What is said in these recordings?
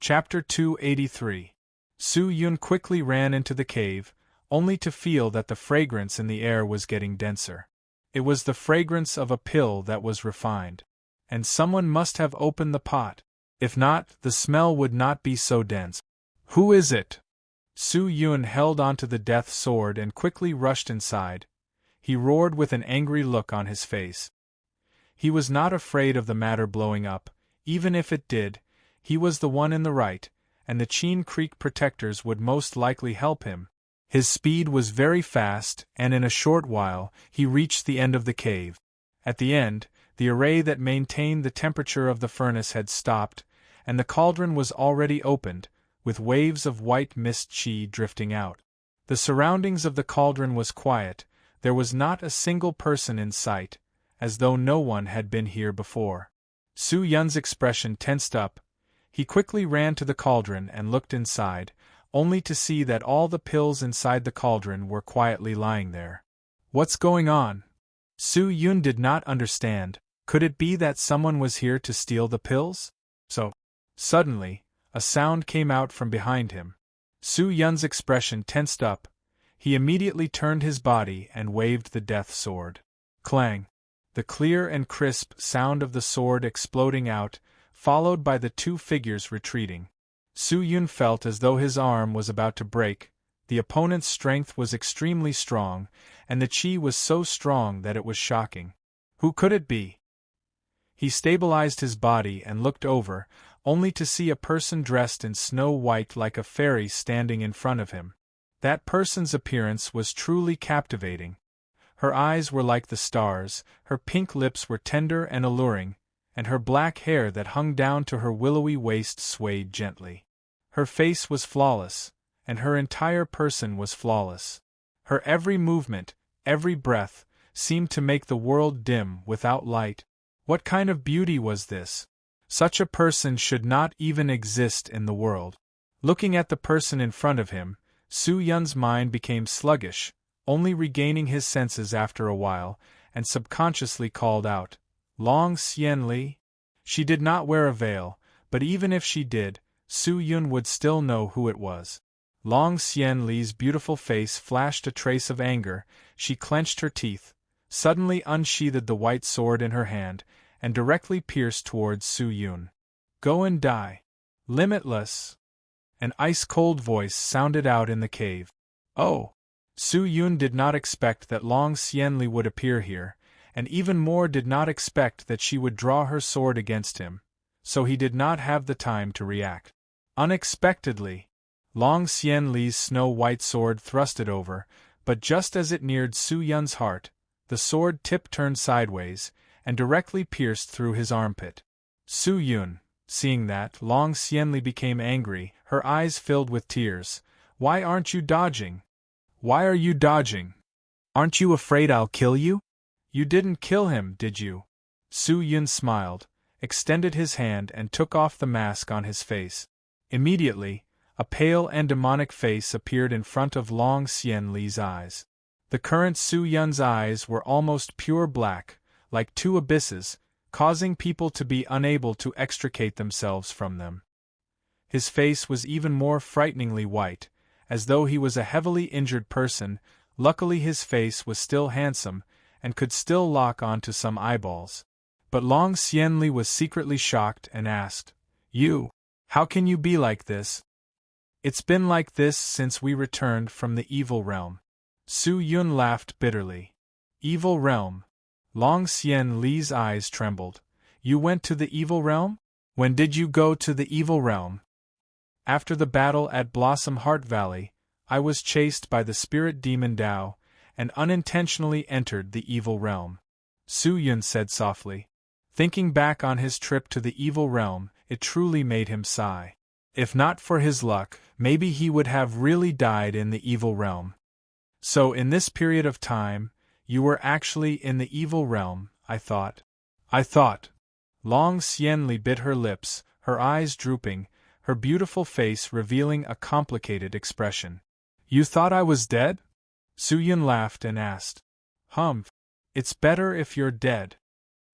Chapter 283. Su Yun quickly ran into the cave, only to feel that the fragrance in the air was getting denser. It was the fragrance of a pill that was refined. And someone must have opened the pot. If not, the smell would not be so dense. Who is it? Su Yun held onto the death sword and quickly rushed inside. He roared with an angry look on his face. He was not afraid of the matter blowing up. Even if it did, he was the one in the right, and the Cheen Creek protectors would most likely help him. His speed was very fast, and in a short while, he reached the end of the cave. At the end, the array that maintained the temperature of the furnace had stopped, and the cauldron was already opened, with waves of white mist chi drifting out. The surroundings of the cauldron was quiet. There was not a single person in sight, as though no one had been here before. Su Yun's expression tensed up. He quickly ran to the cauldron and looked inside, only to see that all the pills inside the cauldron were quietly lying there. What's going on? Su Yun did not understand. Could it be that someone was here to steal the pills? Suddenly, a sound came out from behind him. Su Yun's expression tensed up. He immediately turned his body and waved the death sword. Clang! The clear and crisp sound of the sword exploding out, followed by the two figures retreating. Su Yun felt as though his arm was about to break. The opponent's strength was extremely strong, and the chi was so strong that it was shocking. Who could it be? He stabilized his body and looked over, only to see a person dressed in snow white like a fairy standing in front of him. That person's appearance was truly captivating. Her eyes were like the stars, her pink lips were tender and alluring, and her black hair that hung down to her willowy waist swayed gently. Her face was flawless, and her entire person was flawless. Her every movement, every breath, seemed to make the world dim without light. What kind of beauty was this? Such a person should not even exist in the world. Looking at the person in front of him, Su Yun's mind became sluggish, only regaining his senses after a while, and subconsciously called out, "Long Xian Li?" She did not wear a veil, but even if she did, Su Yun would still know who it was. Long Xian Li's beautiful face flashed a trace of anger. She clenched her teeth, suddenly unsheathed the white sword in her hand, and directly pierced towards Su Yun. "Go and die. Limitless!" An ice-cold voice sounded out in the cave. Oh! Su Yun did not expect that Long Xianli would appear here, and even more did not expect that she would draw her sword against him, so he did not have the time to react. Unexpectedly, Long Xianli's snow-white sword thrusted over, but just as it neared Su Yun's heart, the sword tip turned sideways, and directly pierced through his armpit. Su Yun, seeing that, Long Xianli became angry, her eyes filled with tears. "Why aren't you dodging? Why are you dodging? Aren't you afraid I'll kill you? You didn't kill him, did you?" Su Yun smiled, extended his hand and took off the mask on his face. Immediately, a pale and demonic face appeared in front of Long Xianli's eyes. The current Su Yun's eyes were almost pure black, like two abysses, causing people to be unable to extricate themselves from them. His face was even more frighteningly white, as though he was a heavily injured person. Luckily his face was still handsome, and could still lock onto some eyeballs. But Long Xianli was secretly shocked and asked, "You? How can you be like this?" "It's been like this since we returned from the evil realm." Su Yun laughed bitterly. "Evil realm?" Long Xianli's eyes trembled. "You went to the evil realm? When did you go to the evil realm?" "After the battle at Blossom Heart Valley, I was chased by the spirit demon Dao, and unintentionally entered the evil realm," Su Yun said softly. Thinking back on his trip to the evil realm, it truly made him sigh. If not for his luck, maybe he would have really died in the evil realm. "So in this period of time, you were actually in the evil realm," I thought. Long Xianli bit her lips, her eyes drooping, her beautiful face revealing a complicated expression. "You thought I was dead?" Su Yun laughed and asked. "Humph. It's better if you're dead."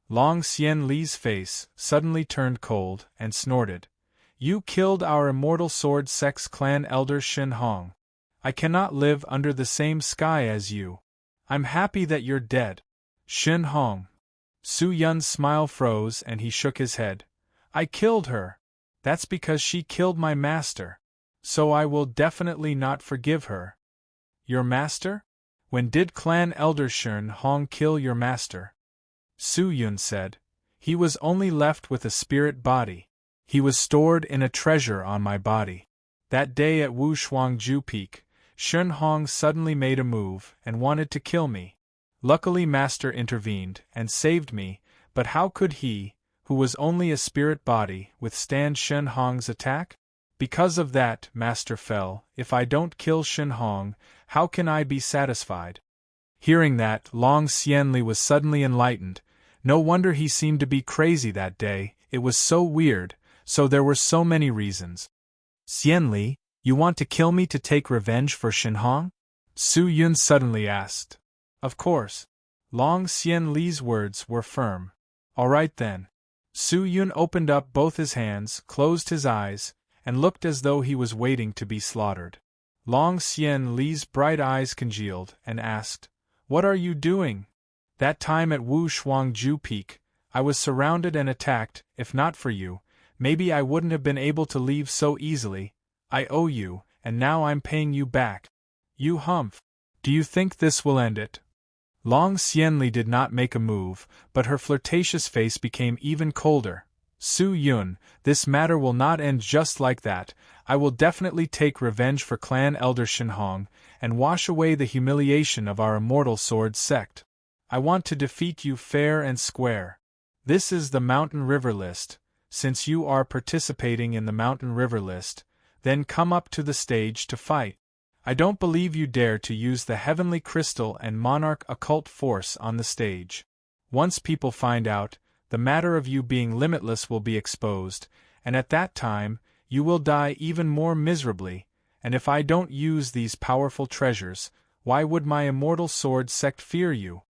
Long Xianli's face suddenly turned cold and snorted. You killed our immortal sword sex clan elder Shin Hong. I cannot live under the same sky as you. I'm happy that you're dead. Shin Hong. Su Yun's smile froze and he shook his head. I killed her. That's because she killed my master. So I will definitely not forgive her. Your master? When did clan elder Shin Hong kill your master? Su Yun said. He was only left with a spirit body. He was stored in a treasure on my body. That day at Wu Shuangju Peak, Shin Hong suddenly made a move and wanted to kill me. Luckily Master intervened and saved me, but how could he, who was only a spirit body, withstand Shin Hong's attack? Because of that, Master fell. If I don't kill Shin Hong, how can I be satisfied? Hearing that, Long Xianli was suddenly enlightened. No wonder he seemed to be crazy that day, it was so weird, so there were so many reasons. Xianli, you want to kill me to take revenge for Shin Hong? Su Yun suddenly asked. Of course. Long Xianli's words were firm. All right then. Su Yun opened up both his hands, closed his eyes, and looked as though he was waiting to be slaughtered. Long Xianli's bright eyes congealed and asked, What are you doing? That time at Wu Shuangju Peak, I was surrounded and attacked. If not for you, maybe I wouldn't have been able to leave so easily. I owe you, and now I'm paying you back. You humph. Do you think this will end it? Long Xianli did not make a move, but her flirtatious face became even colder. Su Yun, this matter will not end just like that. I will definitely take revenge for clan elder Shin Hong, and wash away the humiliation of our immortal sword sect. I want to defeat you fair and square. This is the Mountain River list. Since you are participating in the Mountain River list, then come up to the stage to fight. I don't believe you dare to use the Heavenly Crystal and Monarch Occult Force on the stage. Once people find out, the matter of you being limitless will be exposed, and at that time, you will die even more miserably, and if I don't use these powerful treasures, why would my immortal sword sect fear you?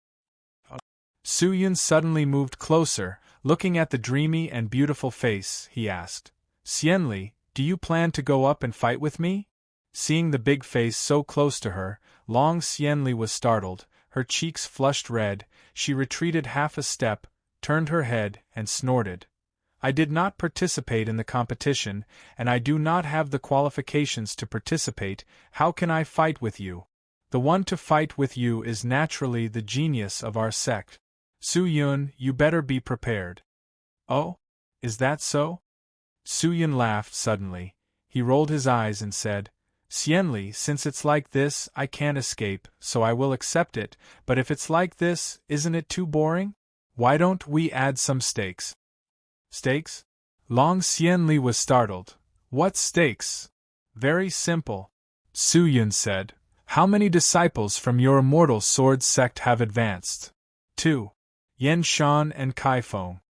Su Yun suddenly moved closer, looking at the dreamy and beautiful face, he asked. Xianli, do you plan to go up and fight with me? Seeing the big face so close to her, Long Xianli was startled, her cheeks flushed red, she retreated half a step, turned her head, and snorted. I did not participate in the competition, and I do not have the qualifications to participate. How can I fight with you? The one to fight with you is naturally the genius of our sect. Su Yun, you better be prepared. Oh? Is that so? Su Yun laughed suddenly. He rolled his eyes and said, Xianli, since it's like this, I can't escape, so I will accept it, but if it's like this, isn't it too boring? Why don't we add some stakes? Stakes? Long Xianli was startled. What stakes? Very simple. Su Yun said. How many disciples from your immortal sword sect have advanced? 2. Yan Shan and Kai Feng.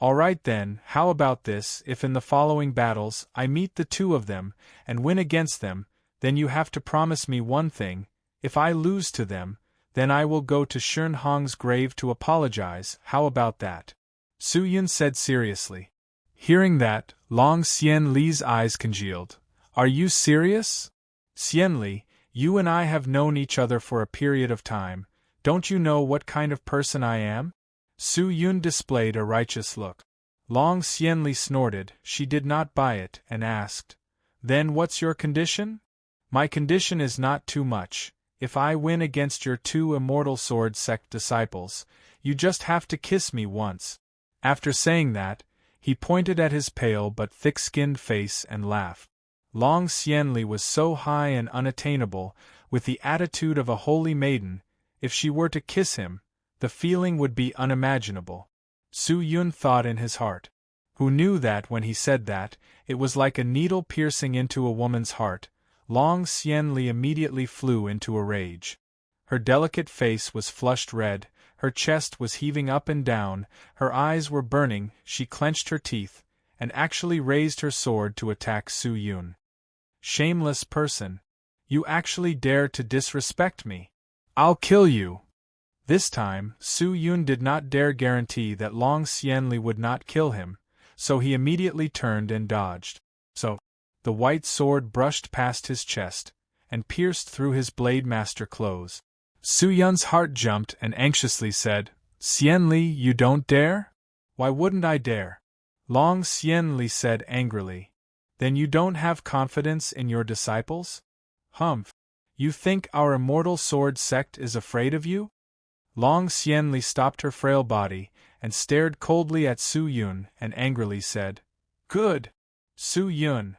All right then, how about this, if in the following battles I meet the two of them, and win against them, then you have to promise me one thing. If I lose to them, then I will go to Shin Hong's grave to apologize. How about that? Su Yun said seriously. Hearing that, Long Xianli's eyes congealed. Are you serious? Xianli, you and I have known each other for a period of time. Don't you know what kind of person I am? Su Yun displayed a righteous look. Long Xianli snorted, she did not buy it, and asked, Then what's your condition? My condition is not too much. If I win against your 2 immortal sword sect disciples, you just have to kiss me once. After saying that, he pointed at his pale but thick-skinned face and laughed. Long Xianli was so high and unattainable, with the attitude of a holy maiden. If she were to kiss him, the feeling would be unimaginable. Su Yun thought in his heart. Who knew that when he said that, it was like a needle piercing into a woman's heart? Long Xianli immediately flew into a rage. Her delicate face was flushed red, her chest was heaving up and down, her eyes were burning, she clenched her teeth, and actually raised her sword to attack Su Yun. Shameless person! You actually dare to disrespect me! I'll kill you! This time, Su Yun did not dare guarantee that Long Xianli would not kill him, so he immediately turned and dodged. the white sword brushed past his chest, and pierced through his blade master clothes. Su Yun's heart jumped and anxiously said, "Xian Li, you don't dare?" "Why wouldn't I dare?" Long Xian Li said angrily. "Then you don't have confidence in your disciples? Humph! You think our immortal sword sect is afraid of you?" Long Xian Li stopped her frail body, and stared coldly at Su Yun and angrily said, "Good! Su Yun,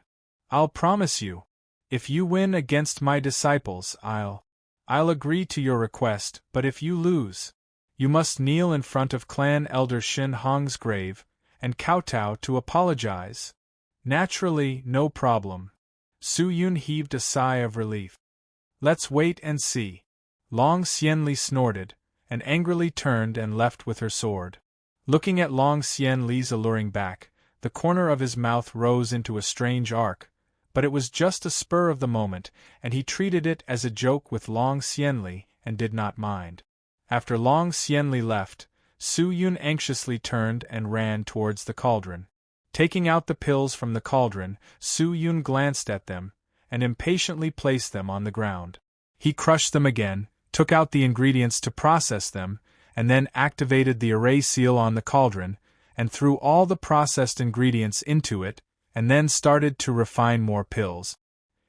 I'll promise you, if you win against my disciples, I'll agree to your request, but if you lose, you must kneel in front of clan elder Shin Hong's grave, and kowtow to apologize." "Naturally, no problem." Su Yun heaved a sigh of relief. "Let's wait and see." Long Xian Li snorted, and angrily turned and left with her sword. Looking at Long Xian Li's alluring back, the corner of his mouth rose into a strange arc, but it was just a spur of the moment, and he treated it as a joke with Long Xian Li, and did not mind. After Long Xian Li left, Su Yun anxiously turned and ran towards the cauldron. Taking out the pills from the cauldron, Su Yun glanced at them, and impatiently placed them on the ground. He crushed them again, took out the ingredients to process them, and then activated the array seal on the cauldron, and threw all the processed ingredients into it, and then started to refine more pills.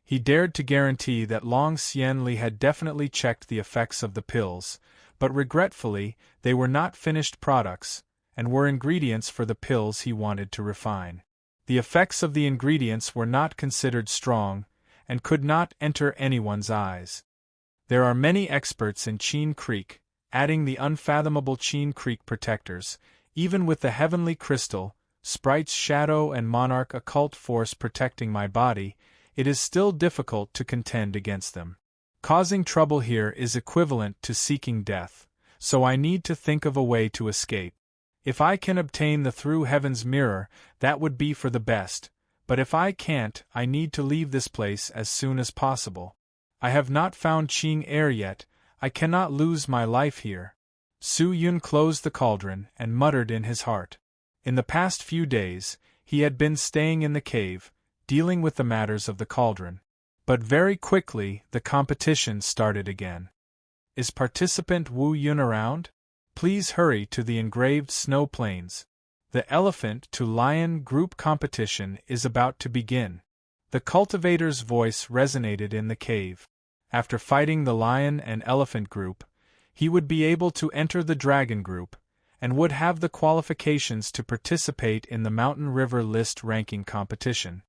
He dared to guarantee that Long Xian Li had definitely checked the effects of the pills, but regretfully, they were not finished products, and were ingredients for the pills he wanted to refine. The effects of the ingredients were not considered strong, and could not enter anyone's eyes. There are many experts in Qin Creek, adding the unfathomable Qin Creek protectors, even with the heavenly crystal, Sprite's shadow and monarch occult force protecting my body, it is still difficult to contend against them. Causing trouble here is equivalent to seeking death, so I need to think of a way to escape. If I can obtain the Through Heaven's mirror, that would be for the best, but if I can't, I need to leave this place as soon as possible. I have not found Qing air yet, I cannot lose my life here. Su Yun closed the cauldron and muttered in his heart. In the past few days, he had been staying in the cave, dealing with the matters of the cauldron. But very quickly, the competition started again. Is participant Wu Yun around? Please hurry to the engraved snow plains. The elephant to lion group competition is about to begin. The cultivator's voice resonated in the cave. After fighting the lion and elephant group, he would be able to enter the dragon group, and would have the qualifications to participate in the Mountain River List ranking competition.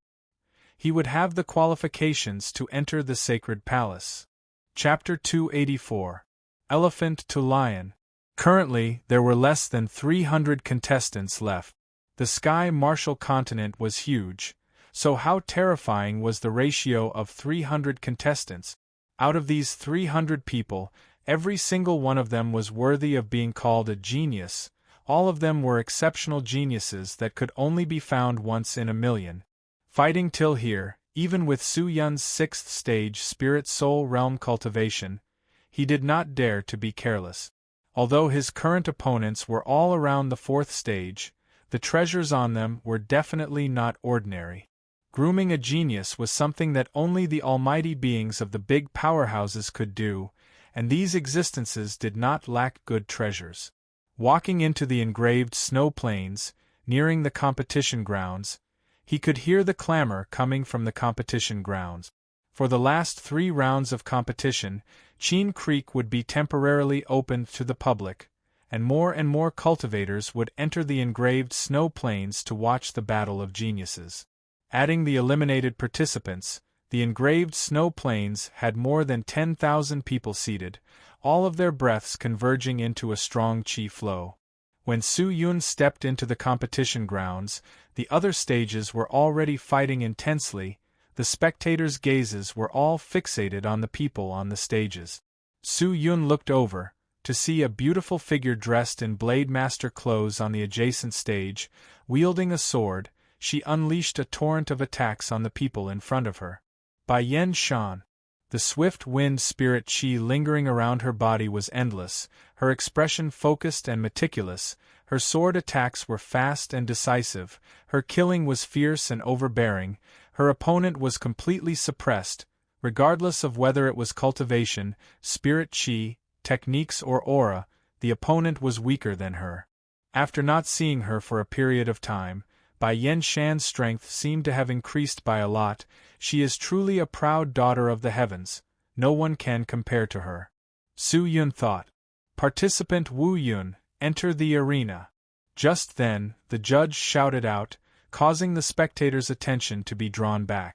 He would have the qualifications to enter the Sacred Palace. Chapter 284. Elephant to Lion. Currently, there were less than 300 contestants left. The Sky Martial continent was huge, so how terrifying was the ratio of 300 contestants? Out of these 300 people, every single one of them was worthy of being called a genius. All of them were exceptional geniuses that could only be found once in a million. Fighting till here, even with Su Yun's 6th stage Spirit Soul Realm cultivation, he did not dare to be careless. Although his current opponents were all around the 4th stage, the treasures on them were definitely not ordinary. Grooming a genius was something that only the almighty beings of the big powerhouses could do, and these existences did not lack good treasures. Walking into the engraved snow plains, nearing the competition grounds, he could hear the clamor coming from the competition grounds. For the last 3 rounds of competition, Qin Creek would be temporarily opened to the public, and more cultivators would enter the engraved snow plains to watch the battle of geniuses. Adding the eliminated participants, the engraved snow plains had more than 10,000 people seated, all of their breaths converging into a strong qi flow. When Su Yun stepped into the competition grounds, the other stages were already fighting intensely. The spectators' gazes were all fixated on the people on the stages. Su Yun looked over, to see a beautiful figure dressed in Blade Master clothes on the adjacent stage. Wielding a sword, she unleashed a torrent of attacks on the people in front of her. By Yen Shan, the swift wind spirit qi lingering around her body was endless, her expression focused and meticulous, her sword attacks were fast and decisive, her killing was fierce and overbearing, Her opponent was completely suppressed, regardless of whether it was cultivation, spirit chi, techniques or aura, the opponent was weaker than her. After not seeing her for a period of time, Bai Yen Shan's strength seemed to have increased by a lot. She is truly a proud daughter of the heavens, no one can compare to her. Su Yun thought. Participant Wu Yun, enter the arena. Just then, the judge shouted out, causing the spectators' attention to be drawn back.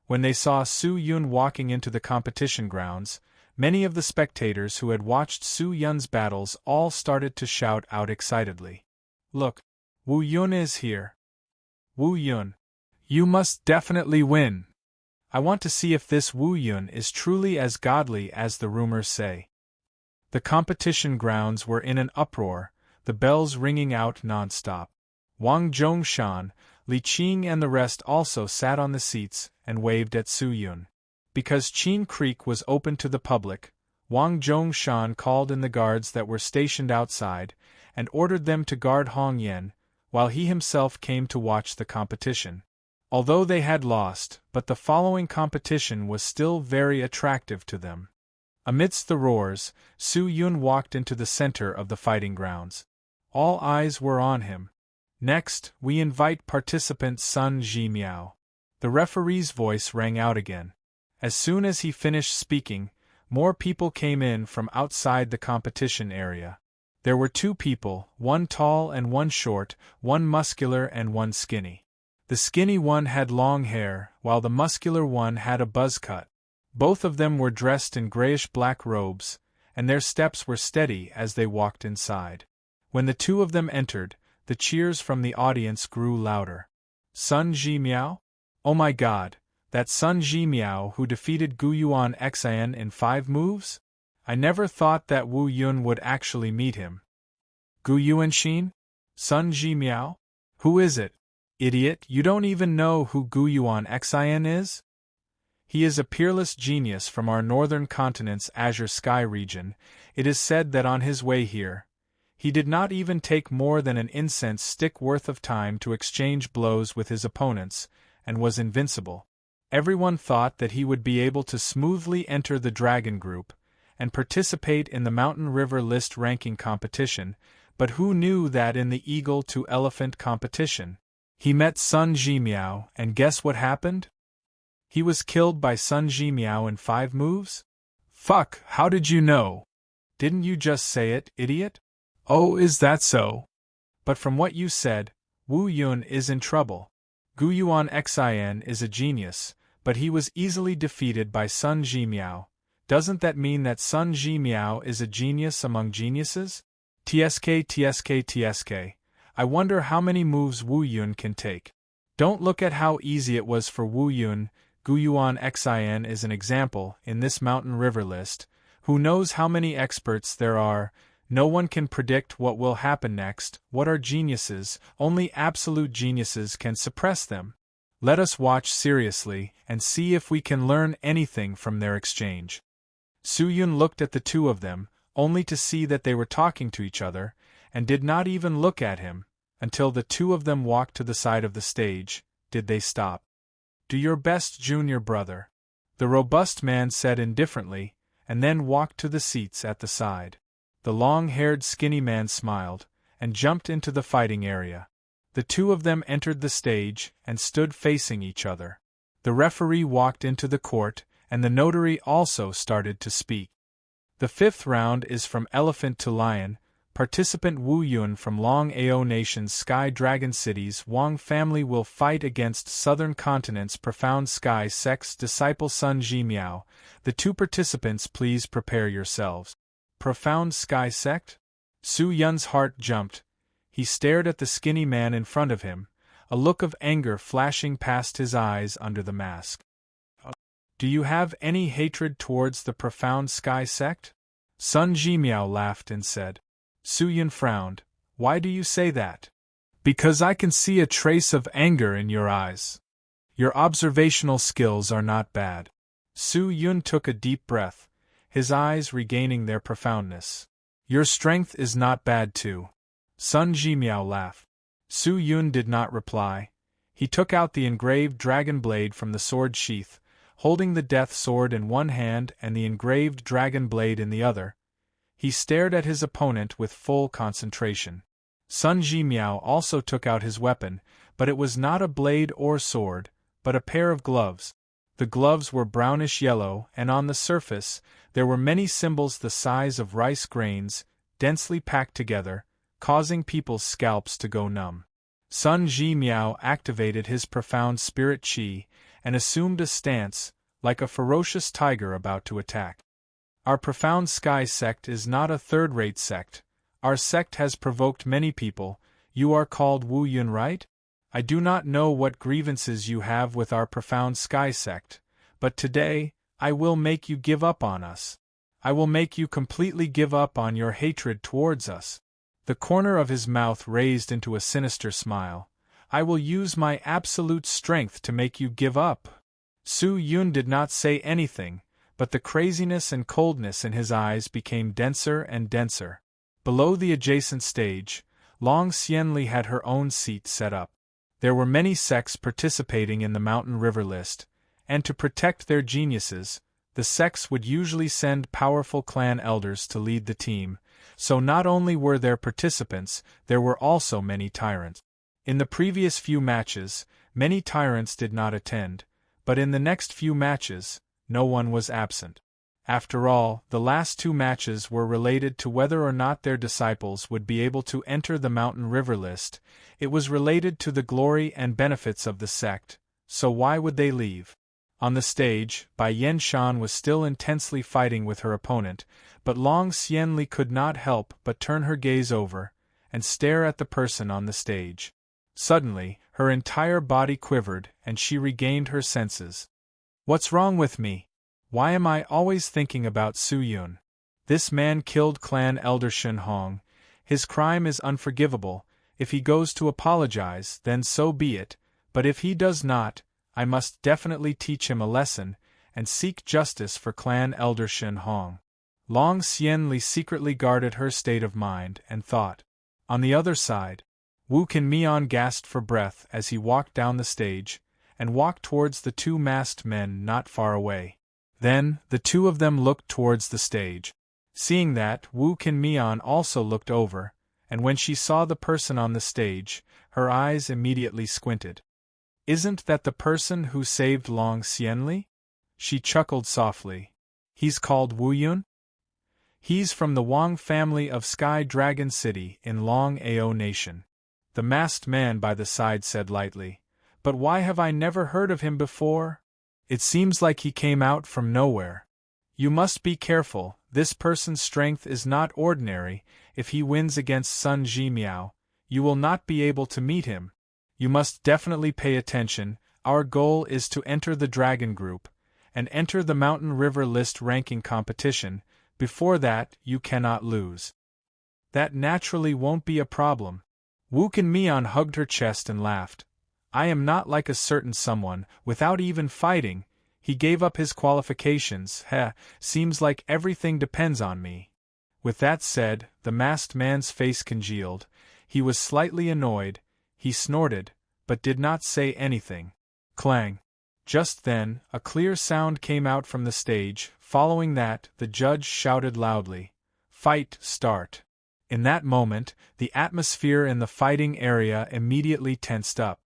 When they saw Su Yun walking into the competition grounds, many of the spectators who had watched Su Yun's battles all started to shout out excitedly. Look, Wu Yun is here. Wu Yun, you must definitely win. I want to see if this Wu Yun is truly as godly as the rumors say. The competition grounds were in an uproar, the bells ringing out non-stop. Wang Zhongshan, Li Qing and the rest also sat on the seats and waved at Su Yun. Because Qin Creek was open to the public, Wang Zhongshan called in the guards that were stationed outside and ordered them to guard Hong Yen, while he himself came to watch the competition. Although they had lost, but the following competition was still very attractive to them. Amidst the roars, Su Yun walked into the center of the fighting grounds. All eyes were on him. Next, we invite participant Sun Zhimiao. The referee's voice rang out again. As soon as he finished speaking, more people came in from outside the competition area. There were two people, one tall and one short, one muscular and one skinny. The skinny one had long hair, while the muscular one had a buzz cut. Both of them were dressed in grayish-black robes, and their steps were steady as they walked inside. When the two of them entered, the cheers from the audience grew louder. Sun Zhimiao? Oh my god, that Sun Zhimiao who defeated Guyuan Xian in 5 moves? I never thought that Wu Yun would actually meet him. Guyuan Xin? Sun Zhimiao? Who is it? Idiot, you don't even know who Guyuan Xian is? He is a peerless genius from our northern continent's Azure Sky region. It is said that on his way here, he did not even take more than an incense stick worth of time to exchange blows with his opponents, and was invincible. Everyone thought that he would be able to smoothly enter the Dragon Group, and participate in the Mountain River List ranking competition, but who knew that in the Eagle to Elephant competition, he met Sun Zhimiao, and guess what happened? He was killed by Sun Zhimiao in 5 moves? Fuck, how did you know? Didn't you just say it, idiot? Oh, is that so? But from what you said, Wu Yun is in trouble. Guyuan Xian is a genius, but he was easily defeated by Sun Zhimiao. Doesn't that mean that Sun Zhimiao is a genius among geniuses? TSK. I wonder how many moves Wu Yun can take. Don't look at how easy it was for Wu Yun. Guyuan Xian is an example in this Mountain River list. Who knows how many experts there are? No one can predict what will happen next. What are geniuses? Only absolute geniuses can suppress them. Let us watch seriously and see if we can learn anything from their exchange. Su Yun looked at the two of them, only to see that they were talking to each other, and did not even look at him, until the two of them walked to the side of the stage. Did they stop? Do your best, junior brother, the robust man said indifferently, and then walked to the seats at the side. The long-haired skinny man smiled, and jumped into the fighting area. The two of them entered the stage, and stood facing each other. The referee walked into the court, and the notary also started to speak. The 5th round is from Elephant to Lion. Participant Wu Yun from Long Ao Nation's Sky Dragon City's Wang family will fight against Southern Continent's Profound Sky Sect's disciple Sun Zhimiao. The two participants, please prepare yourselves. Profound Sky Sect? Su Yun's heart jumped. He stared at the skinny man in front of him, a look of anger flashing past his eyes under the mask. Do you have any hatred towards the Profound Sky Sect? Sun Zhimiao laughed and said. Su Yun frowned. Why do you say that? Because I can see a trace of anger in your eyes. Your observational skills are not bad. Su Yun took a deep breath, his eyes regaining their profoundness. Your strength is not bad too. Sun Zhimiao laughed. Su Yun did not reply. He took out the engraved dragon blade from the sword sheath, holding the death sword in one hand and the engraved dragon blade in the other. He stared at his opponent with full concentration. Sun Jimiao also took out his weapon, but it was not a blade or sword, but a pair of gloves. The gloves were brownish-yellow, and on the surface, there were many symbols the size of rice grains, densely packed together, causing people's scalps to go numb. Sun Jimiao activated his profound spirit chi, and assumed a stance, like a ferocious tiger about to attack. Our profound sky sect is not a third-rate sect. Our sect has provoked many people. You are called Wu Yun, right? I do not know what grievances you have with our profound sky sect, but today, I will make you give up on us. I will make you completely give up on your hatred towards us. The corner of his mouth raised into a sinister smile. I will use my absolute strength to make you give up. Su Yun did not say anything, but the craziness and coldness in his eyes became denser and denser. Below the adjacent stage, Long Xianli had her own seat set up. There were many sects participating in the Mountain River list, and to protect their geniuses, the sects would usually send powerful clan elders to lead the team, so not only were there participants, there were also many tyrants. In the previous few matches, many tyrants did not attend, but in the next few matches, no one was absent. After all, the last two matches were related to whether or not their disciples would be able to enter the Mountain River list. It was related to the glory and benefits of the sect, so why would they leave? On the stage, Bai Yen Shan was still intensely fighting with her opponent, but Long Xianli could not help but turn her gaze over, and stare at the person on the stage. Suddenly, her entire body quivered, and she regained her senses. What's wrong with me? Why am I always thinking about Su Yun? This man killed clan elder Shen Hong. His crime is unforgivable. If he goes to apologize, then so be it, but if he does not, I must definitely teach him a lesson, and seek justice for clan elder Shen Hong. Long Xianli secretly guarded her state of mind and thought. On the other side, Wu Qinmian gasped for breath as he walked down the stage, and walked towards the two masked men not far away. Then, the two of them looked towards the stage. Seeing that, Wu Qinmian also looked over, and when she saw the person on the stage, her eyes immediately squinted. Isn't that the person who saved Long Xianli? She chuckled softly. He's called Wu Yun? He's from the Wang family of Sky Dragon City in Long Ao Nation. The masked man by the side said lightly. But why have I never heard of him before? It seems like he came out from nowhere. You must be careful, this person's strength is not ordinary. If he wins against Sun Jimiao, you will not be able to meet him. You must definitely pay attention. Our goal is to enter the Dragon Group, and enter the Mountain River list ranking competition. Before that, you cannot lose. That naturally won't be a problem. Wu Qinmian hugged her chest and laughed. I am not like a certain someone, without even fighting. He gave up his qualifications. Seems like everything depends on me. With that said, the masked man's face congealed. He was slightly annoyed. He snorted, but did not say anything. Clang. Just then, a clear sound came out from the stage. Following that, the judge shouted loudly, "Fight, start." In that moment, the atmosphere in the fighting area immediately tensed up.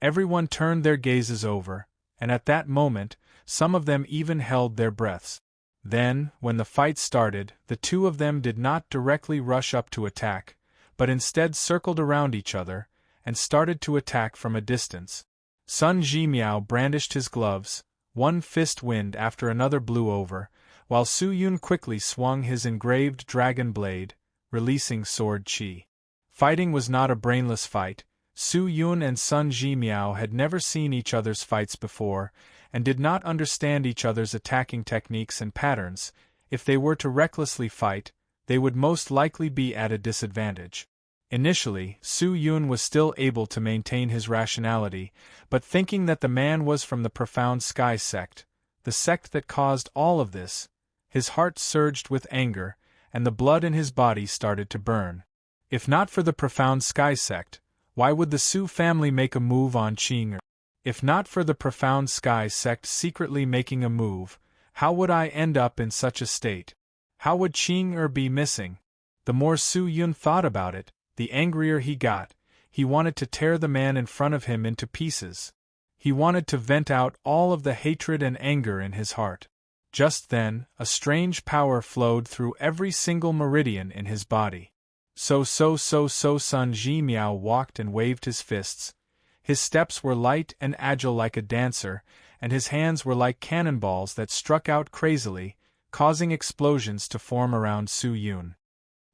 Everyone turned their gazes over, and at that moment, some of them even held their breaths. Then, when the fight started, the two of them did not directly rush up to attack, but instead circled around each other, and started to attack from a distance. Sun Jimiao brandished his gloves, one fist wind after another blew over, while Su Yun quickly swung his engraved dragon blade, releasing sword chi. Fighting was not a brainless fight. Su Yun and Sun Jimiao had never seen each other's fights before, and did not understand each other's attacking techniques and patterns. If they were to recklessly fight, they would most likely be at a disadvantage. Initially, Su Yun was still able to maintain his rationality, but thinking that the man was from the Profound Sky sect, the sect that caused all of this, his heart surged with anger, and the blood in his body started to burn. If not for the Profound Sky sect, why would the Su family make a move on Qing? If not for the profound sky sect secretly making a move, how would I end up in such a state? How would Ching be missing? The more Su Yun thought about it, the angrier he got. He wanted to tear the man in front of him into pieces. He wanted to vent out all of the hatred and anger in his heart. Just then, a strange power flowed through every single meridian in his body. So Sun Ji Miao walked and waved his fists. His steps were light and agile like a dancer, and his hands were like cannonballs that struck out crazily, causing explosions to form around Su Yun.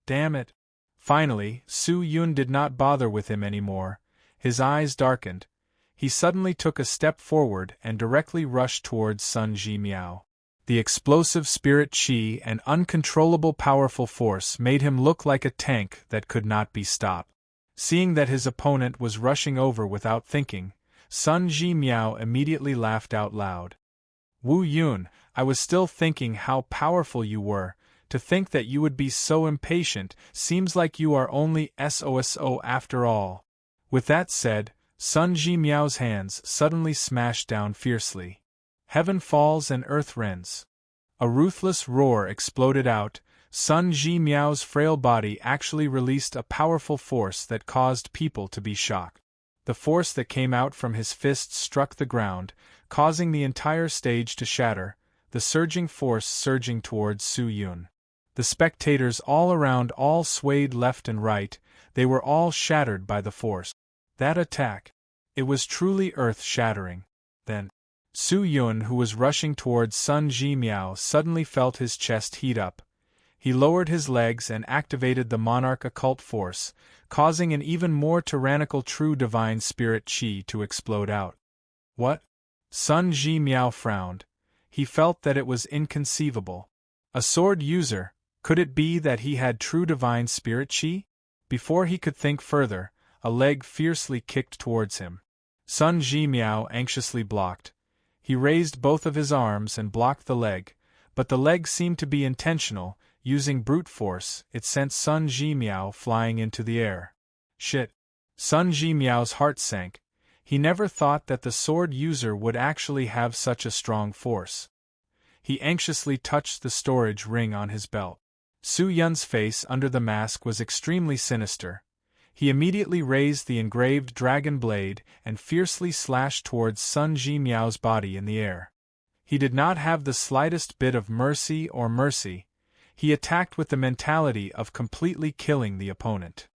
Damn it! Finally, Su Yun did not bother with him anymore. His eyes darkened. He suddenly took a step forward and directly rushed towards Sun Ji Miao. The explosive spirit chi and uncontrollable powerful force made him look like a tank that could not be stopped. Seeing that his opponent was rushing over without thinking, Sun Ji Miao immediately laughed out loud. Wu Yun, I was still thinking how powerful you were. To think that you would be so impatient, seems like you are only SOSO after all. With that said, Sun Ji Miao's hands suddenly smashed down fiercely. Heaven falls and earth rends. A ruthless roar exploded out. Sun Ji Miao's frail body actually released a powerful force that caused people to be shocked. The force that came out from his fists struck the ground, causing the entire stage to shatter, the surging force surging towards Su Yun. The spectators all around all swayed left and right, they were all shattered by the force. That attack! It was truly earth-shattering. Then, Su Yun, who was rushing towards Sun Ji Miao, suddenly felt his chest heat up. He lowered his legs and activated the monarch occult force, causing an even more tyrannical true divine spirit chi to explode out. What? Sun Ji Miao frowned. He felt that it was inconceivable. A sword user, could it be that he had true divine spirit chi? Before he could think further, a leg fiercely kicked towards him. Sun Ji Miao anxiously blocked. He raised both of his arms and blocked the leg, but the leg seemed to be intentional. Using brute force, it sent Sun Ji Miao flying into the air. Shit! Sun Ji Miao's heart sank. He never thought that the sword user would actually have such a strong force. He anxiously touched the storage ring on his belt. Su Yun's face under the mask was extremely sinister. He immediately raised the engraved dragon blade and fiercely slashed towards Sun Ji Miao's body in the air. He did not have the slightest bit of mercy. He attacked with the mentality of completely killing the opponent.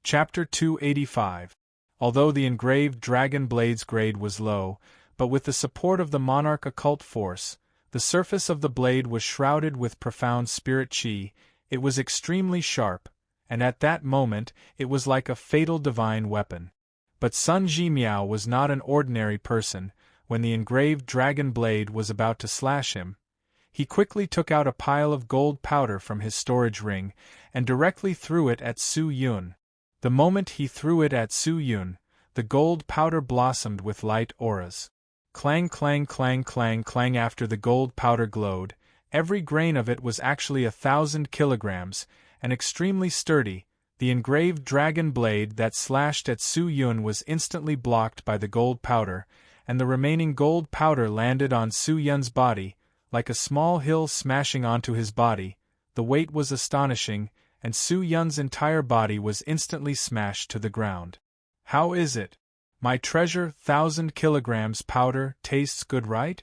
Chapter 285. Although the engraved dragon blade's grade was low, but with the support of the monarch occult force, the surface of the blade was shrouded with profound spirit chi. It was extremely sharp, and at that moment it was like a fatal divine weapon. But Sun Ji Miao was not an ordinary person. When the engraved dragon blade was about to slash him, he quickly took out a pile of gold powder from his storage ring and directly threw it at Su Yun. The moment he threw it at Su Yun, the gold powder blossomed with light auras. Clang clang clang clang clang after the gold powder glowed. Every grain of it was actually 1,000 kilograms, and extremely sturdy. The engraved dragon blade that slashed at Su Yun was instantly blocked by the gold powder, and the remaining gold powder landed on Su Yun's body, like a small hill smashing onto his body. The weight was astonishing, and Su Yun's entire body was instantly smashed to the ground. How is it? My treasure, 1,000 kilograms powder, tastes good, right?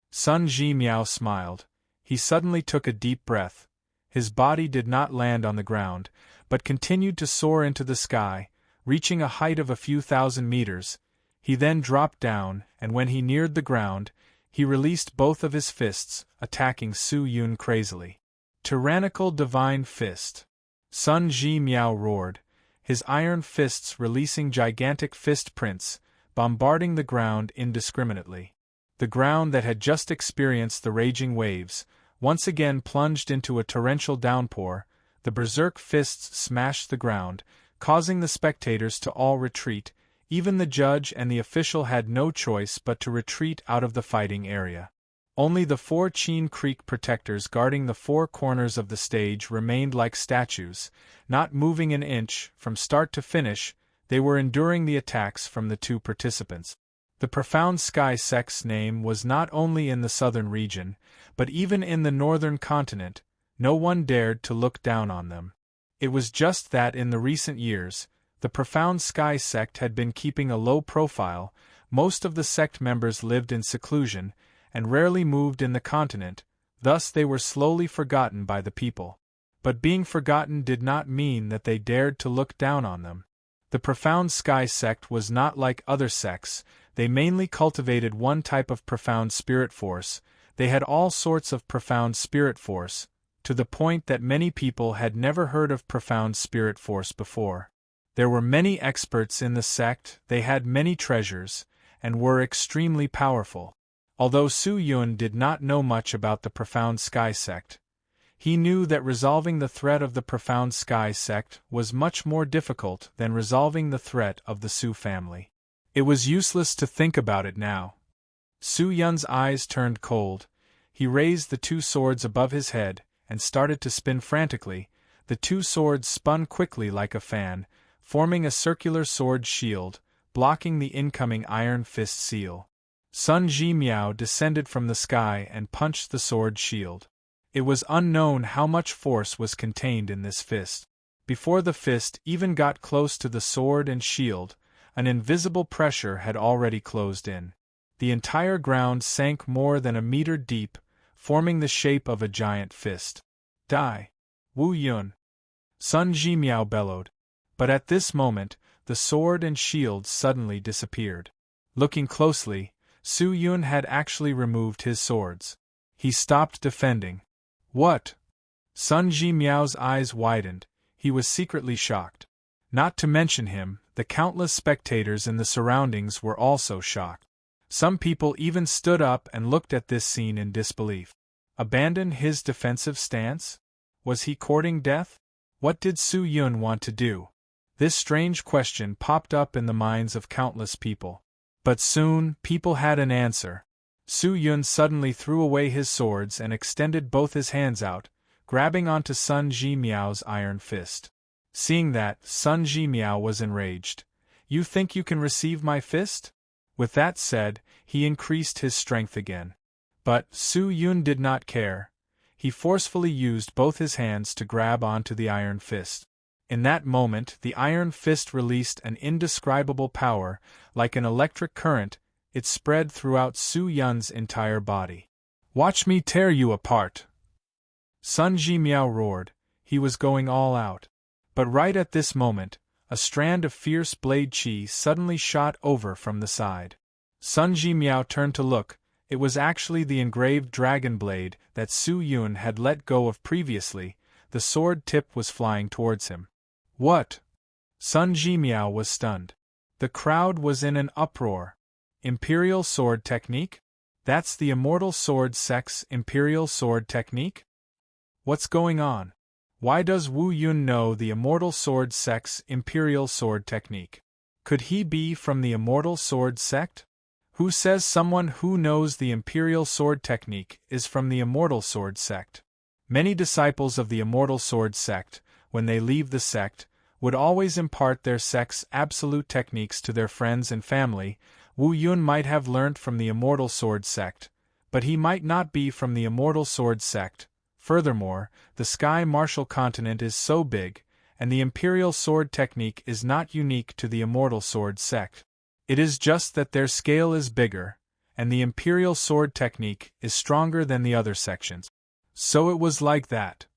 Sun Ji Miao smiled. He suddenly took a deep breath. His body did not land on the ground, but continued to soar into the sky, reaching a height of a few thousand meters. He then dropped down, and when he neared the ground, he released both of his fists, attacking Su Yun crazily. Tyrannical divine fist! Sun Ji Miao roared, his iron fists releasing gigantic fist prints, bombarding the ground indiscriminately. The ground that had just experienced the raging waves, once again plunged into a torrential downpour. The berserk fists smashed the ground, causing the spectators to all retreat. Even the judge and the official had no choice but to retreat out of the fighting area. Only the 4 Chin Creek protectors guarding the 4 corners of the stage remained like statues, not moving an inch. From start to finish, they were enduring the attacks from the 2 participants. The profound sky sect's name was not only in the southern region, but even in the northern continent. No one dared to look down on them. It was just that in the recent years, the profound sky sect had been keeping a low profile. Most of the sect members lived in seclusion, and rarely moved in the continent, thus they were slowly forgotten by the people. But being forgotten did not mean that they dared to look down on them. The profound sky sect was not like other sects. They mainly cultivated one type of profound spirit force. They had all sorts of profound spirit force, to the point that many people had never heard of profound spirit force before. There were many experts in the sect, they had many treasures, and were extremely powerful. Although Su Yun did not know much about the profound sky sect, he knew that resolving the threat of the profound sky sect was much more difficult than resolving the threat of the Su family. It was useless to think about it now. Su Yun's eyes turned cold. He raised the two swords above his head and started to spin frantically. The two swords spun quickly like a fan, forming a circular sword shield, blocking the incoming iron fist seal. Sun Ji Miao descended from the sky and punched the sword shield. It was unknown how much force was contained in this fist. Before the fist even got close to the sword and shield, an invisible pressure had already closed in. The entire ground sank more than a meter deep, forming the shape of a giant fist. Die! Wu Yun! Sun Ji Miao bellowed. But at this moment, the sword and shield suddenly disappeared. Looking closely, Su Yun had actually removed his swords. He stopped defending. What? Sun Ji Miao's eyes widened. He was secretly shocked. Not to mention him, the countless spectators in the surroundings were also shocked. Some people even stood up and looked at this scene in disbelief. Abandon his defensive stance? Was he courting death? What did Su Yun want to do? This strange question popped up in the minds of countless people. But soon, people had an answer. Su Yun suddenly threw away his swords and extended both his hands out, grabbing onto Sun Ji Miao's iron fist. Seeing that, Sun Ji Miao was enraged. You think you can receive my fist? With that said, he increased his strength again. But Su Yun did not care. He forcefully used both his hands to grab onto the iron fist. In that moment, the iron fist released an indescribable power, like an electric current. It spread throughout Su Yun's entire body. Watch me tear you apart! Sun Ji Miao roared. He was going all out. But right at this moment, a strand of fierce blade qi suddenly shot over from the side. Sun Ji Miao turned to look. It was actually the engraved dragon blade that Su Yun had let go of previously. The sword tip was flying towards him. What? Sun Ji Miao was stunned. The crowd was in an uproar. Imperial sword technique? That's the immortal sword sect's imperial sword technique? What's going on? Why does Wu Yun know the immortal sword sect's imperial sword technique? Could he be from the immortal sword sect? Who says someone who knows the imperial sword technique is from the immortal sword sect? Many disciples of the immortal sword sect, when they leave the sect, would always impart their sect's absolute techniques to their friends and family. Wu Yun might have learnt from the immortal sword sect, but he might not be from the immortal sword sect. Furthermore, the Sky Martial Continent is so big, and the imperial sword technique is not unique to the immortal sword sect. It is just that their scale is bigger, and the imperial sword technique is stronger than the other sections. So it was like that.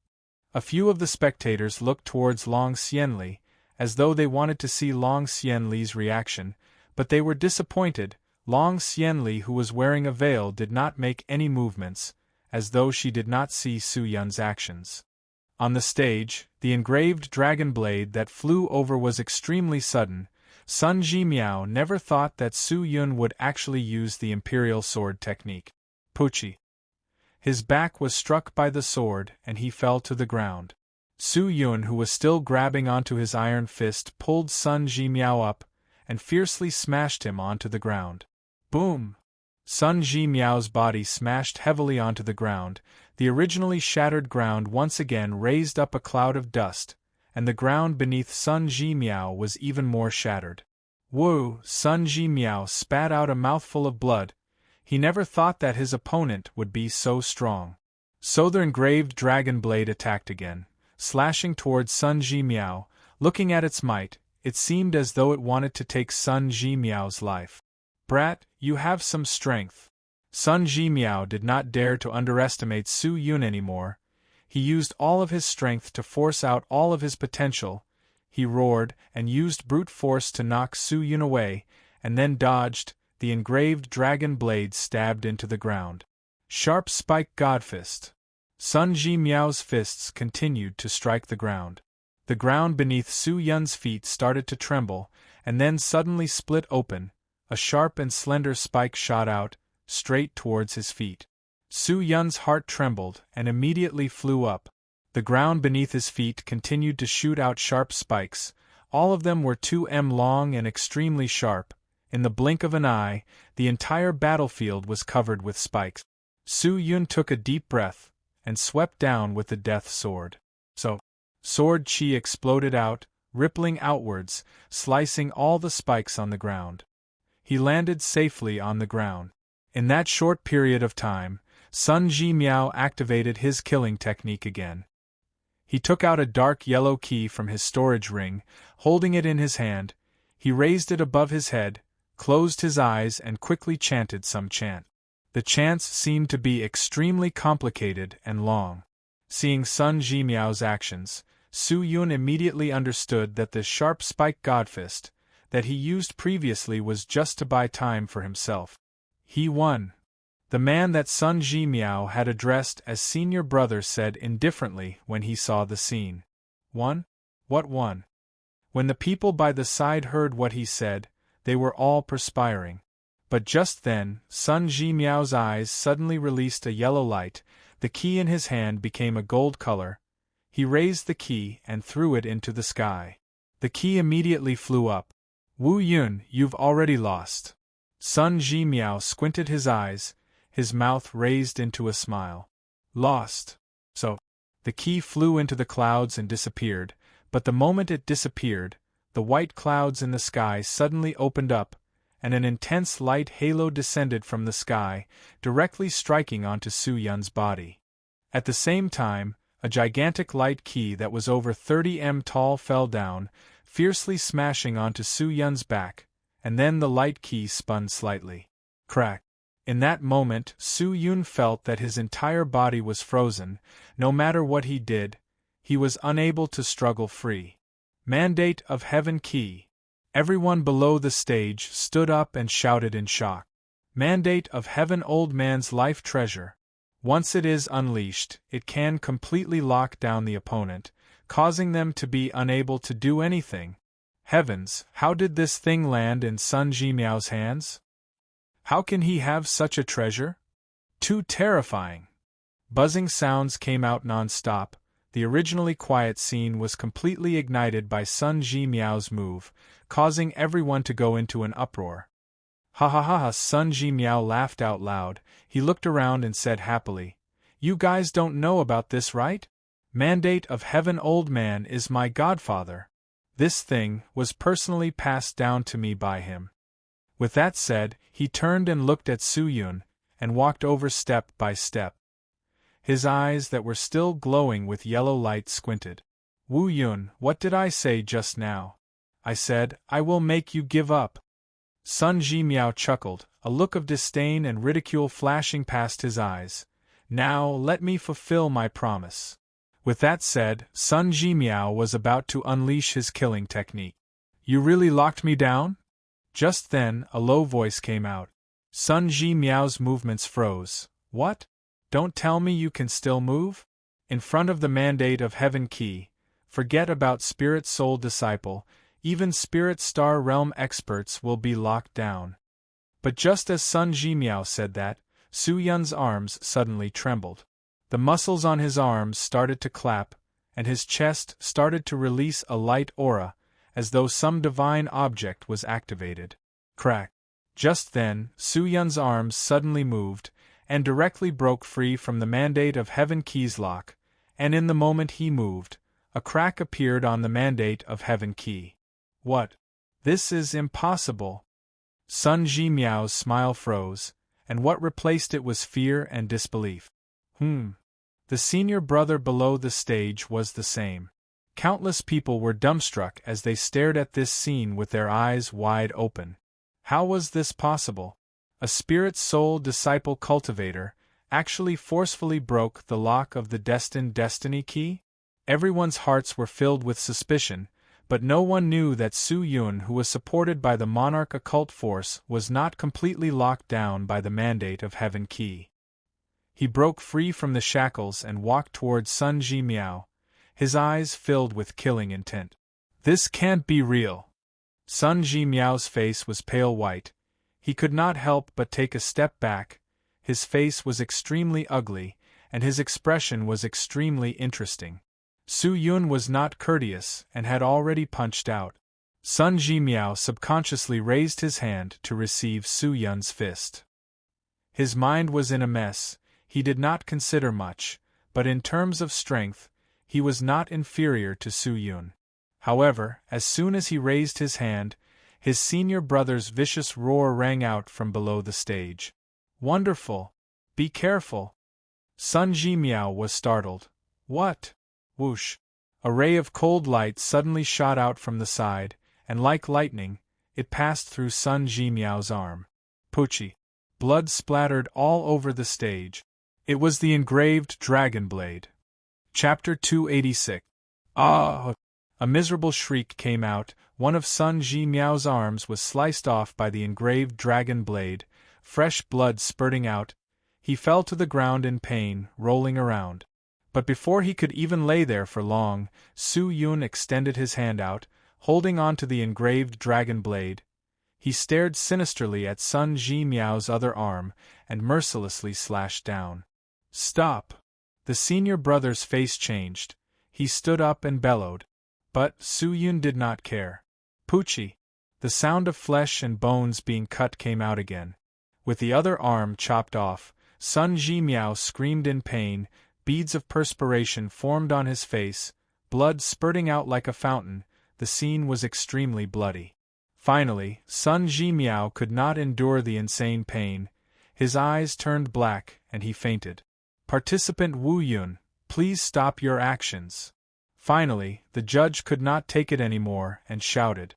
A few of the spectators looked towards Long Xianli, as though they wanted to see Long Xianli's reaction, but they were disappointed. Long Xianli, who was wearing a veil, did not make any movements, as though she did not see Su Yun's actions. On the stage, the engraved dragon blade that flew over was extremely sudden. Sun Ji Miao never thought that Su Yun would actually use the imperial sword technique. Puchi. His back was struck by the sword and he fell to the ground. Su Yun, who was still grabbing onto his iron fist, pulled Sun Ji Miao up and fiercely smashed him onto the ground. Boom! Sun Ji Miao's body smashed heavily onto the ground. The originally shattered ground once again raised up a cloud of dust, and the ground beneath Sun Ji Miao was even more shattered. Woo! Sun Ji Miao spat out a mouthful of blood. He never thought that his opponent would be so strong. So the engraved dragon blade attacked again, slashing towards Sun Ji Miao. Looking at its might, it seemed as though it wanted to take Sun Ji Miao's life. Brat, you have some strength. Sun Ji Miao did not dare to underestimate Su Yun anymore. He used all of his strength to force out all of his potential. He roared and used brute force to knock Su Yun away, and then dodged. The engraved dragon blade stabbed into the ground. Sharp spike godfist. Sun Ji Miao's fists continued to strike the ground. The ground beneath Su Yun's feet started to tremble, and then suddenly split open. A sharp and slender spike shot out, straight towards his feet. Su Yun's heart trembled and immediately flew up. The ground beneath his feet continued to shoot out sharp spikes. All of them were 2 m long and extremely sharp. In the blink of an eye, the entire battlefield was covered with spikes. Su Yun took a deep breath and swept down with the death sword. Sword chi exploded out, rippling outwards, slicing all the spikes on the ground. He landed safely on the ground. In that short period of time, Sun Ji Miao activated his killing technique again. He took out a dark yellow key from his storage ring. Holding it in his hand, he raised it above his head, closed his eyes and quickly chanted some chant. The chants seemed to be extremely complicated and long. Seeing Sun Ji Miao's actions, Su Yun immediately understood that the sharp spike godfist that he used previously was just to buy time for himself. He won. The man that Sun Ji Miao had addressed as senior brother said indifferently when he saw the scene. Won? What won? When the people by the side heard what he said, they were all perspiring. But just then, Sun Ji Miao's eyes suddenly released a yellow light. The key in his hand became a gold color. He raised the key and threw it into the sky. The key immediately flew up. Wu Yun, you've already lost. Sun Ji Miao squinted his eyes, his mouth raised into a smile. Lost. The key flew into the clouds and disappeared, but the moment it disappeared, the white clouds in the sky suddenly opened up, and an intense light halo descended from the sky, directly striking onto Su Yun's body. At the same time, a gigantic light key that was over 30 m tall fell down, fiercely smashing onto Su Yun's back, and then the light key spun slightly. Crack. In that moment, Su Yun felt that his entire body was frozen. No matter what he did, he was unable to struggle free. Mandate of Heaven Key. Everyone below the stage stood up and shouted in shock. Mandate of Heaven, old man's life treasure. Once it is unleashed, it can completely lock down the opponent, causing them to be unable to do anything. Heavens, how did this thing land in Sun Ji Miao's hands? How can he have such a treasure? Too terrifying. Buzzing sounds came out non-stop. The originally quiet scene was completely ignited by Sun Ji Miao's move, causing everyone to go into an uproar. Ha ha ha ha! Sun Ji Miao laughed out loud. He looked around and said happily, "You guys don't know about this, right? Mandate of Heaven, old man is my godfather. This thing was personally passed down to me by him." With that said, he turned and looked at Su Yun, and walked over step by step. His eyes that were still glowing with yellow light squinted. "Wu Yun, what did I say just now? I said, I will make you give up." Sun Ji Miao chuckled, a look of disdain and ridicule flashing past his eyes. "Now let me fulfill my promise." With that said, Sun Ji Miao was about to unleash his killing technique. "You really locked me down?" Just then, a low voice came out. Sun Ji Miao's movements froze. "What? Don't tell me you can still move?" In front of the Mandate of Heaven Key, forget about Spirit Soul Disciple, even Spirit Star Realm experts will be locked down. But just as Sun Ji Miao said that, Su Yun's arms suddenly trembled. The muscles on his arms started to clap, and his chest started to release a light aura, as though some divine object was activated. Crack. Just then, Su Yun's arms suddenly moved, and directly broke free from the Mandate of Heaven Key's lock, and in the moment he moved, a crack appeared on the Mandate of Heaven Key. What? This is impossible. Sun Zhimiao's smile froze, and what replaced it was fear and disbelief. The senior brother below the stage was the same. Countless people were dumbstruck as they stared at this scene with their eyes wide open. How was this possible? A spirit soul disciple cultivator actually forcefully broke the lock of the destined destiny key? Everyone's hearts were filled with suspicion, but no one knew that Su Yun, who was supported by the monarch occult force, was not completely locked down by the mandate of Heaven Key. He broke free from the shackles and walked towards Sun Zhimiao, his eyes filled with killing intent. This can't be real. Sun Zhimiao's face was pale white. He could not help but take a step back. His face was extremely ugly, and his expression was extremely interesting. Su Yun was not courteous and had already punched out. Sun Zhimiao subconsciously raised his hand to receive Su Yun's fist. His mind was in a mess. He did not consider much, but in terms of strength, he was not inferior to Su Yun. However, as soon as he raised his hand, his senior brother's vicious roar rang out from below the stage. Wonderful! Be careful! Sun Zhimiao was startled. What? Whoosh! A ray of cold light suddenly shot out from the side, and like lightning, it passed through Sun Zhimiao's arm. Poochie! Blood splattered all over the stage. It was the engraved dragon blade. Chapter 286. Ah! A miserable shriek came out. One of Sun Zhimiao's arms was sliced off by the engraved dragon blade, fresh blood spurting out. He fell to the ground in pain, rolling around. But before he could even lay there for long, Su Yun extended his hand out, holding on to the engraved dragon blade. He stared sinisterly at Sun Zhimiao's other arm, and mercilessly slashed down. Stop! The senior brother's face changed. He stood up and bellowed. But Su Yun did not care. Poochie! The sound of flesh and bones being cut came out again. With the other arm chopped off, Sun Zhimiao screamed in pain. Beads of perspiration formed on his face, blood spurting out like a fountain. The scene was extremely bloody. Finally, Sun Zhimiao could not endure the insane pain. His eyes turned black, and he fainted. Participant Wu Yun, please stop your actions. Finally, the judge could not take it anymore and shouted.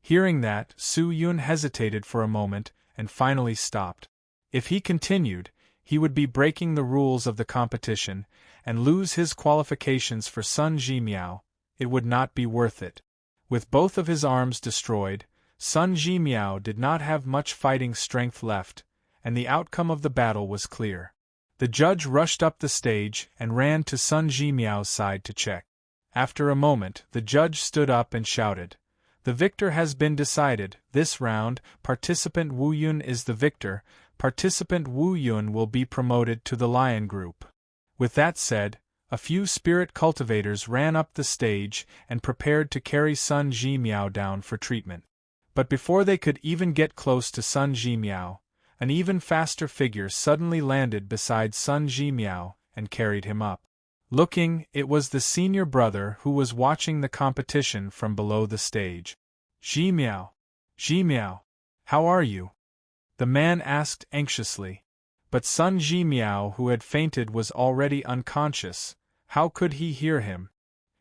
Hearing that, Su Yun hesitated for a moment and finally stopped. If he continued, he would be breaking the rules of the competition and lose his qualifications for Sun Zhimiao. It would not be worth it. With both of his arms destroyed, Sun Zhimiao did not have much fighting strength left, and the outcome of the battle was clear. The judge rushed up the stage and ran to Sun Zhimiao's side to check. After a moment, the judge stood up and shouted, "The victor has been decided. This round, participant Wu Yun is the victor. Participant Wu Yun will be promoted to the Lion Group." With that said, a few spirit cultivators ran up the stage and prepared to carry Sun Zhimiao down for treatment. But before they could even get close to Sun Zhimiao, an even faster figure suddenly landed beside Sun Zhimiao and carried him up. Looking, it was the senior brother who was watching the competition from below the stage. "Zhimiao, Zhimiao, how are you?" the man asked anxiously. But Sun Zhimiao, who had fainted, was already unconscious. How could he hear him?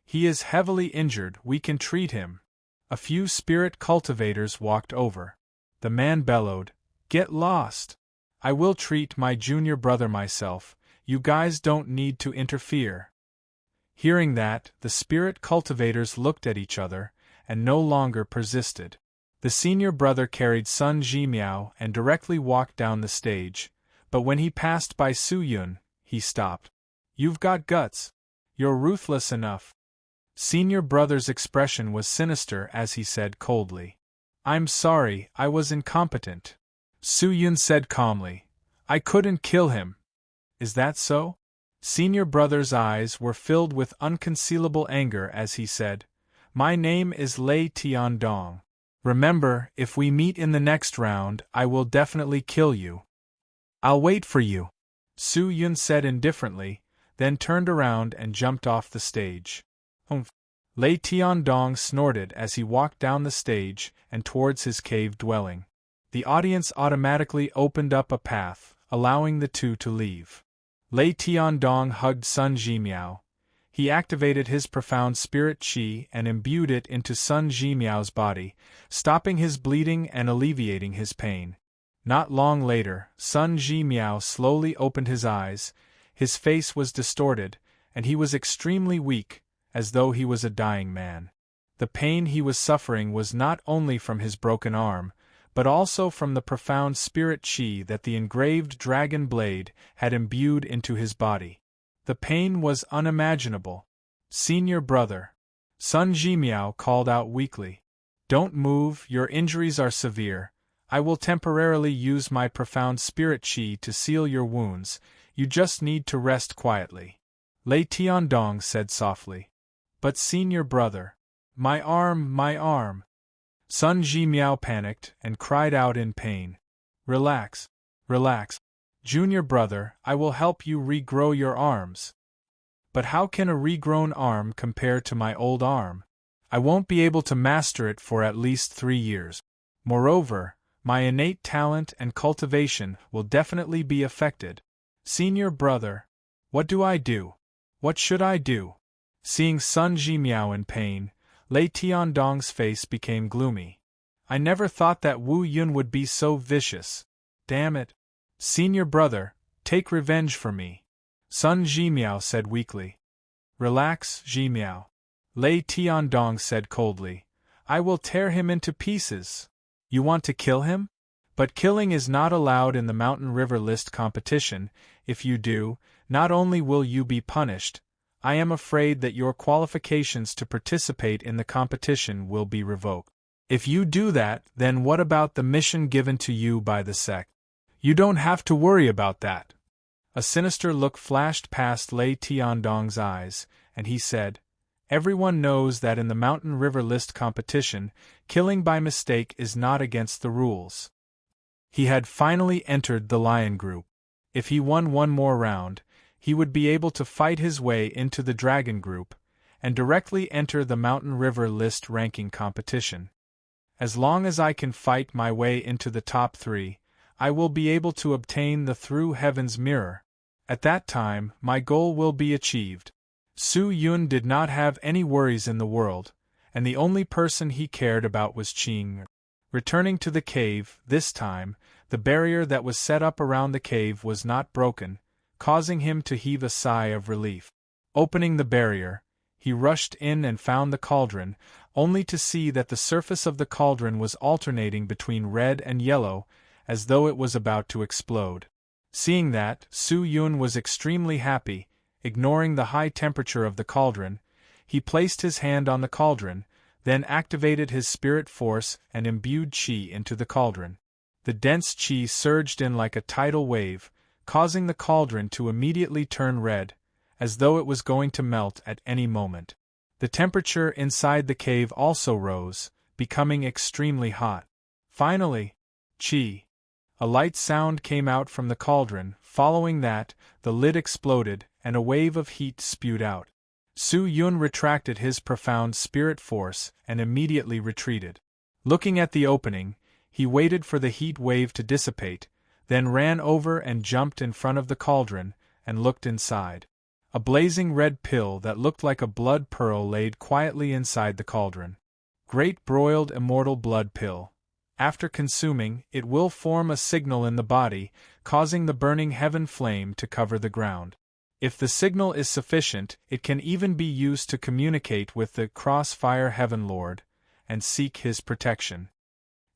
"He is heavily injured, we can treat him." A few spirit cultivators walked over. The man bellowed, "Get lost! I will treat my junior brother myself. You guys don't need to interfere." Hearing that, the spirit cultivators looked at each other, and no longer persisted. The senior brother carried Sun Zhimiao and directly walked down the stage, but when he passed by Su Yun, he stopped. "You've got guts. You're ruthless enough." Senior brother's expression was sinister as he said coldly, "I'm sorry, I was incompetent." Su Yun said calmly, "I couldn't kill him." "Is that so?" Senior brother's eyes were filled with unconcealable anger as he said, "My name is Lei Tiandong. Remember, if we meet in the next round, I will definitely kill you." "I'll wait for you," Su Yun said indifferently, then turned around and jumped off the stage. "Humph! Lei Tiandong snorted as he walked down the stage and towards his cave dwelling. The audience automatically opened up a path, allowing the two to leave. Lei Tiandong hugged Sun Jimiao. He activated his profound spirit qi and imbued it into Sun Jimiao's body, stopping his bleeding and alleviating his pain. Not long later, Sun Jimiao slowly opened his eyes. His face was distorted, and he was extremely weak, as though he was a dying man. The pain he was suffering was not only from his broken arm, but also from the profound spirit qi that the engraved dragon blade had imbued into his body. The pain was unimaginable. "Senior brother," Sun Jimiao called out weakly. "Don't move, your injuries are severe. I will temporarily use my profound spirit qi to seal your wounds, you just need to rest quietly." Lei Tiandong said softly. "But senior brother, my arm, my arm." Sun Jimiao panicked and cried out in pain. "Relax, relax. Junior brother, I will help you regrow your arms." "But how can a regrown arm compare to my old arm? I won't be able to master it for at least 3 years. Moreover, my innate talent and cultivation will definitely be affected. Senior brother, what do I do? What should I do?" Seeing Sun Jimiao in pain, Lei Tiandong's face became gloomy. "I never thought that Wu Yun would be so vicious. Damn it. Senior brother, take revenge for me," Sun Jimiao said weakly. "Relax, Jimiao," Lei Tiandong said coldly. "I will tear him into pieces." "You want to kill him? But killing is not allowed in the Mountain River List competition. If you do, not only will you be punished, I am afraid that your qualifications to participate in the competition will be revoked. If you do that, then what about the mission given to you by the sect? You don't have to worry about that." A sinister look flashed past Lei Tiandong's eyes, and he said, "Everyone knows that in the Mountain River List competition, killing by mistake is not against the rules." He had finally entered the lion group. If he won one more round, he would be able to fight his way into the dragon group, and directly enter the Mountain River List ranking competition. "As long as I can fight my way into the top 3, I will be able to obtain the Through Heaven's Mirror. At that time, my goal will be achieved." Su Yun did not have any worries in the world, and the only person he cared about was Qing. Returning to the cave, this time, the barrier that was set up around the cave was not broken, causing him to heave a sigh of relief. Opening the barrier, he rushed in and found the cauldron, only to see that the surface of the cauldron was alternating between red and yellow, as though it was about to explode. Seeing that, Su Yun was extremely happy. Ignoring the high temperature of the cauldron, he placed his hand on the cauldron, then activated his spirit force and imbued qi into the cauldron. The dense qi surged in like a tidal wave, causing the cauldron to immediately turn red, as though it was going to melt at any moment. The temperature inside the cave also rose, becoming extremely hot. Finally, qi. A light sound came out from the cauldron. Following that, the lid exploded, and a wave of heat spewed out. Su Yun retracted his profound spirit force and immediately retreated. Looking at the opening, he waited for the heat wave to dissipate, then ran over and jumped in front of the cauldron and looked inside. A blazing red pill that looked like a blood pearl laid quietly inside the cauldron. Great broiled immortal blood pill. After consuming, it will form a signal in the body, causing the burning heaven flame to cover the ground. If the signal is sufficient, it can even be used to communicate with the Crossfire Heaven Lord and seek his protection.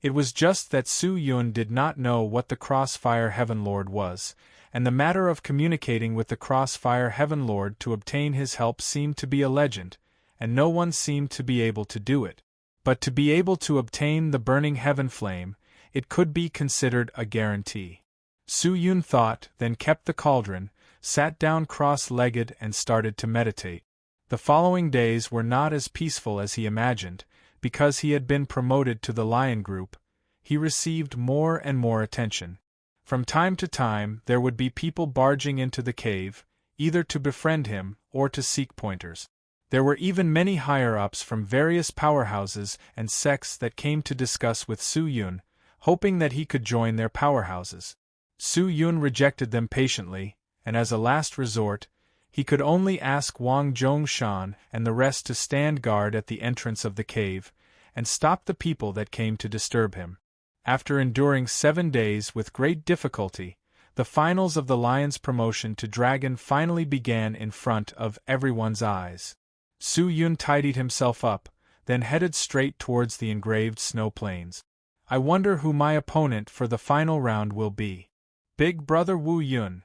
It was just that Su Yun did not know what the Crossfire Heaven Lord was, and the matter of communicating with the Crossfire Heaven Lord to obtain his help seemed to be a legend, and no one seemed to be able to do it. But to be able to obtain the burning heaven flame, it could be considered a guarantee. Su Yun thought, then kept the cauldron, sat down cross-legged and started to meditate. The following days were not as peaceful as he imagined. Because he had been promoted to the lion group, he received more and more attention. From time to time there would be people barging into the cave, either to befriend him or to seek pointers. There were even many higher-ups from various powerhouses and sects that came to discuss with Su Yun, hoping that he could join their powerhouses. Su Yun rejected them patiently, and as a last resort, he could only ask Wang Zhongshan and the rest to stand guard at the entrance of the cave, and stop the people that came to disturb him. After enduring 7 days with great difficulty, the finals of the Lion's promotion to Dragon finally began in front of everyone's eyes. Su Yun tidied himself up, then headed straight towards the engraved snow plains. I wonder who my opponent for the final round will be. Big Brother Wu Yun.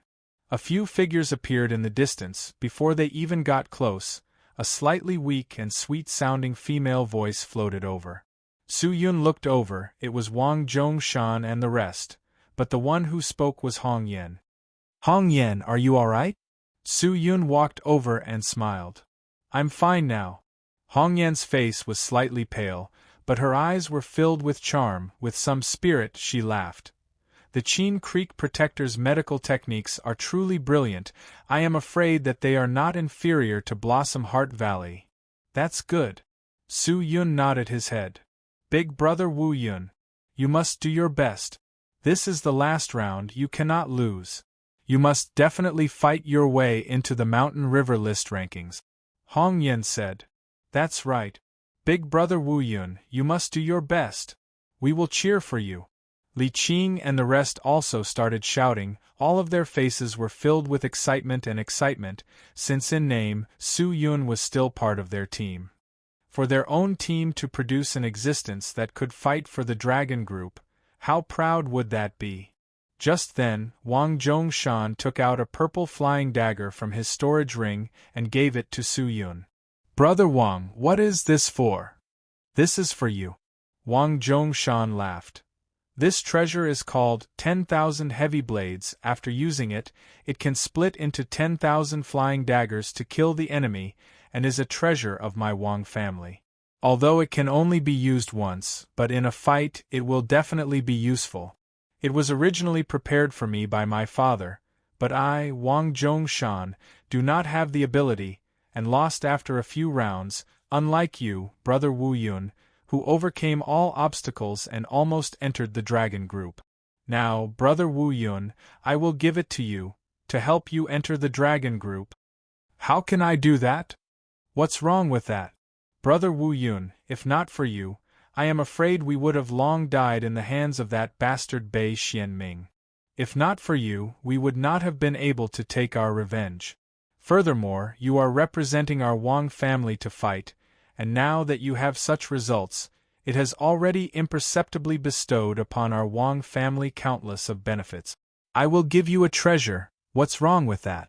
A few figures appeared in the distance before they even got close. A slightly weak and sweet-sounding female voice floated over. Su Yun looked over. It was Wang Zhongshan and the rest, but the one who spoke was Hong Yan. Hong Yan, are you all right? Su Yun walked over and smiled. I'm fine now. Hong Yan's face was slightly pale, but her eyes were filled with charm. With some spirit, she laughed. The Chin Creek Protector's medical techniques are truly brilliant. I am afraid that they are not inferior to Blossom Heart Valley. That's good. Su Yun nodded his head. Big Brother Wu Yun, you must do your best. This is the last round, you cannot lose. You must definitely fight your way into the Mountain River list rankings. Hong Yan said. That's right. Big Brother Wu Yun, you must do your best. We will cheer for you. Li Qing and the rest also started shouting. All of their faces were filled with excitement, since in name, Su Yun was still part of their team. For their own team to produce an existence that could fight for the Dragon Group, how proud would that be? Just then, Wang Zhongshan took out a purple flying dagger from his storage ring and gave it to Su Yun. Brother Wang, what is this for? This is for you. Wang Zhongshan laughed. This treasure is called 10,000 heavy blades. After using it, it can split into 10,000 flying daggers to kill the enemy, and is a treasure of my Wang family. Although it can only be used once, but in a fight it will definitely be useful. It was originally prepared for me by my father, but I, Wang Zhongshan, do not have the ability, and lost after a few rounds, unlike you, Brother Wu Yun, who overcame all obstacles and almost entered the Dragon Group. Now, Brother Wu Yun, I will give it to you, to help you enter the Dragon Group. How can I do that? What's wrong with that? Brother Wu Yun, if not for you, I am afraid we would have long died in the hands of that bastard Bei Xianming. If not for you, we would not have been able to take our revenge. Furthermore, you are representing our Wang family to fight, and now that you have such results, it has already imperceptibly bestowed upon our Wang family countless of benefits. I will give you a treasure. What's wrong with that?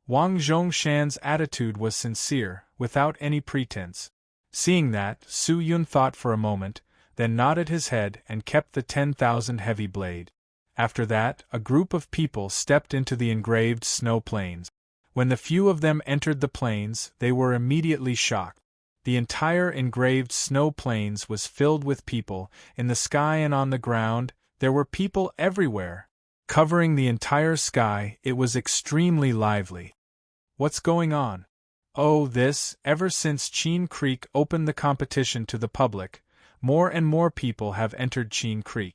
Wang Zhongshan's attitude was sincere, without any pretense. Seeing that, Su Yun thought for a moment, then nodded his head and kept the 10,000 heavy blade. After that, a group of people stepped into the engraved snow plains. When the few of them entered the plains, they were immediately shocked. The entire engraved snow plains was filled with people. In the sky and on the ground, there were people everywhere. Covering the entire sky, it was extremely lively. What's going on? Oh, ever since Chin Creek opened the competition to the public, more and more people have entered Chin Creek.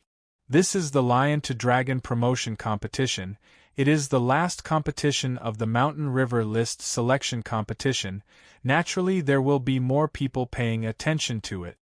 This is the Lion to Dragon promotion competition. It is the last competition of the Mountain River List selection competition. Naturally, there will be more people paying attention to it.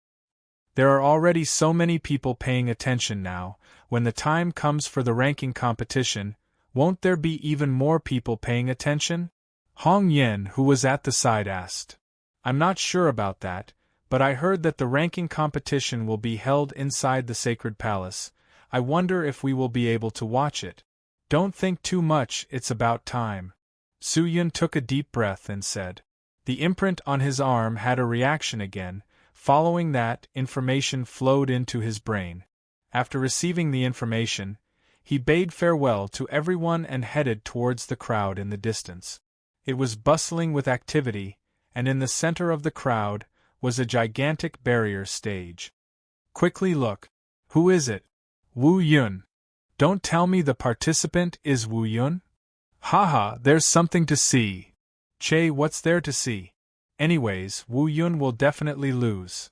There are already so many people paying attention now. When the time comes for the ranking competition, won't there be even more people paying attention? Hong Yan, who was at the side, asked. I'm not sure about that, but I heard that the ranking competition will be held inside the Sacred Palace. I wonder if we will be able to watch it. Don't think too much, it's about time. Su Yun took a deep breath and said. The imprint on his arm had a reaction again. Following that, information flowed into his brain. After receiving the information, he bade farewell to everyone and headed towards the crowd in the distance. It was bustling with activity, and in the center of the crowd was a gigantic barrier stage. Quickly look. Who is it? Wu Yun. Don't tell me the participant is Wu Yun? Haha, there's something to see. Che, what's there to see? Anyways, Wu Yun will definitely lose.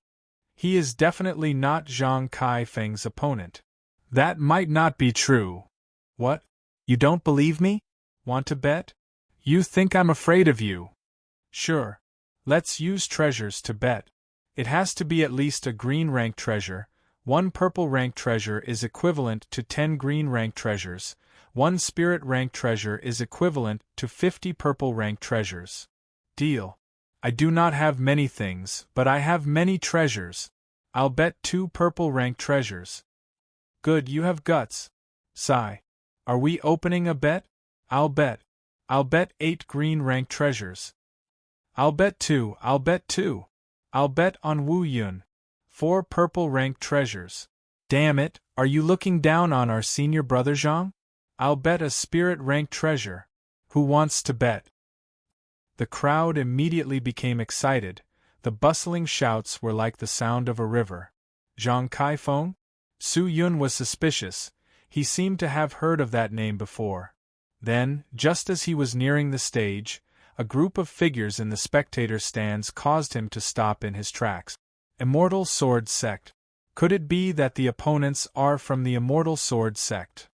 He is definitely not Zhang Kai-feng's opponent. That might not be true. What? You don't believe me? Want to bet? You think I'm afraid of you? Sure. Let's use treasures to bet. It has to be at least a green rank treasure. 1 purple rank treasure is equivalent to 10 green rank treasures. 1 spirit rank treasure is equivalent to 50 purple rank treasures. Deal. I do not have many things, but I have many treasures. I'll bet 2 purple rank treasures. Good, you have guts. Sigh. Are we opening a bet? I'll bet 8 green rank treasures. I'll bet 2. I'll bet on Wu Yun. 4 purple rank treasures. Damn it, are you looking down on our senior brother Zhang? I'll bet a spirit rank treasure. Who wants to bet? The crowd immediately became excited. The bustling shouts were like the sound of a river. Zhang Kai-feng? Su Yun was suspicious. He seemed to have heard of that name before. Then, just as he was nearing the stage, a group of figures in the spectator stands caused him to stop in his tracks. Immortal Sword Sect. Could it be that the opponents are from the Immortal Sword Sect?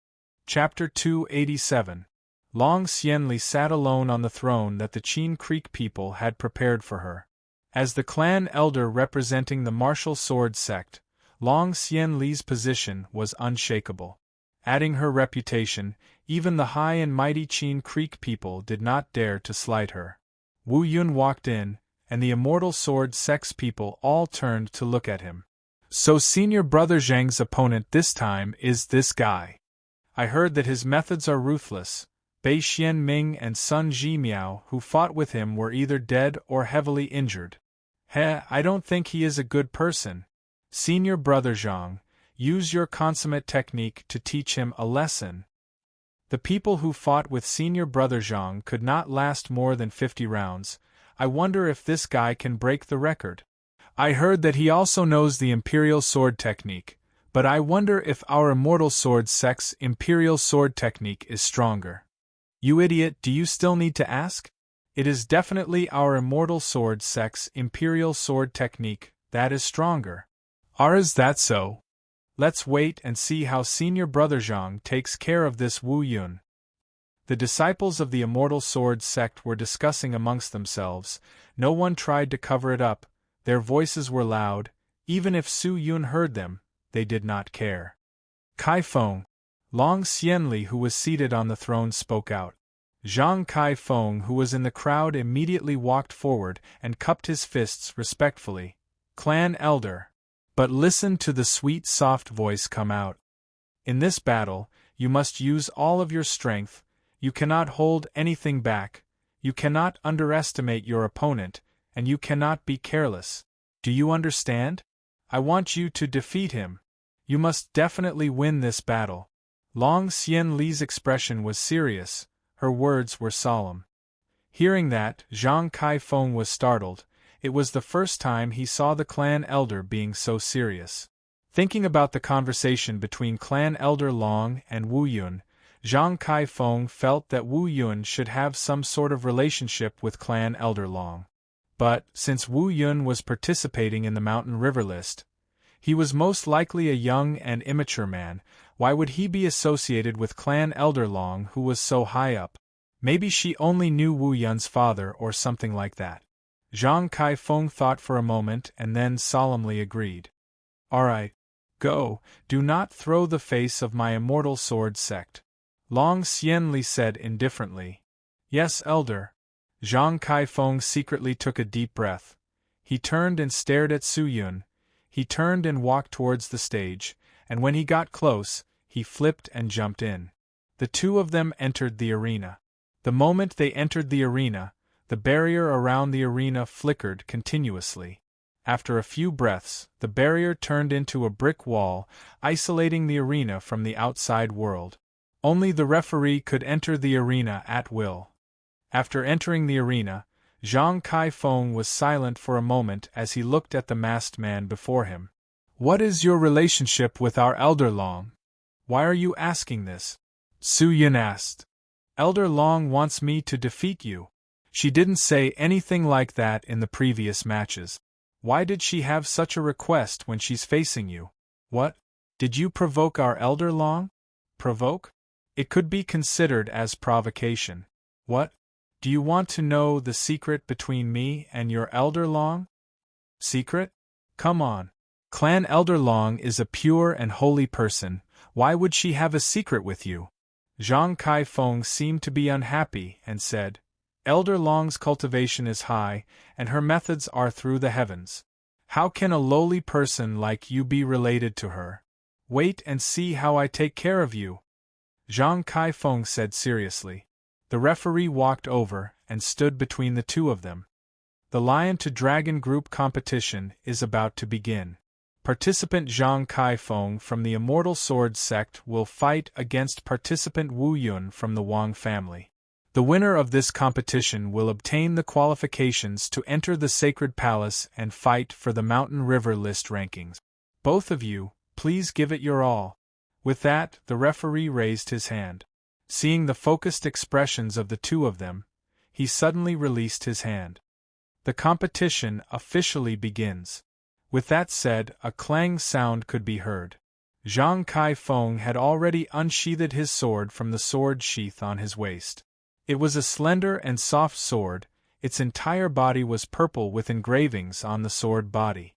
Chapter 287. Long Xianli sat alone on the throne that the Qin Creek people had prepared for her. As the clan elder representing the martial sword sect, Long Xianli's position was unshakable. Adding her reputation, even the high and mighty Qin Creek people did not dare to slight her. Wu Yun walked in, and the Immortal Sword Sect's people all turned to look at him. So senior brother Zhang's opponent this time is this guy. I heard that his methods are ruthless. Bei Xianming and Sun Zhimiao who fought with him were either dead or heavily injured. I don't think he is a good person. Senior brother Zhang, use your consummate technique to teach him a lesson. The people who fought with senior brother Zhang could not last more than 50 rounds. I wonder if this guy can break the record. I heard that he also knows the Imperial Sword Technique, but I wonder if our Immortal Sword Sect's Imperial Sword Technique is stronger. You idiot, do you still need to ask? It is definitely our Immortal Sword Sect's Imperial Sword Technique that is stronger. Is that so? Let's wait and see how senior brother Zhang takes care of this Wu Yun. The disciples of the Immortal Sword Sect were discussing amongst themselves. No one tried to cover it up. Their voices were loud. Even if Su Yun heard them, they did not care. Kai-feng. Long Xianli, who was seated on the throne, spoke out. Zhang Kai-feng, who was in the crowd, immediately walked forward and cupped his fists respectfully. Clan Elder. But listen to the sweet soft voice come out. In this battle, you must use all of your strength. You cannot hold anything back. You cannot underestimate your opponent, and you cannot be careless. Do you understand? I want you to defeat him. You must definitely win this battle. Long Xianli's expression was serious. Her words were solemn. Hearing that, Zhang Kai-feng was startled. It was the first time he saw the clan elder being so serious. Thinking about the conversation between clan elder Long and Wu Yun, Zhang Kai-feng felt that Wu Yun should have some sort of relationship with clan elder Long. But, since Wu Yun was participating in the Mountain River list, he was most likely a young and immature man. Why would he be associated with clan elder Long, who was so high up? Maybe she only knew Wu Yun's father or something like that. Zhang Kai-feng thought for a moment and then solemnly agreed. All right. Go, do not throw the face of my Immortal Sword Sect. Long Xianli said indifferently. Yes, elder. Zhang Kai-feng secretly took a deep breath. He turned and stared at Su Yun. He turned and walked towards the stage, and when he got close, he flipped and jumped in. The two of them entered the arena. The moment they entered the arena, the barrier around the arena flickered continuously. After a few breaths, the barrier turned into a brick wall, isolating the arena from the outside world. Only the referee could enter the arena at will. After entering the arena, Zhang Kai-feng was silent for a moment as he looked at the masked man before him. What is your relationship with our Elder Long? Why are you asking this? Su Yun asked. Elder Long wants me to defeat you. She didn't say anything like that in the previous matches. Why did she have such a request when she's facing you? What? Did you provoke our elder Long? Provoke? It could be considered as provocation. What? Do you want to know the secret between me and your elder Long? Secret? Come on. Clan Elder Long is a pure and holy person. Why would she have a secret with you? Zhang Kai-feng seemed to be unhappy and said, Elder Long's cultivation is high, and her methods are through the heavens. How can a lowly person like you be related to her? Wait and see how I take care of you. Zhang Kai-feng said seriously. The referee walked over and stood between the two of them. The Lion to Dragon group competition is about to begin. Participant Zhang Kai-feng from the Immortal Sword sect will fight against participant Wu Yun from the Wang family. The winner of this competition will obtain the qualifications to enter the Sacred Palace and fight for the Mountain River list rankings. Both of you, please give it your all. With that, the referee raised his hand. Seeing the focused expressions of the two of them, he suddenly released his hand. The competition officially begins. With that said, a clang sound could be heard. Zhang Kai-feng had already unsheathed his sword from the sword sheath on his waist. It was a slender and soft sword, its entire body was purple with engravings on the sword body.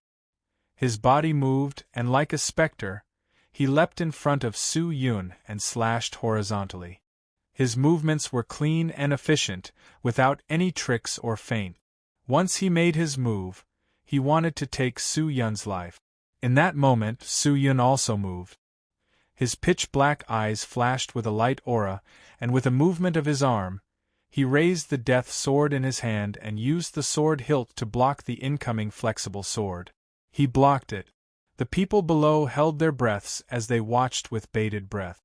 His body moved, and like a specter, he leapt in front of Su Yun and slashed horizontally. His movements were clean and efficient, without any tricks or feint. Once he made his move, he wanted to take Su Yun's life. In that moment, Su Yun also moved. His pitch-black eyes flashed with a light aura, and with a movement of his arm, he raised the death sword in his hand and used the sword hilt to block the incoming flexible sword. He blocked it. The people below held their breaths as they watched with bated breath.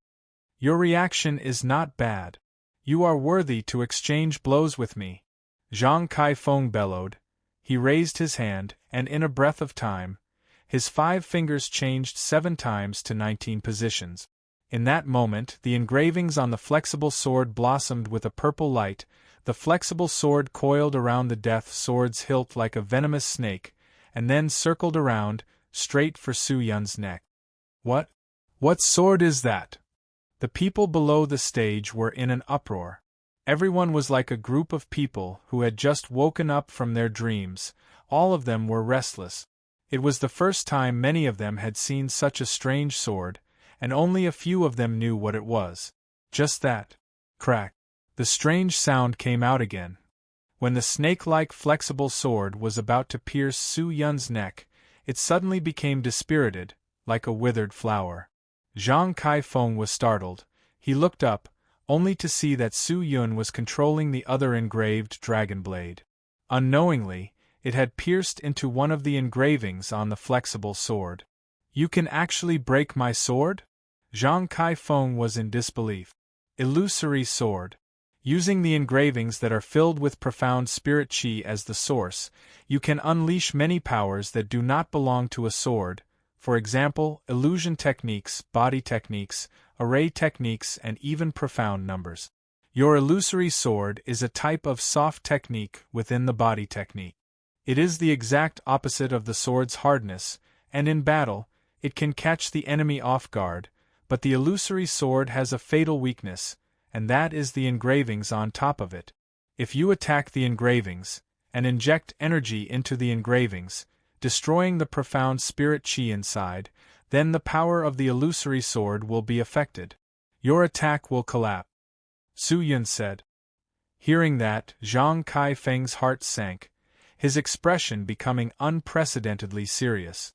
Your reaction is not bad. You are worthy to exchange blows with me. Zhang Kai-feng bellowed. He raised his hand, and in a breath of time, his 5 fingers changed 7 times to 19 positions. In that moment, the engravings on the flexible sword blossomed with a purple light. The flexible sword coiled around the death sword's hilt like a venomous snake, and then circled around, straight for Su Yun's neck. What? What sword is that? The people below the stage were in an uproar. Everyone was like a group of people who had just woken up from their dreams. All of them were restless. It was the first time many of them had seen such a strange sword, and only a few of them knew what it was. Just that. Crack. The strange sound came out again. When the snake-like flexible sword was about to pierce Su Yun's neck, it suddenly became dispirited, like a withered flower. Zhang Kai-feng was startled. He looked up, only to see that Su Yun was controlling the other engraved dragon blade. Unknowingly, it had pierced into one of the engravings on the flexible sword. You can actually break my sword? Zhang Kai-feng was in disbelief. Illusory sword. Using the engravings that are filled with profound spirit chi as the source, you can unleash many powers that do not belong to a sword, for example, illusion techniques, body techniques, array techniques, and even profound numbers. Your illusory sword is a type of soft technique within the body technique. It is the exact opposite of the sword's hardness, and in battle, it can catch the enemy off guard, but the illusory sword has a fatal weakness, and that is the engravings on top of it. If you attack the engravings, and inject energy into the engravings, destroying the profound spirit chi inside, then the power of the illusory sword will be affected. Your attack will collapse. Su Yun said. Hearing that, Zhang Kai-feng's heart sank, his expression becoming unprecedentedly serious.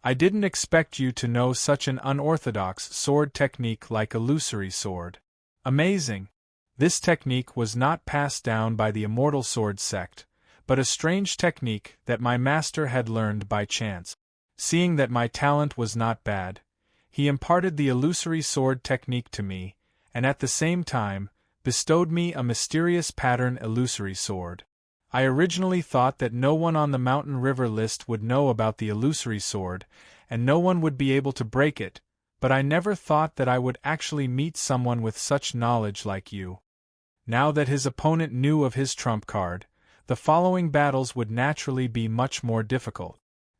I didn't expect you to know such an unorthodox sword technique like illusory sword. Amazing! This technique was not passed down by the Immortal Sword sect, but a strange technique that my master had learned by chance. Seeing that my talent was not bad, he imparted the illusory sword technique to me, and at the same time, bestowed me a mysterious pattern illusory sword. I originally thought that no one on the Mountain River list would know about the illusory sword, and no one would be able to break it, but I never thought that I would actually meet someone with such knowledge like you. Now that his opponent knew of his trump card, the following battles would naturally be much more difficult.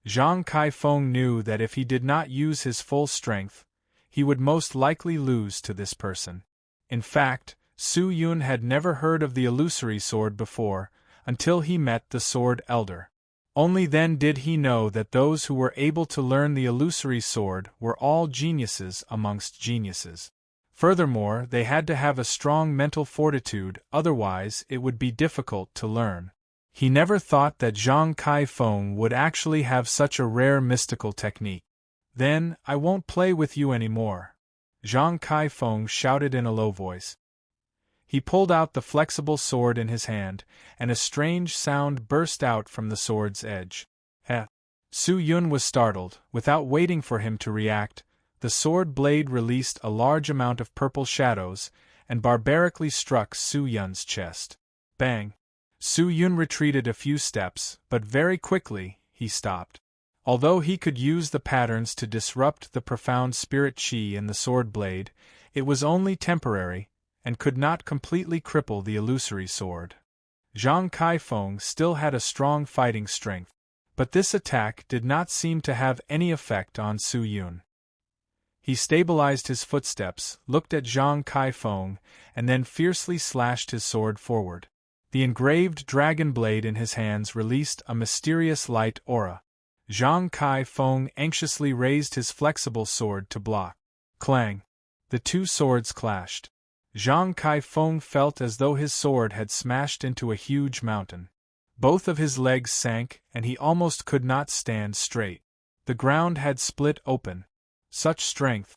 Zhang Kaifeng knew that if he did not use his full strength, he would most likely lose to this person. In fact, Su Yun had never heard of the illusory sword before, until he met the Sword Elder. Only then did he know that those who were able to learn the illusory sword were all geniuses amongst geniuses. Furthermore, they had to have a strong mental fortitude, otherwise it would be difficult to learn. He never thought that Zhang Kaifeng would actually have such a rare mystical technique. Then, I won't play with you anymore, Zhang Kaifeng shouted in a low voice. He pulled out the flexible sword in his hand, and a strange sound burst out from the sword's edge. Su Yun was startled. Without waiting for him to react, the sword blade released a large amount of purple shadows, and barbarically struck Su Yun's chest. Bang! Su Yun retreated a few steps, but very quickly, he stopped. Although he could use the patterns to disrupt the profound spirit qi in the sword blade, it was only temporary, and could not completely cripple the illusory sword. Zhang Kaifeng still had a strong fighting strength, but this attack did not seem to have any effect on Su Yun. He stabilized his footsteps, looked at Zhang Kaifeng, and then fiercely slashed his sword forward. The engraved dragon blade in his hands released a mysterious light aura. Zhang Kaifeng anxiously raised his flexible sword to block. Clang! The two swords clashed. Zhang Kaifeng felt as though his sword had smashed into a huge mountain. Both of his legs sank, and he almost could not stand straight. The ground had split open. Such strength!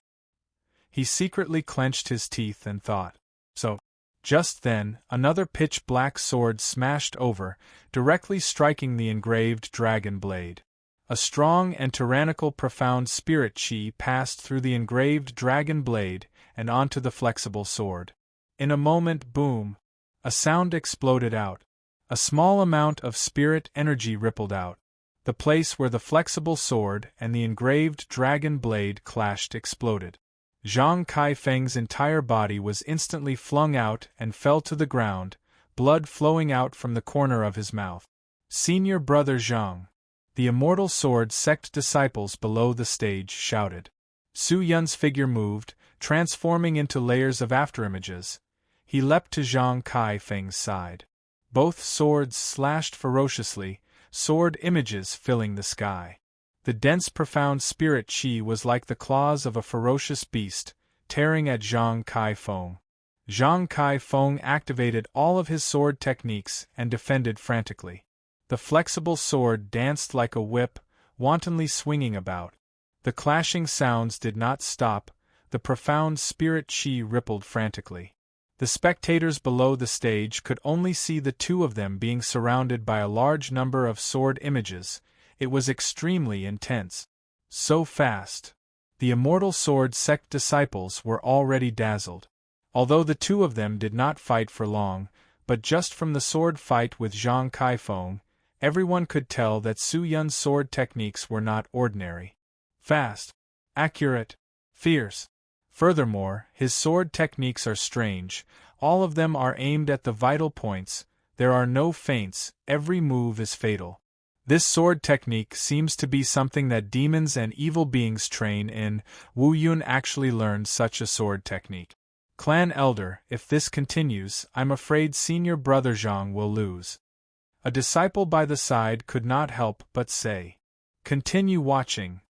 He secretly clenched his teeth and thought. So. Just then, another pitch-black sword smashed over, directly striking the engraved dragon blade. A strong and tyrannical profound spirit qi passed through the engraved dragon blade and onto the flexible sword. In a moment, boom! A sound exploded out. A small amount of spirit energy rippled out. The place where the flexible sword and the engraved dragon blade clashed exploded. Zhang Kaifeng's entire body was instantly flung out and fell to the ground, blood flowing out from the corner of his mouth. Senior Brother Zhang! The immortal sword sect disciples below the stage shouted. Su Yun's figure moved, transforming into layers of afterimages. He leapt to Zhang Kaifeng's side. Both swords slashed ferociously, sword images filling the sky. The dense profound spirit qi was like the claws of a ferocious beast, tearing at Zhang Kaifeng. Zhang Kaifeng activated all of his sword techniques and defended frantically. The flexible sword danced like a whip, wantonly swinging about. The clashing sounds did not stop, the profound spirit qi rippled frantically. The spectators below the stage could only see the two of them being surrounded by a large number of sword images. It was extremely intense. So fast. The immortal sword sect disciples were already dazzled. Although the two of them did not fight for long, but just from the sword fight with Zhang Kaifeng, everyone could tell that Su Yun's sword techniques were not ordinary. Fast, accurate, fierce. Furthermore, his sword techniques are strange. All of them are aimed at the vital points. There are no feints, every move is fatal. This sword technique seems to be something that demons and evil beings train in. Wu Yun actually learned such a sword technique. Clan Elder, if this continues, I'm afraid Senior Brother Zhang will lose. A disciple by the side could not help but say. Continue watching.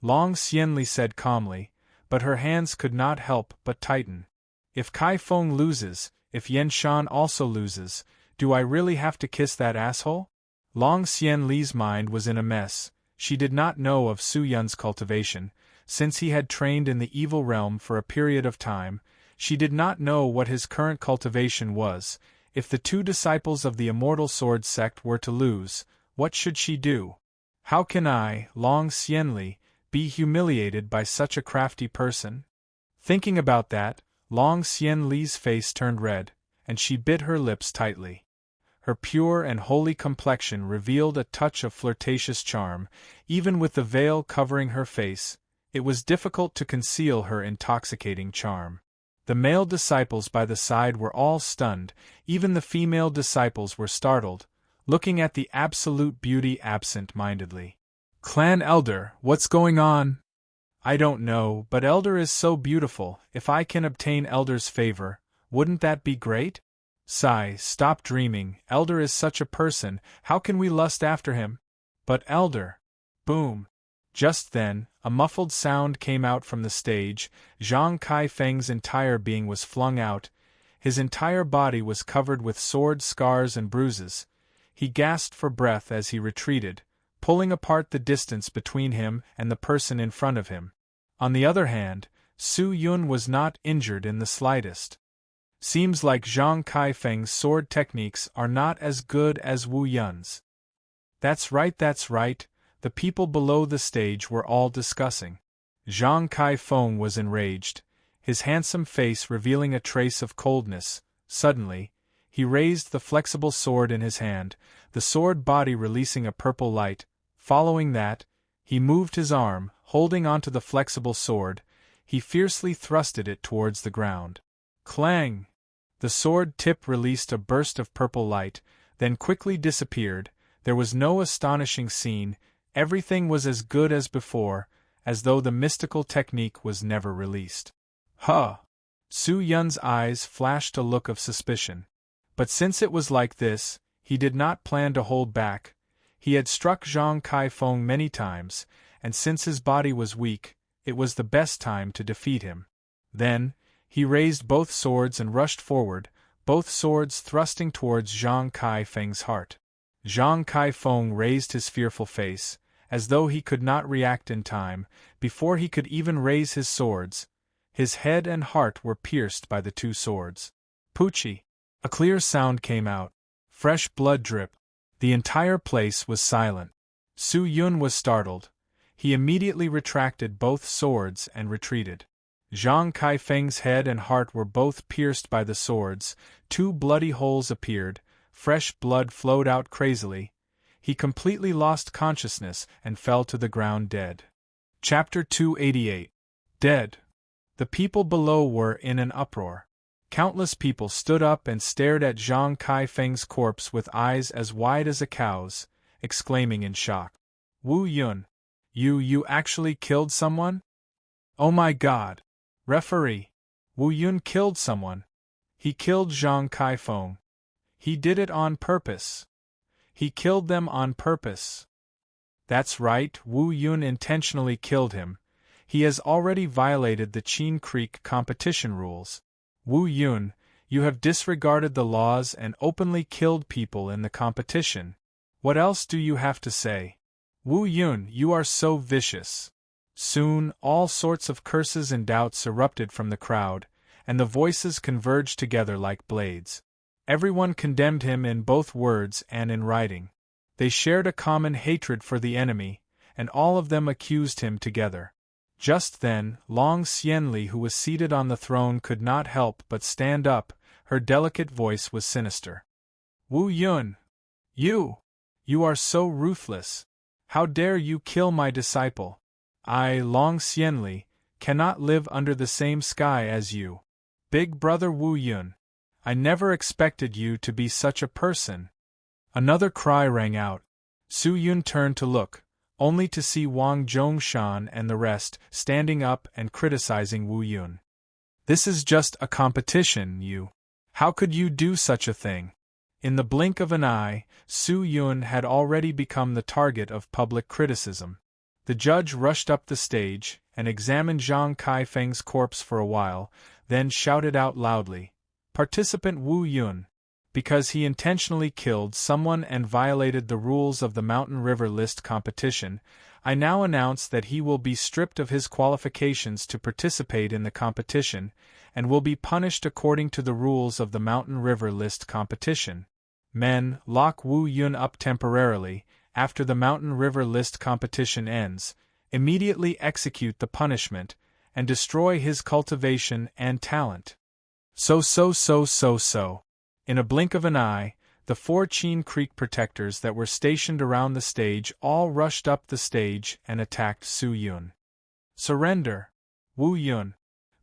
Long Xianli said calmly, but her hands could not help but tighten. If Kaifeng loses, if Yan Shan also loses, do I really have to kiss that asshole? Long Xianli's mind was in a mess. She did not know of Su Yun's cultivation. Since he had trained in the evil realm for a period of time, she did not know what his current cultivation was. If the two disciples of the immortal sword sect were to lose, what should she do? How can I, Long Xianli, be humiliated by such a crafty person? Thinking about that, Long Xianli's face turned red, and she bit her lips tightly. Her pure and holy complexion revealed a touch of flirtatious charm. Even with the veil covering her face, it was difficult to conceal her intoxicating charm. The male disciples by the side were all stunned, even the female disciples were startled, looking at the absolute beauty absent-mindedly. "Clan Elder, what's going on?" "I don't know, but Elder is so beautiful. If I can obtain Elder's favor, wouldn't that be great?" "Sigh, stop dreaming. Elder is such a person, how can we lust after him?" "But Elder..." Boom! Just then, a muffled sound came out from the stage. Zhang Kai-feng's entire being was flung out. His entire body was covered with sword scars and bruises. He gasped for breath as he retreated, pulling apart the distance between him and the person in front of him. On the other hand, Su Yun was not injured in the slightest. Seems like Zhang Kai-feng's sword techniques are not as good as Wu Yun's. That's right, the people below the stage were all discussing. Zhang Kai-feng was enraged, his handsome face revealing a trace of coldness. Suddenly, he raised the flexible sword in his hand, the sword body releasing a purple light. Following that, he moved his arm, holding onto the flexible sword. He fiercely thrusted it towards the ground. Clang! The sword tip released a burst of purple light, then quickly disappeared. There was no astonishing scene. Everything was as good as before, as though the mystical technique was never released. Huh! Su Yun's eyes flashed a look of suspicion. But since it was like this, he did not plan to hold back. He had struck Zhang Kai-feng many times, and since his body was weak, it was the best time to defeat him. Then, he raised both swords and rushed forward, both swords thrusting towards Zhang Kai-feng's heart. Zhang Kai-feng raised his fearful face, as though he could not react in time. Before he could even raise his swords, his head and heart were pierced by the two swords. Poochie! A clear sound came out. Fresh blood drip. The entire place was silent. Su Yun was startled. He immediately retracted both swords and retreated. Zhang Kai-feng's head and heart were both pierced by the swords. 2 bloody holes appeared. Fresh blood flowed out crazily. He completely lost consciousness and fell to the ground dead. Chapter 288. Dead. The people below were in an uproar. Countless people stood up and stared at Zhang Kai-feng's corpse with eyes as wide as a cow's, exclaiming in shock. "Wu Yun, you actually killed someone? Oh my god! Referee! Wu Yun killed someone! He killed Zhang Kai-feng! He did it on purpose! He killed them on purpose!" "That's right, Wu Yun intentionally killed him. He has already violated the Qin Creek competition rules. Wu Yun, you have disregarded the laws and openly killed people in the competition. What else do you have to say? Wu Yun, you are so vicious." Soon, all sorts of curses and doubts erupted from the crowd, and the voices converged together like blades. Everyone condemned him in both words and in writing. They shared a common hatred for the enemy, and all of them accused him together. Just then, Long Xianli, who was seated on the throne, could not help but stand up. Her delicate voice was sinister. "Wu Yun! You are so ruthless! How dare you kill my disciple? I, Long Xianli, cannot live under the same sky as you. Big brother Wu Yun, I never expected you to be such a person." Another cry rang out. Su Yun turned to look, only to see Wang Zhongshan and the rest standing up and criticizing Wu Yun. "This is just a competition, you. How could you do such a thing?" In the blink of an eye, Su Yun had already become the target of public criticism. The judge rushed up the stage and examined Zhang Kai-feng's corpse for a while, then shouted out loudly, "Participant Wu Yun, because he intentionally killed someone and violated the rules of the Mountain River List competition, I now announce that he will be stripped of his qualifications to participate in the competition, and will be punished according to the rules of the Mountain River List competition. Men, lock Wu Yun up temporarily. After the Mountain River List competition ends, immediately execute the punishment, and destroy his cultivation and talent." So. In a blink of an eye, the 4 Qin Creek protectors that were stationed around the stage all rushed up the stage and attacked Su Yun. "Surrender! Wu Yun!"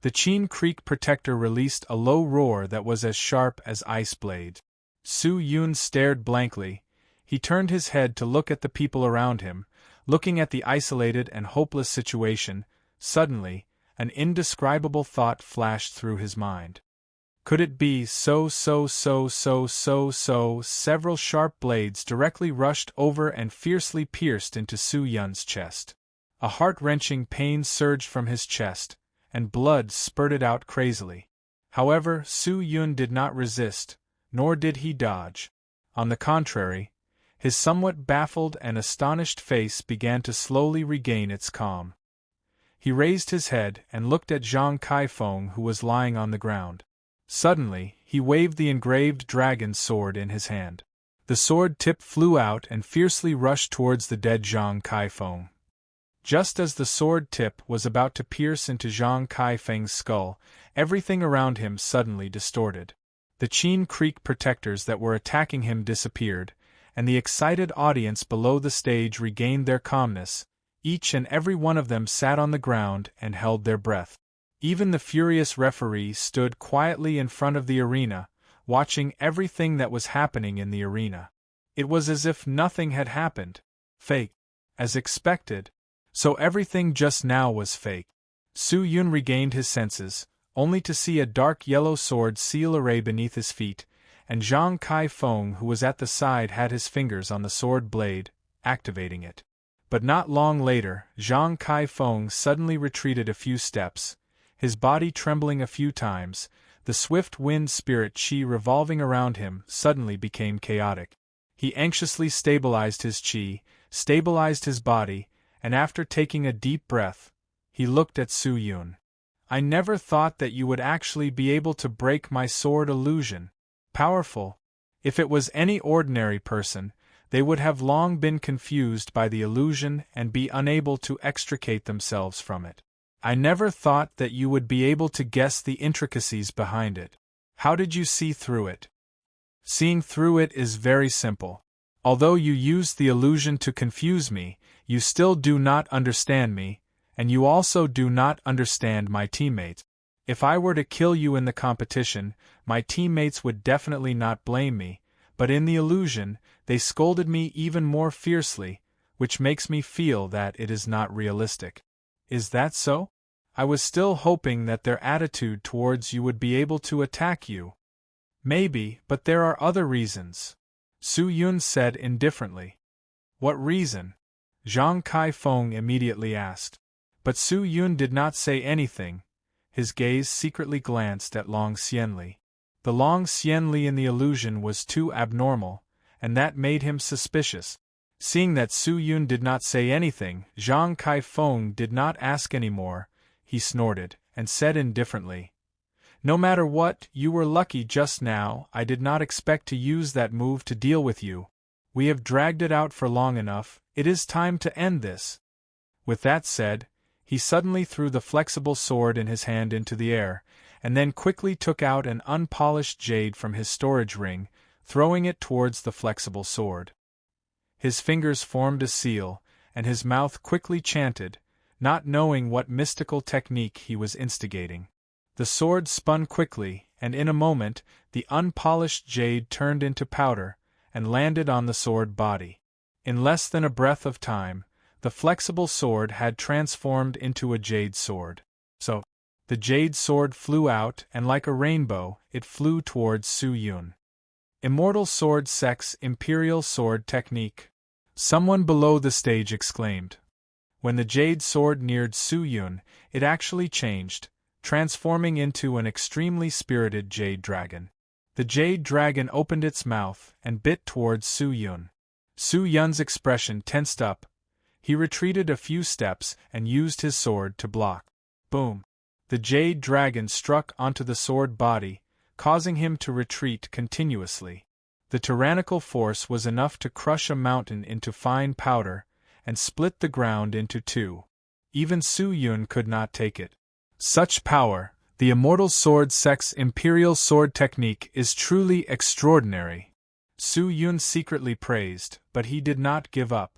The Chin Creek protector released a low roar that was as sharp as ice blades. Su Yun stared blankly. He turned his head to look at the people around him, looking at the isolated and hopeless situation. Suddenly, an indescribable thought flashed through his mind. Could it be so? Several sharp blades directly rushed over and fiercely pierced into Su Yun's chest. A heart-wrenching pain surged from his chest, and blood spurted out crazily. However, Su Yun did not resist, nor did he dodge. On the contrary, his somewhat baffled and astonished face began to slowly regain its calm. He raised his head and looked at Zhang Kaifeng, who was lying on the ground. Suddenly, he waved the engraved dragon's sword in his hand. The sword tip flew out and fiercely rushed towards the dead Zhang Kaifeng. Just as the sword tip was about to pierce into Zhang Kaifeng's skull, everything around him suddenly distorted. The Chin Creek protectors that were attacking him disappeared, and the excited audience below the stage regained their calmness. Each and every one of them sat on the ground and held their breath. Even the furious referee stood quietly in front of the arena, watching everything that was happening in the arena. It was as if nothing had happened. Fake. As expected. So everything just now was fake. Su Yun regained his senses, only to see a dark yellow sword seal array beneath his feet, and Zhang Kaifeng, who was at the side, had his fingers on the sword blade, activating it. But not long later, Zhang Kaifeng suddenly retreated a few steps, his body trembling a few times. The swift wind spirit qi revolving around him suddenly became chaotic. He anxiously stabilized his qi, stabilized his body, and after taking a deep breath, he looked at Su Yun. I never thought that you would actually be able to break my sword illusion. Powerful. If it was any ordinary person, they would have long been confused by the illusion and be unable to extricate themselves from it. I never thought that you would be able to guess the intricacies behind it. How did you see through it? Seeing through it is very simple. Although you used the illusion to confuse me, you still do not understand me, and you also do not understand my teammates. If I were to kill you in the competition, my teammates would definitely not blame me, but in the illusion, they scolded me even more fiercely, which makes me feel that it is not realistic. Is that so? I was still hoping that their attitude towards you would be able to attack you. Maybe, but there are other reasons, Su Yun said indifferently. What reason? Zhang Kaifeng immediately asked. But Su Yun did not say anything. His gaze secretly glanced at Long Xianli. The Long Xianli in the illusion was too abnormal, and that made him suspicious. Seeing that Su Yun did not say anything, Zhang Kaifeng did not ask any more. He snorted, and said indifferently, No matter what, you were lucky just now. I did not expect to use that move to deal with you. We have dragged it out for long enough. It is time to end this. With that said, he suddenly threw the flexible sword in his hand into the air, and then quickly took out an unpolished jade from his storage ring, throwing it towards the flexible sword. His fingers formed a seal, and his mouth quickly chanted, not knowing what mystical technique he was instigating. The sword spun quickly, and in a moment, the unpolished jade turned into powder, and landed on the sword body. In less than a breath of time, the flexible sword had transformed into a jade sword. So, the jade sword flew out, and like a rainbow, it flew towards Su Yun. Immortal sword sex imperial sword technique. Someone below the stage exclaimed. When the jade sword neared Su Yun, it actually changed, transforming into an extremely spirited jade dragon. The jade dragon opened its mouth and bit towards Su Yun. Su Yun's expression tensed up. He retreated a few steps and used his sword to block. Boom! The jade dragon struck onto the sword body, causing him to retreat continuously. The tyrannical force was enough to crush a mountain into fine powder and split the ground into two. Even Su Yun could not take it. Such power, the immortal sword sex imperial sword technique, is truly extraordinary. Su Yun secretly praised, but he did not give up.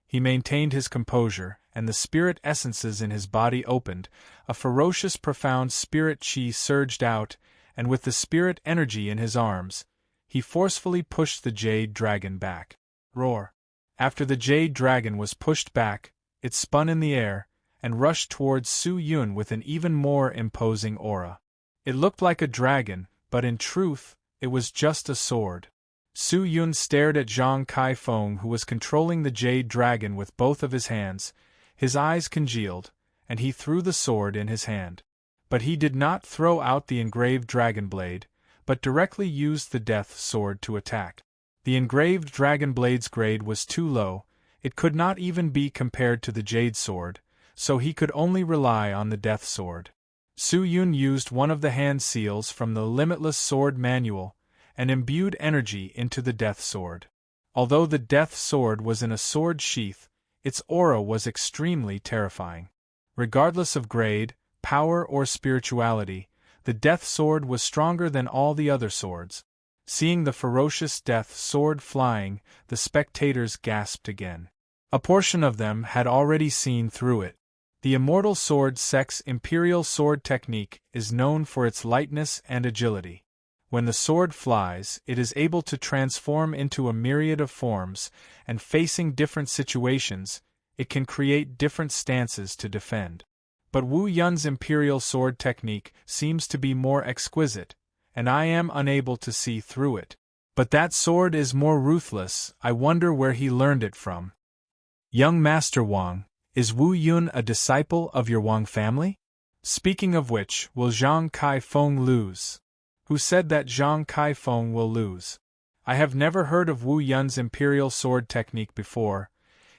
He maintained his composure, and the spirit essences in his body opened, a ferocious profound spirit chi surged out, and with the spirit energy in his arms, he forcefully pushed the jade dragon back. Roar! After the jade dragon was pushed back, it spun in the air, and rushed towards Su Yun with an even more imposing aura. It looked like a dragon, but in truth, it was just a sword. Su Yun stared at Zhang Kaifeng, who was controlling the jade dragon with both of his hands. His eyes congealed, and he threw the sword in his hand. But he did not throw out the engraved dragon blade, but directly used the death sword to attack. The engraved dragon blade's grade was too low, it could not even be compared to the jade sword, so he could only rely on the death sword. Su Yun used one of the hand seals from the Limitless sword manual, and imbued energy into the death sword. Although the death sword was in a sword sheath, its aura was extremely terrifying. Regardless of grade, power or spirituality, the death sword was stronger than all the other swords. Seeing the ferocious death sword flying, the spectators gasped again. A portion of them had already seen through it. The immortal sword Sex Imperial Sword technique is known for its lightness and agility. When the sword flies, it is able to transform into a myriad of forms, and facing different situations, it can create different stances to defend. But Wu Yun's Imperial Sword technique seems to be more exquisite, and I am unable to see through it. But that sword is more ruthless, I wonder where he learned it from. Young Master Wang, is Wu Yun a disciple of your Wang family? Speaking of which, will Zhang Kaifeng lose? Who said that Zhang Kaifeng will lose? I have never heard of Wu Yun's Imperial Sword technique before.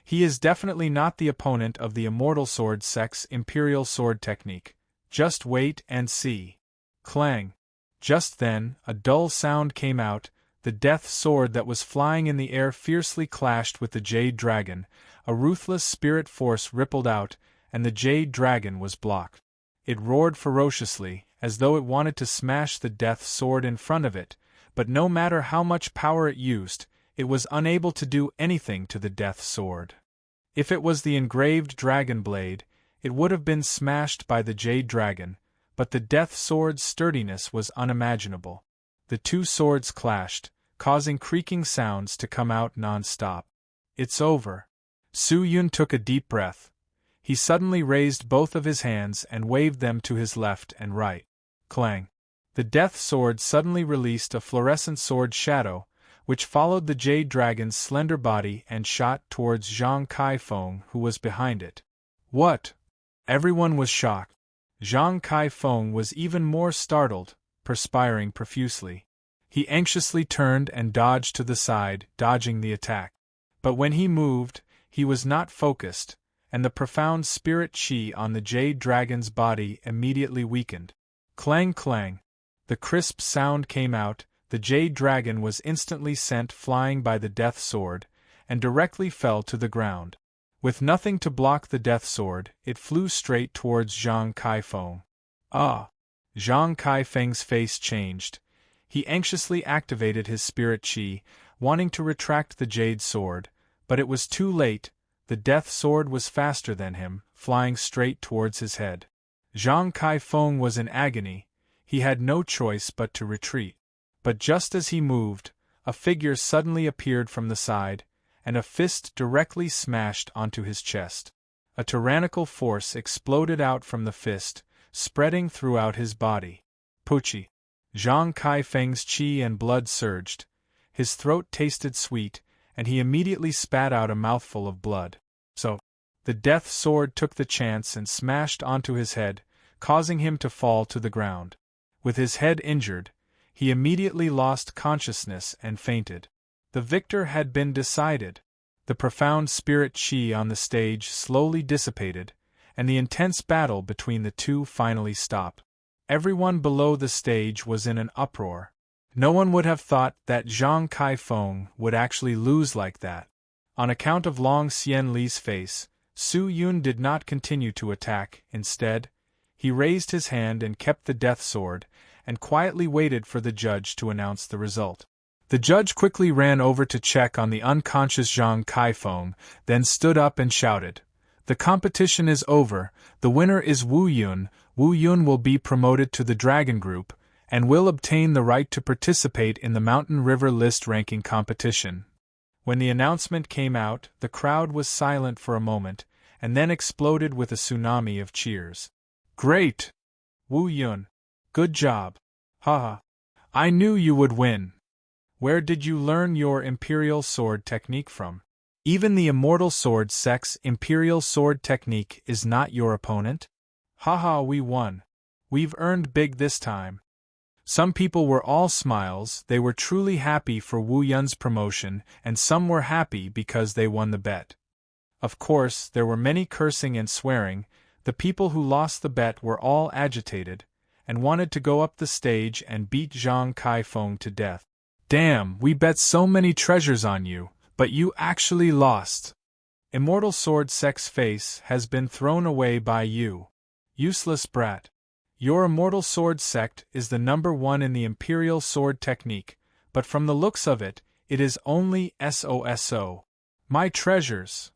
He is definitely not the opponent of the Immortal Sword Sex Imperial Sword technique. Just wait and see. Clang. Just then, a dull sound came out. The death sword that was flying in the air fiercely clashed with the jade dragon. A ruthless spirit force rippled out, and the jade dragon was blocked. It roared ferociously, as though it wanted to smash the death sword in front of it, but no matter how much power it used, it was unable to do anything to the death sword. If it was the engraved dragon blade, it would have been smashed by the jade dragon, but the death sword's sturdiness was unimaginable. The two swords clashed, causing creaking sounds to come out non-stop. It's over. Su Yun took a deep breath. He suddenly raised both of his hands and waved them to his left and right. Clang. The death sword suddenly released a fluorescent sword shadow, which followed the jade dragon's slender body and shot towards Zhang Kaifeng, who was behind it. What? Everyone was shocked. Zhang Kaifeng was even more startled, perspiring profusely. He anxiously turned and dodged to the side, dodging the attack. But when he moved, he was not focused, and the profound spirit chi on the jade dragon's body immediately weakened. Clang clang. The crisp sound came out, the jade dragon was instantly sent flying by the death sword, and directly fell to the ground. With nothing to block the death sword, it flew straight towards Zhang Kaifeng. Ah! Zhang Kaifeng's face changed. He anxiously activated his spirit chi, wanting to retract the jade sword, but it was too late. The death sword was faster than him, flying straight towards his head. Zhang Kaifeng was in agony. He had no choice but to retreat. But just as he moved, a figure suddenly appeared from the side, and a fist directly smashed onto his chest. A tyrannical force exploded out from the fist, spreading throughout his body. Puchi. Zhang Kaifeng's chi and blood surged. His throat tasted sweet, and he immediately spat out a mouthful of blood. So, the death sword took the chance and smashed onto his head, causing him to fall to the ground. With his head injured, he immediately lost consciousness and fainted. The victor had been decided. The profound spirit chi on the stage slowly dissipated, and the intense battle between the two finally stopped. Everyone below the stage was in an uproar. No one would have thought that Zhang Kaifeng would actually lose like that. On account of Long Xian Li's face, Su Yun did not continue to attack. Instead, he raised his hand and kept the death sword, and quietly waited for the judge to announce the result. The judge quickly ran over to check on the unconscious Zhang Kaifeng, then stood up and shouted, The competition is over, the winner is Wu Yun. Wu Yun will be promoted to the Dragon Group, and will obtain the right to participate in the Mountain River List ranking competition. When the announcement came out, the crowd was silent for a moment, and then exploded with a tsunami of cheers. Great! Wu Yun. Good job. Haha. I knew you would win. Where did you learn your Imperial Sword technique from? Even the Immortal Sword Sex Imperial Sword technique is not your opponent? Haha, we won. We've earned big this time. Some people were all smiles, they were truly happy for Wu Yun's promotion, and some were happy because they won the bet. Of course, there were many cursing and swearing. The people who lost the bet were all agitated, and wanted to go up the stage and beat Zhang Kaifeng to death. Damn, we bet so many treasures on you, but you actually lost. Immortal Sword Sex Face has been thrown away by you. Useless brat. Your Immortal Sword Sect is the number 1 in the Imperial Sword technique, but from the looks of it, it is only SOSO. My treasures.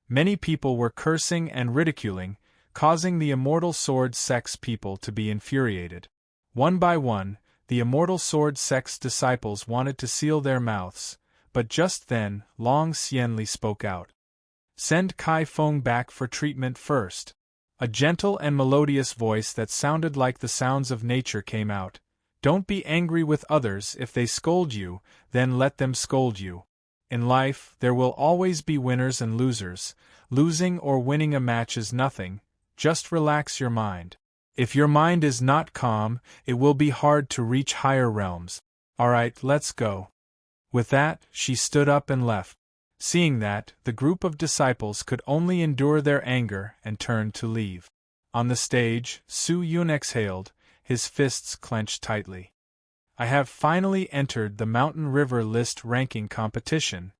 Many people were cursing and ridiculing, causing the Immortal Sword Sex people to be infuriated. One by one, the Immortal Sword Sex disciples wanted to seal their mouths, but just then, Long Xianli spoke out. Send Kai Feng back for treatment first. A gentle and melodious voice that sounded like the sounds of nature came out. Don't be angry with others if they scold you, then let them scold you. In life, there will always be winners and losers. Losing or winning a match is nothing, just relax your mind. If your mind is not calm, it will be hard to reach higher realms. Alright, let's go. With that, she stood up and left. Seeing that, the group of disciples could only endure their anger and turned to leave. On the stage, Su Yun exhaled, his fists clenched tightly. I have finally entered the Mountain River List ranking competition.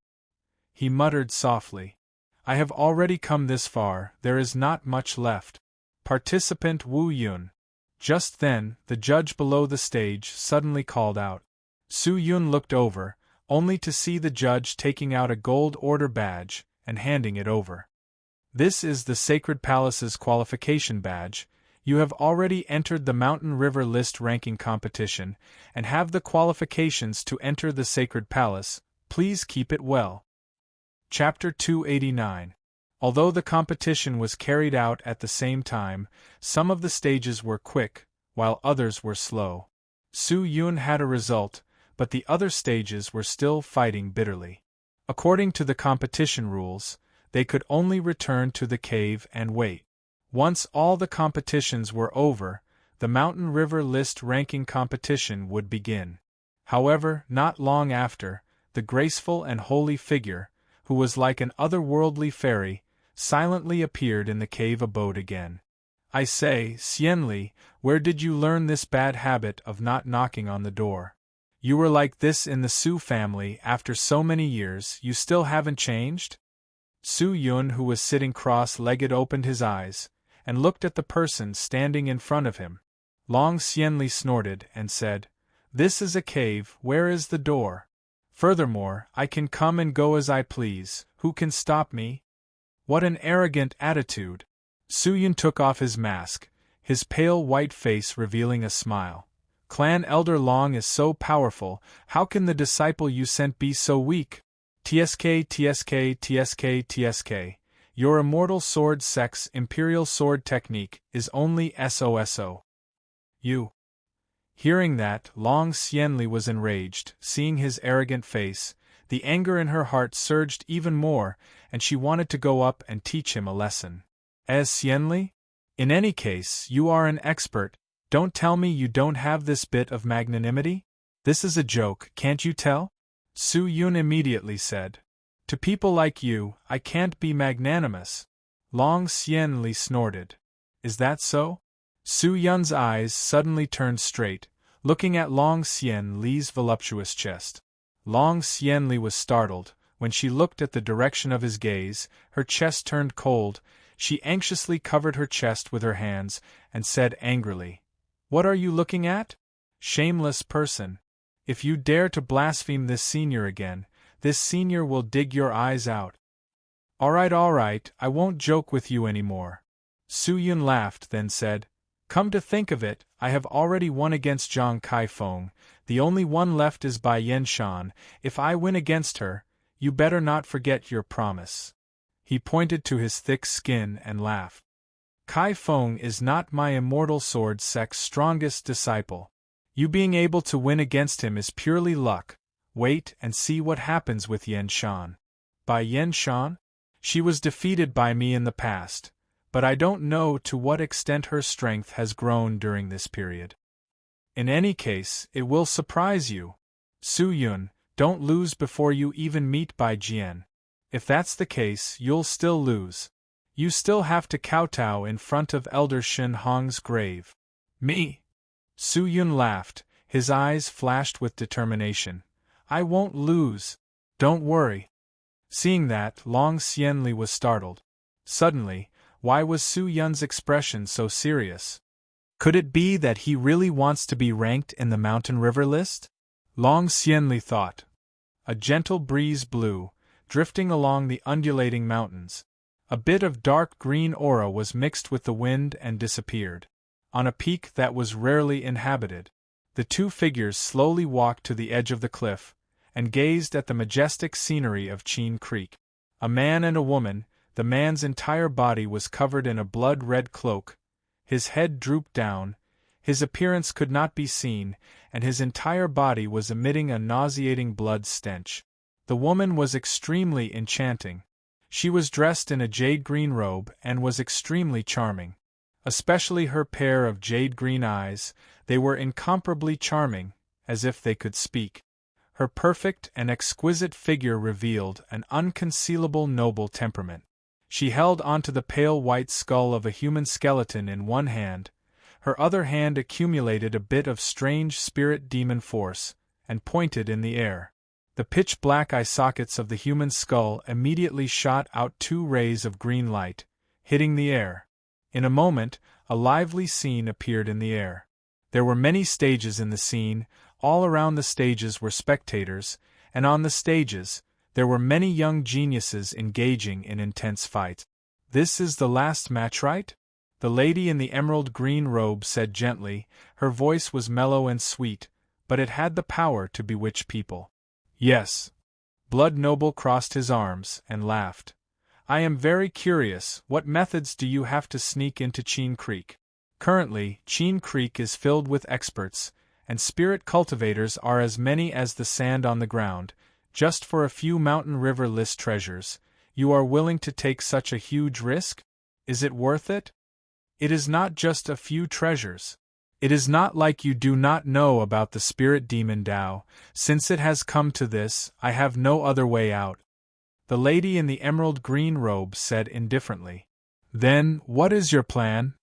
He muttered softly. I have already come this far, there is not much left. Participant Wu Yun. Just then, the judge below the stage suddenly called out. Su Yun looked over, only to see the judge taking out a gold order badge and handing it over. This is the Sacred Palace's qualification badge. You have already entered the Mountain River List ranking competition and have the qualifications to enter the Sacred Palace. Please keep it well. Chapter 289. Although the competition was carried out at the same time, some of the stages were quick, while others were slow. Su Yun had a result, but the other stages were still fighting bitterly. According to the competition rules, they could only return to the cave and wait. Once all the competitions were over, the Mountain River List ranking competition would begin. However, not long after, the graceful and holy figure, who was like an otherworldly fairy, silently appeared in the cave abode again. I say, Xianli, where did you learn this bad habit of not knocking on the door? You were like this in the Su family after so many years, you still haven't changed? Su Yun, who was sitting cross-legged, opened his eyes, and looked at the person standing in front of him. Long Xianli snorted and said, This is a cave, where is the door? Furthermore, I can come and go as I please, who can stop me? What an arrogant attitude! Su Yun took off his mask, his pale white face revealing a smile. Clan Elder Long is so powerful, how can the disciple you sent be so weak? TSK, TSK, TSK, TSK. Your Immortal Sword Sex Imperial Sword technique is only SOSO. You. Hearing that, Long Xianli was enraged, seeing his arrogant face. The anger in her heart surged even more, and she wanted to go up and teach him a lesson. As Xianli? In any case, you are an expert. Don't tell me you don't have this bit of magnanimity? This is a joke, can't you tell? Su Yun immediately said. To people like you, I can't be magnanimous. Long Xianli snorted. Is that so? Su Yun's eyes suddenly turned straight, looking at Long Xianli's voluptuous chest. Long Xianli was startled. When she looked at the direction of his gaze, her chest turned cold. She anxiously covered her chest with her hands and said angrily, What are you looking at? Shameless person. If you dare to blaspheme this senior again, this senior will dig your eyes out. All right, I won't joke with you anymore. Su Yun laughed, then said, Come to think of it, I have already won against Zhang Kaifeng, the only one left is Bai Yenshan. If I win against her, you better not forget your promise. He pointed to his thick skin and laughed. Kaifeng is not my immortal sword sect's strongest disciple. You being able to win against him is purely luck. Wait and see what happens with Yenshan. Bai Yenshan? She was defeated by me in the past, but I don't know to what extent her strength has grown during this period. In any case, it will surprise you. Su Yun, don't lose before you even meet Bai Jian. If that's the case, you'll still lose. You still have to kowtow in front of Elder Shin Hong's grave. Me? Su Yun laughed, his eyes flashed with determination. I won't lose. Don't worry. Seeing that, Long Xianli was startled. Suddenly, why was Su Yun's expression so serious? Could it be that he really wants to be ranked in the mountain river list? Long Xianli thought. A gentle breeze blew, drifting along the undulating mountains. A bit of dark green aura was mixed with the wind and disappeared. On a peak that was rarely inhabited, the two figures slowly walked to the edge of the cliff, and gazed at the majestic scenery of Qin Creek. A man and a woman, the man's entire body was covered in a blood-red cloak, his head drooped down, his appearance could not be seen, and his entire body was emitting a nauseating blood stench. The woman was extremely enchanting. She was dressed in a jade-green robe and was extremely charming. Especially her pair of jade-green eyes, they were incomparably charming, as if they could speak. Her perfect and exquisite figure revealed an unconcealable noble temperament. She held onto the pale white skull of a human skeleton in one hand, her other hand accumulated a bit of strange spirit demon force, and pointed in the air. The pitch-black eye sockets of the human skull immediately shot out 2 rays of green light, hitting the air. In a moment, a lively scene appeared in the air. There were many stages in the scene, all around the stages were spectators, and on the stages, there were many young geniuses engaging in intense fights. This is the last match, right? The lady in the emerald green robe said gently, her voice was mellow and sweet, but it had the power to bewitch people. Yes. Blood Noble crossed his arms and laughed. I am very curious, what methods do you have to sneak into Qin Creek? Currently, Qin Creek is filled with experts, and spirit cultivators are as many as the sand on the ground. Just for a few mountain river list treasures, you are willing to take such a huge risk? Is it worth it? It is not just a few treasures. It is not like you do not know about the spirit demon Dao. Since it has come to this, I have no other way out. The lady in the emerald green robe said indifferently. Then, what is your plan?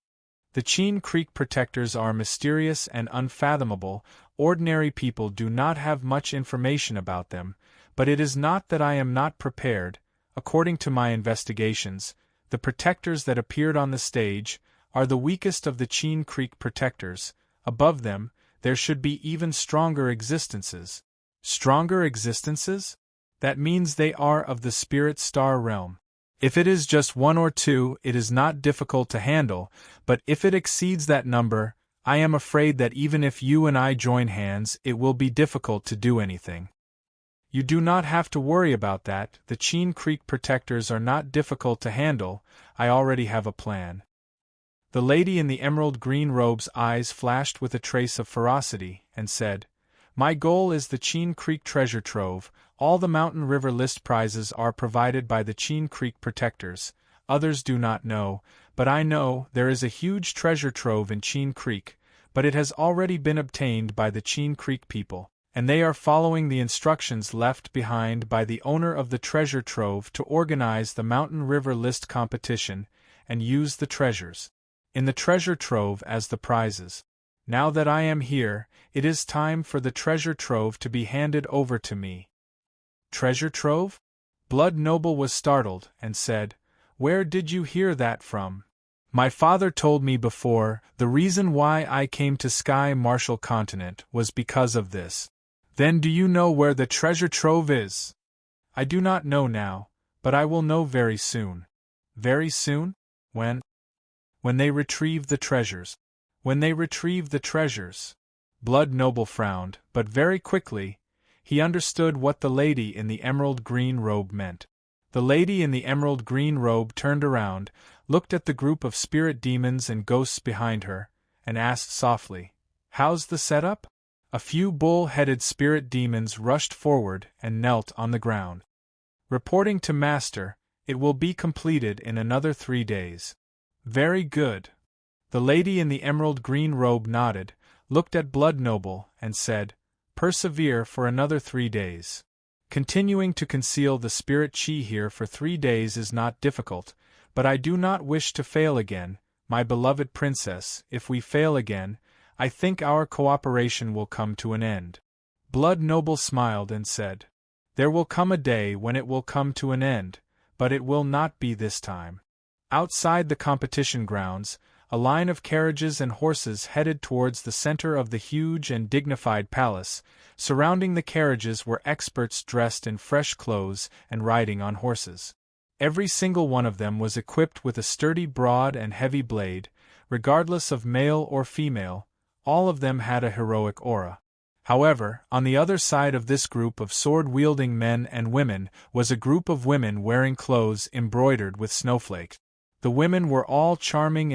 The Qin Creek protectors are mysterious and unfathomable. Ordinary people do not have much information about them, but it is not that I am not prepared. According to my investigations, the protectors that appeared on the stage are the weakest of the Qin Creek protectors. Above them, there should be even stronger existences. Stronger existences? That means they are of the spirit star realm. If it is just 1 or 2, it is not difficult to handle, but if it exceeds that number, I am afraid that even if you and I join hands, it will be difficult to do anything. You do not have to worry about that. The Qin Creek protectors are not difficult to handle. I already have a plan. The lady in the emerald green robe's eyes flashed with a trace of ferocity, and said, My goal is the Qin Creek treasure trove. All the mountain river list prizes are provided by the Qin Creek protectors. Others do not know, but I know there is a huge treasure trove in Qin Creek, but it has already been obtained by the Qin Creek people, and they are following the instructions left behind by the owner of the treasure trove to organize the mountain river list competition and use the treasures in the treasure trove as the prizes. Now that I am here, it is time for the treasure trove to be handed over to me. Treasure trove? Blood Noble was startled and said, Where did you hear that from? My father told me before. The reason why I came to Sky Marshall Continent was because of this. Then do you know where the treasure trove is? I do not know now, But I will know very soon. Very soon? When? When they retrieve the treasures. When they retrieve the treasures. Blood Noble frowned, but very quickly, he understood what the lady in the emerald green robe meant. The lady in the emerald green robe turned around, looked at the group of spirit demons and ghosts behind her, and asked softly, "How's the setup?" A few bull-headed spirit demons rushed forward and knelt on the ground. "Reporting to Master, it will be completed in another 3 days." "Very good." The lady in the emerald green robe nodded, looked at Blood Noble, and said, "Persevere for another 3 days. Continuing to conceal the spirit chi here for 3 days is not difficult, but I do not wish to fail again, my beloved princess. If we fail again, I think our cooperation will come to an end." Blood Noble smiled and said, "There will come a day when it will come to an end, but it will not be this time." Outside the competition grounds, a line of carriages and horses headed towards the center of the huge and dignified palace. Surrounding the carriages were experts dressed in fresh clothes and riding on horses. Every single one of them was equipped with a sturdy, broad, and heavy blade, regardless of male or female. All of them had a heroic aura. However, on the other side of this group of sword-wielding men and women was a group of women wearing clothes embroidered with snowflakes. The women were all charming,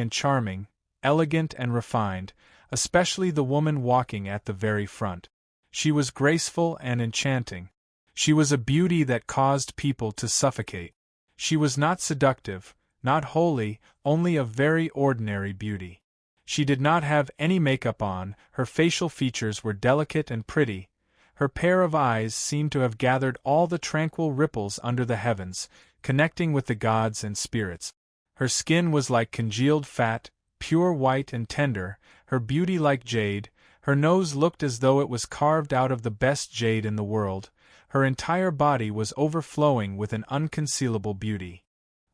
elegant and refined, especially the woman walking at the very front. She was graceful and enchanting. She was a beauty that caused people to suffocate. She was not seductive, not holy, only a very ordinary beauty. She did not have any makeup on, her facial features were delicate and pretty. Her pair of eyes seemed to have gathered all the tranquil ripples under the heavens, connecting with the gods and spirits. Her skin was like congealed fat, pure white and tender, her beauty like jade. Her nose looked as though it was carved out of the best jade in the world. Her entire body was overflowing with an unconcealable beauty.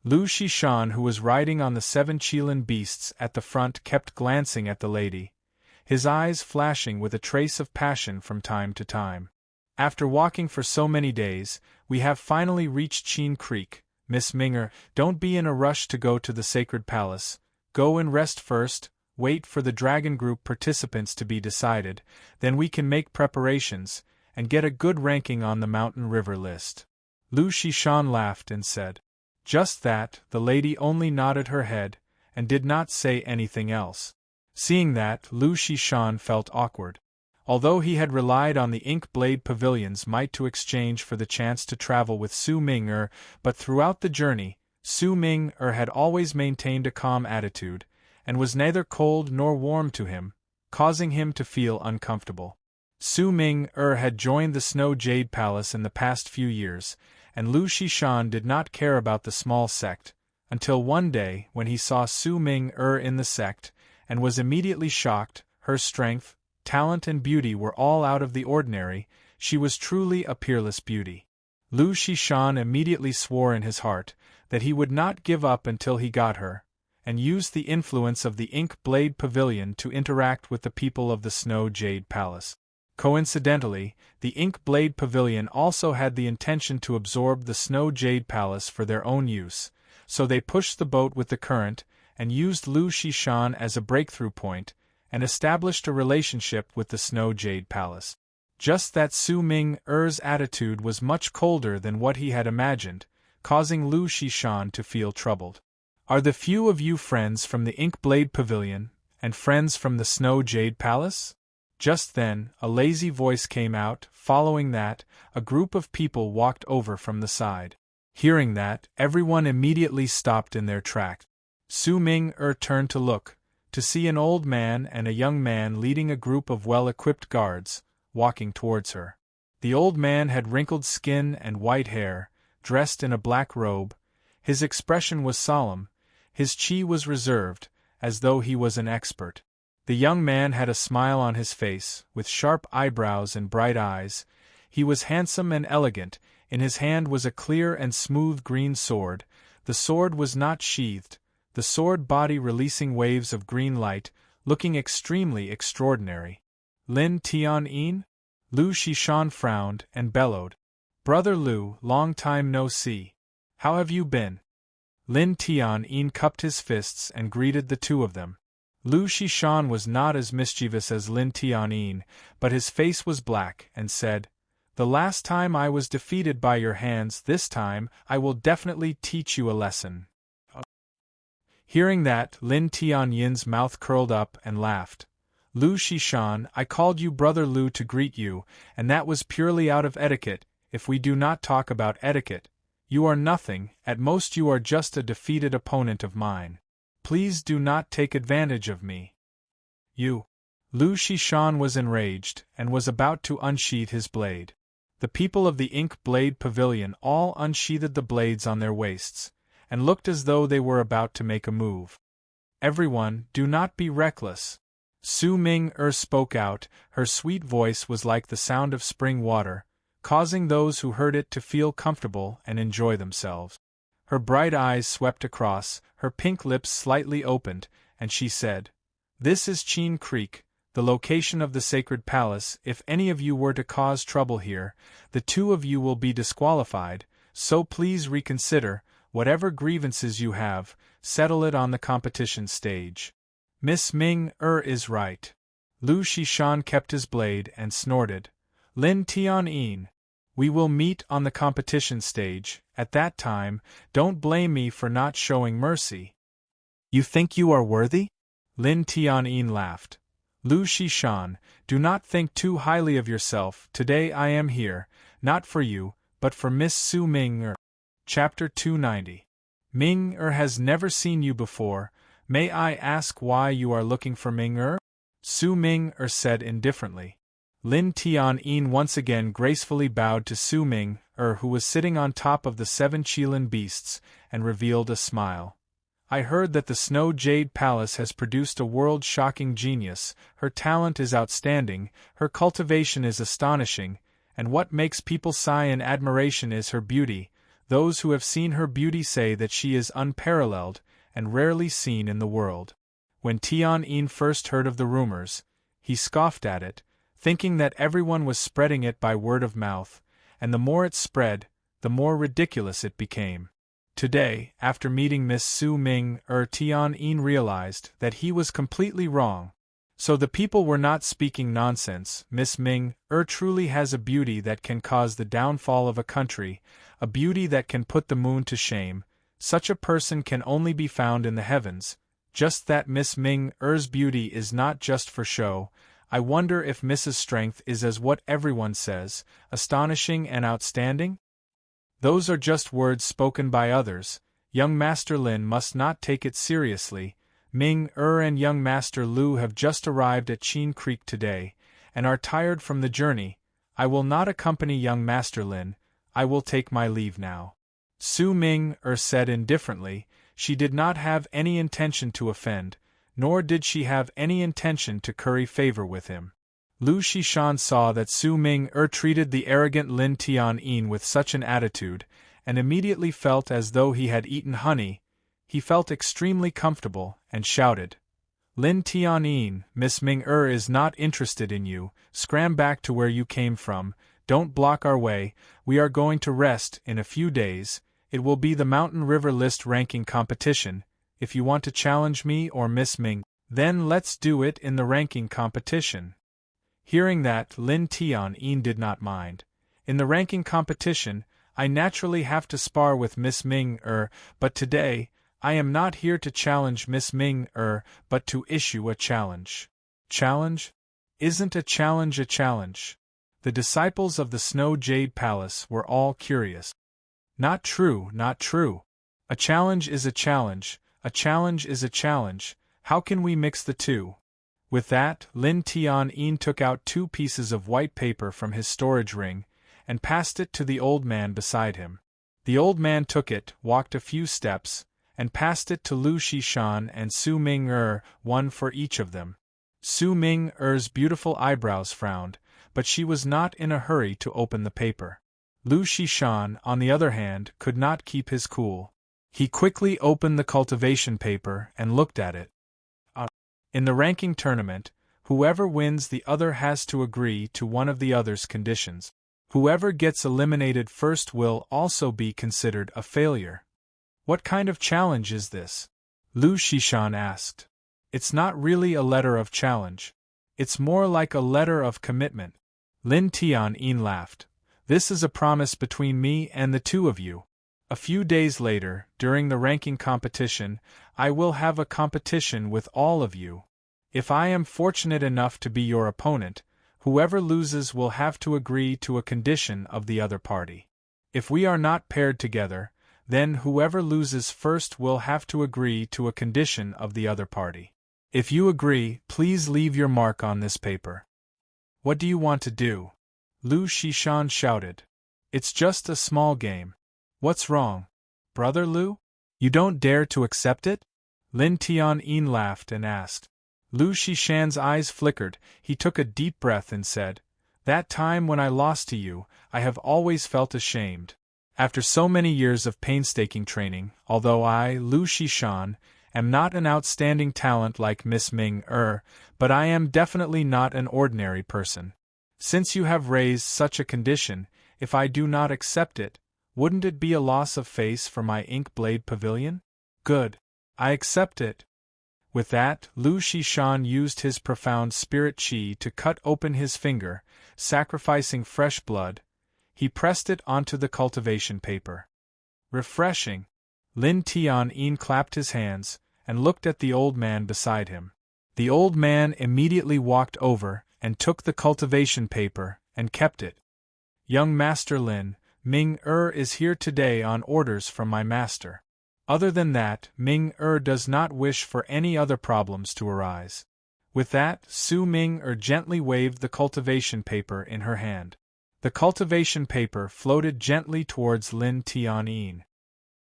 Lu Shishan, who was riding on the 7 Qilin beasts at the front, kept glancing at the lady, his eyes flashing with a trace of passion from time to time. "After walking for so many days, we have finally reached Qin Creek. Miss Minger, don't be in a rush to go to the sacred palace. Go and rest first, wait for the Dragon Group participants to be decided, then we can make preparations, and get a good ranking on the Mountain River list." Lu Shishan laughed and said, "Just that." The lady only nodded her head, and did not say anything else. Seeing that, Lu Shishan felt awkward. Although he had relied on the Ink Blade Pavilion's might to exchange for the chance to travel with Su Ming-er, but throughout the journey, Su Ming-er had always maintained a calm attitude, and was neither cold nor warm to him, causing him to feel uncomfortable. Su Ming-er had joined the Snow Jade Palace in the past few years, and Lu Shishan did not care about the small sect, until one day when he saw Su Ming-er in the sect, and was immediately shocked. Her strength, talent and beauty were all out of the ordinary. She was truly a peerless beauty. Lu Shishan immediately swore in his heart that he would not give up until he got her, and used the influence of the Ink Blade Pavilion to interact with the people of the Snow Jade Palace. Coincidentally, the Ink Blade Pavilion also had the intention to absorb the Snow Jade Palace for their own use, so they pushed the boat with the current, and used Lu Shishan as a breakthrough point, and established a relationship with the Snow Jade Palace. Just that Su Ming-er's attitude was much colder than what he had imagined, causing Lu Shishan to feel troubled. "Are the few of you friends from the Ink Blade Pavilion, and friends from the Snow Jade Palace?" Just then, a lazy voice came out. Following that, a group of people walked over from the side. Hearing that, everyone immediately stopped in their tracks. Su Ming-er turned to look, to see an old man and a young man leading a group of well-equipped guards, walking towards her. The old man had wrinkled skin and white hair, dressed in a black robe. His expression was solemn, his chi was reserved, as though he was an expert. The young man had a smile on his face, with sharp eyebrows and bright eyes. He was handsome and elegant. In his hand was a clear and smooth green sword. The sword was not sheathed, the sword body releasing waves of green light, looking extremely extraordinary. "Lin Tian-yin?" Lu Shishan frowned and bellowed. "Brother Lu, long time no see. How have you been? Lin Tian cupped his fists and greeted the two of them. Lu Shishan was not as mischievous as Lin Tian, but his face was black and said, "The last time I was defeated by your hands, this time I will definitely teach you a lesson." Hearing that, Lin Tianyin's mouth curled up and laughed. "Lu Shishan, I called you Brother Lu to greet you, and that was purely out of etiquette. If we do not talk about etiquette, you are nothing, at most you are just a defeated opponent of mine. Please do not take advantage of me." "You." Lu Shishan was enraged, and was about to unsheath his blade. The people of the Ink Blade Pavilion all unsheathed the blades on their waists, and looked as though they were about to make a move. "Everyone, do not be reckless." Su Ming spoke out, her sweet voice was like the sound of spring water, causing those who heard it to feel comfortable and enjoy themselves. Her bright eyes swept across, her pink lips slightly opened, and she said, "This is Qin Creek, the location of the sacred palace. If any of you were to cause trouble here, the two of you will be disqualified, so please reconsider. Whatever grievances you have, settle it on the competition stage." "Miss Ming is right." Lu Shishan kept his blade and snorted. "Lin Tian, we will meet on the competition stage. At that time, don't blame me for not showing mercy." "You think you are worthy?" Lin Tian laughed. "Lu Shishan, do not think too highly of yourself. Today I am here, not for you, but for Miss Su Ming. Chapter 290. Ming has never seen you before. May I ask why you are looking for Ming Su Ming said indifferently. Lin Tian once again gracefully bowed to Su Ming who was sitting on top of the 7 Qilin beasts, and revealed a smile. "I heard that the Snow Jade Palace has produced a world-shocking genius. Her talent is outstanding, her cultivation is astonishing, and what makes people sigh in admiration is her beauty. Those who have seen her beauty say that she is unparalleled, and rarely seen in the world." When Tian first heard of the rumors, he scoffed at it, thinking that everyone was spreading it by word of mouth, and the more it spread, the more ridiculous it became. Today, after meeting Miss Su Ming, Tian realized that he was completely wrong. So the people were not speaking nonsense. Miss Ming truly has a beauty that can cause the downfall of a country, a beauty that can put the moon to shame. Such a person can only be found in the heavens. Just that Miss Ming's beauty is not just for show. I wonder if Mrs. Strength is as what everyone says, astonishing and outstanding? Those are just words spoken by others. Young Master Lin must not take it seriously. Ming and young Master Lu have just arrived at Qin Creek today, and are tired from the journey. I will not accompany young Master Lin. I will take my leave now." Su Ming said indifferently. She did not have any intention to offend, nor did she have any intention to curry favor with him. Lu Shishan saw that Su Ming treated the arrogant Lin Tian with such an attitude, and immediately felt as though he had eaten honey. He felt extremely comfortable, and shouted, "Lin Tian, Miss Ming is not interested in you. Scram back to where you came from. Don't block our way. We are going to rest in a few days. It will be the Mountain River List ranking competition. If you want to challenge me or Miss Ming, then let's do it in the ranking competition." Hearing that, Lin Tian did not mind. "In the ranking competition, I naturally have to spar with Miss Ming but today, I am not here to challenge Miss Ming but to issue a challenge." "Challenge? Isn't a challenge a challenge?" The disciples of the Snow Jade Palace were all curious. "Not true, not true. A challenge is a challenge, a challenge is a challenge. How can we mix the two?" With that, Lin Tian took out 2 pieces of white paper from his storage ring, and passed it to the old man beside him. The old man took it, walked a few steps, and passed it to Lu Shishan and Su Ming one for each of them. Su Ming's beautiful eyebrows frowned, but she was not in a hurry to open the paper. Lu Shishan, on the other hand, could not keep his cool. He quickly opened the cultivation paper and looked at it. In the ranking tournament, whoever wins the other has to agree to one of the other's conditions. Whoever gets eliminated first will also be considered a failure. What kind of challenge is this? Lu Shishan asked. It's not really a letter of challenge. It's more like a letter of commitment. Lin Tian laughed. This is a promise between me and the two of you. A few days later, during the ranking competition, I will have a competition with all of you. If I am fortunate enough to be your opponent, whoever loses will have to agree to a condition of the other party. If we are not paired together, then whoever loses first will have to agree to a condition of the other party. If you agree, please leave your mark on this paper. What do you want to do? Lu Shishan shouted. It's just a small game. What's wrong? Brother Lu? You don't dare to accept it? Lin Tian laughed and asked. Lu Shishan's eyes flickered, he took a deep breath and said, That time when I lost to you, I have always felt ashamed. After so many years of painstaking training, although I, Lu Shishan, am not an outstanding talent like Miss Ming but I am definitely not an ordinary person. Since you have raised such a condition, if I do not accept it, wouldn't it be a loss of face for my ink blade pavilion? Good. I accept it. With that, Lu Shishan used his profound spirit qi to cut open his finger, sacrificing fresh blood. He pressed it onto the cultivation paper. Refreshing. Lin Tian clapped his hands, and looked at the old man beside him. The old man immediately walked over, and took the cultivation paper, and kept it. Young Master Lin, Ming is here today on orders from my master. Other than that, Ming does not wish for any other problems to arise. With that, Su Ming gently waved the cultivation paper in her hand. The cultivation paper floated gently towards Lin Tian.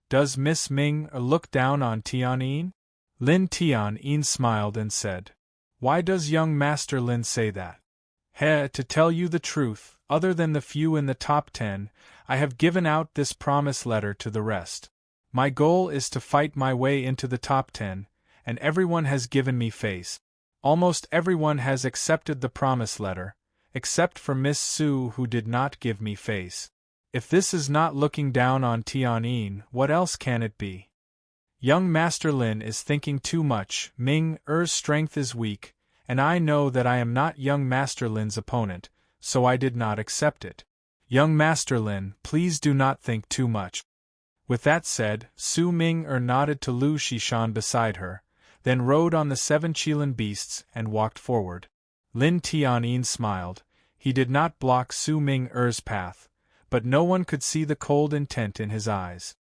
Does Miss Ming look down on Tian? Lin Tian smiled and said. Why does young Master Lin say that? To tell you the truth, other than the few in the top 10, I have given out this promise letter to the rest. My goal is to fight my way into the top 10, and everyone has given me face. Almost everyone has accepted the promise letter, except for Miss Su who did not give me face. If this is not looking down on Tian, what else can it be? Young Master Lin is thinking too much. Ming strength is weak, and I know that I am not young Master Lin's opponent, so I did not accept it. Young Master Lin, please do not think too much. With that said, Su Ming nodded to Lu Shishan beside her, then rode on the 7 Qilin beasts and walked forward. Lin Tian smiled. He did not block Su Ming's path, but no one could see the cold intent in his eyes.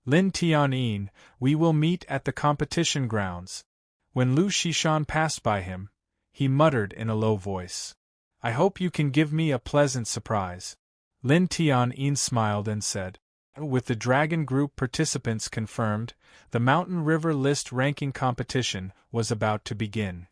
Lin Tian, we will meet at the competition grounds. When Lu Shishan passed by him, he muttered in a low voice. I hope you can give me a pleasant surprise. Lin Tian smiled and said. With the Dragon Group participants confirmed, the Mountain River List ranking competition was about to begin.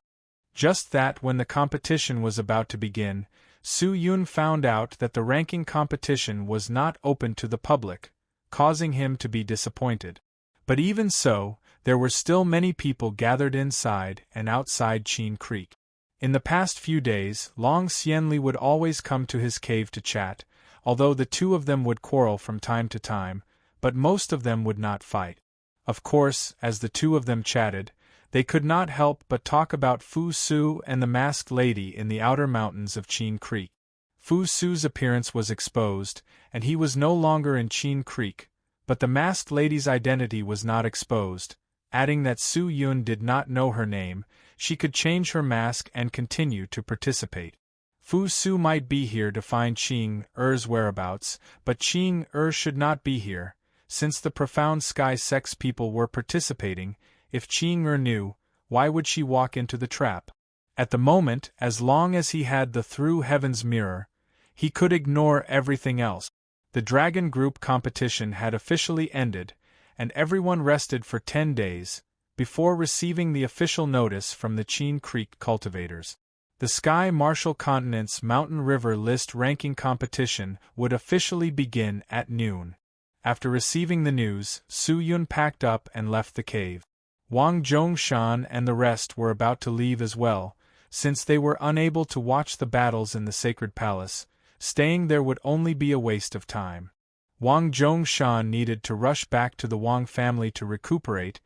Just that when the competition was about to begin, Su Yun found out that the ranking competition was not open to the public, causing him to be disappointed. But even so, there were still many people gathered inside and outside Qin Creek. In the past few days, Long Xianli would always come to his cave to chat, although the two of them would quarrel from time to time, but most of them would not fight. Of course, as the two of them chatted, they could not help but talk about Fu Su and the masked lady in the outer mountains of Qin Creek. Fu Su's appearance was exposed, and he was no longer in Qin Creek, but the masked lady's identity was not exposed, adding that Su Yun did not know her name. She could change her mask and continue to participate. Fu Su might be here to find Qing whereabouts, but Qing should not be here, since the profound sky sex people were participating. If Qing knew, why would she walk into the trap? At the moment, as long as he had the Through Heaven's mirror, he could ignore everything else. The Dragon Group competition had officially ended, and everyone rested for 10 days, before receiving the official notice from the Qin Creek cultivators. The Sky Martial Continent's Mountain River List ranking competition would officially begin at noon. After receiving the news, Su Yun packed up and left the cave. Wang Zhongshan and the rest were about to leave as well, since they were unable to watch the battles in the Sacred Palace. staying there would only be a waste of time. Wang Zhongshan needed to rush back to the Wang family to recuperate.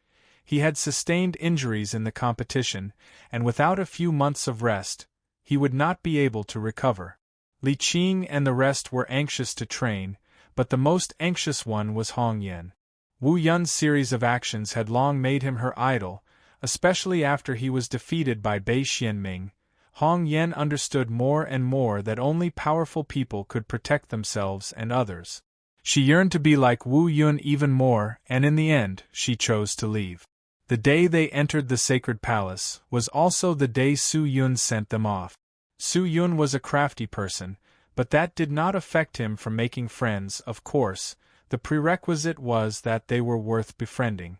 He had sustained injuries in the competition, and without a few months of rest, he would not be able to recover. Li Qing and the rest were anxious to train, but the most anxious one was Hong Yan. Wu Yun's series of actions had long made him her idol, especially after he was defeated by Bei Xianming. Hong Yan understood more and more that only powerful people could protect themselves and others. She yearned to be like Wu Yun even more, and in the end, she chose to leave. The day they entered the sacred palace was also the day Su Yun sent them off. Su Yun was a crafty person, but that did not affect him from making friends. Of course, the prerequisite was that they were worth befriending.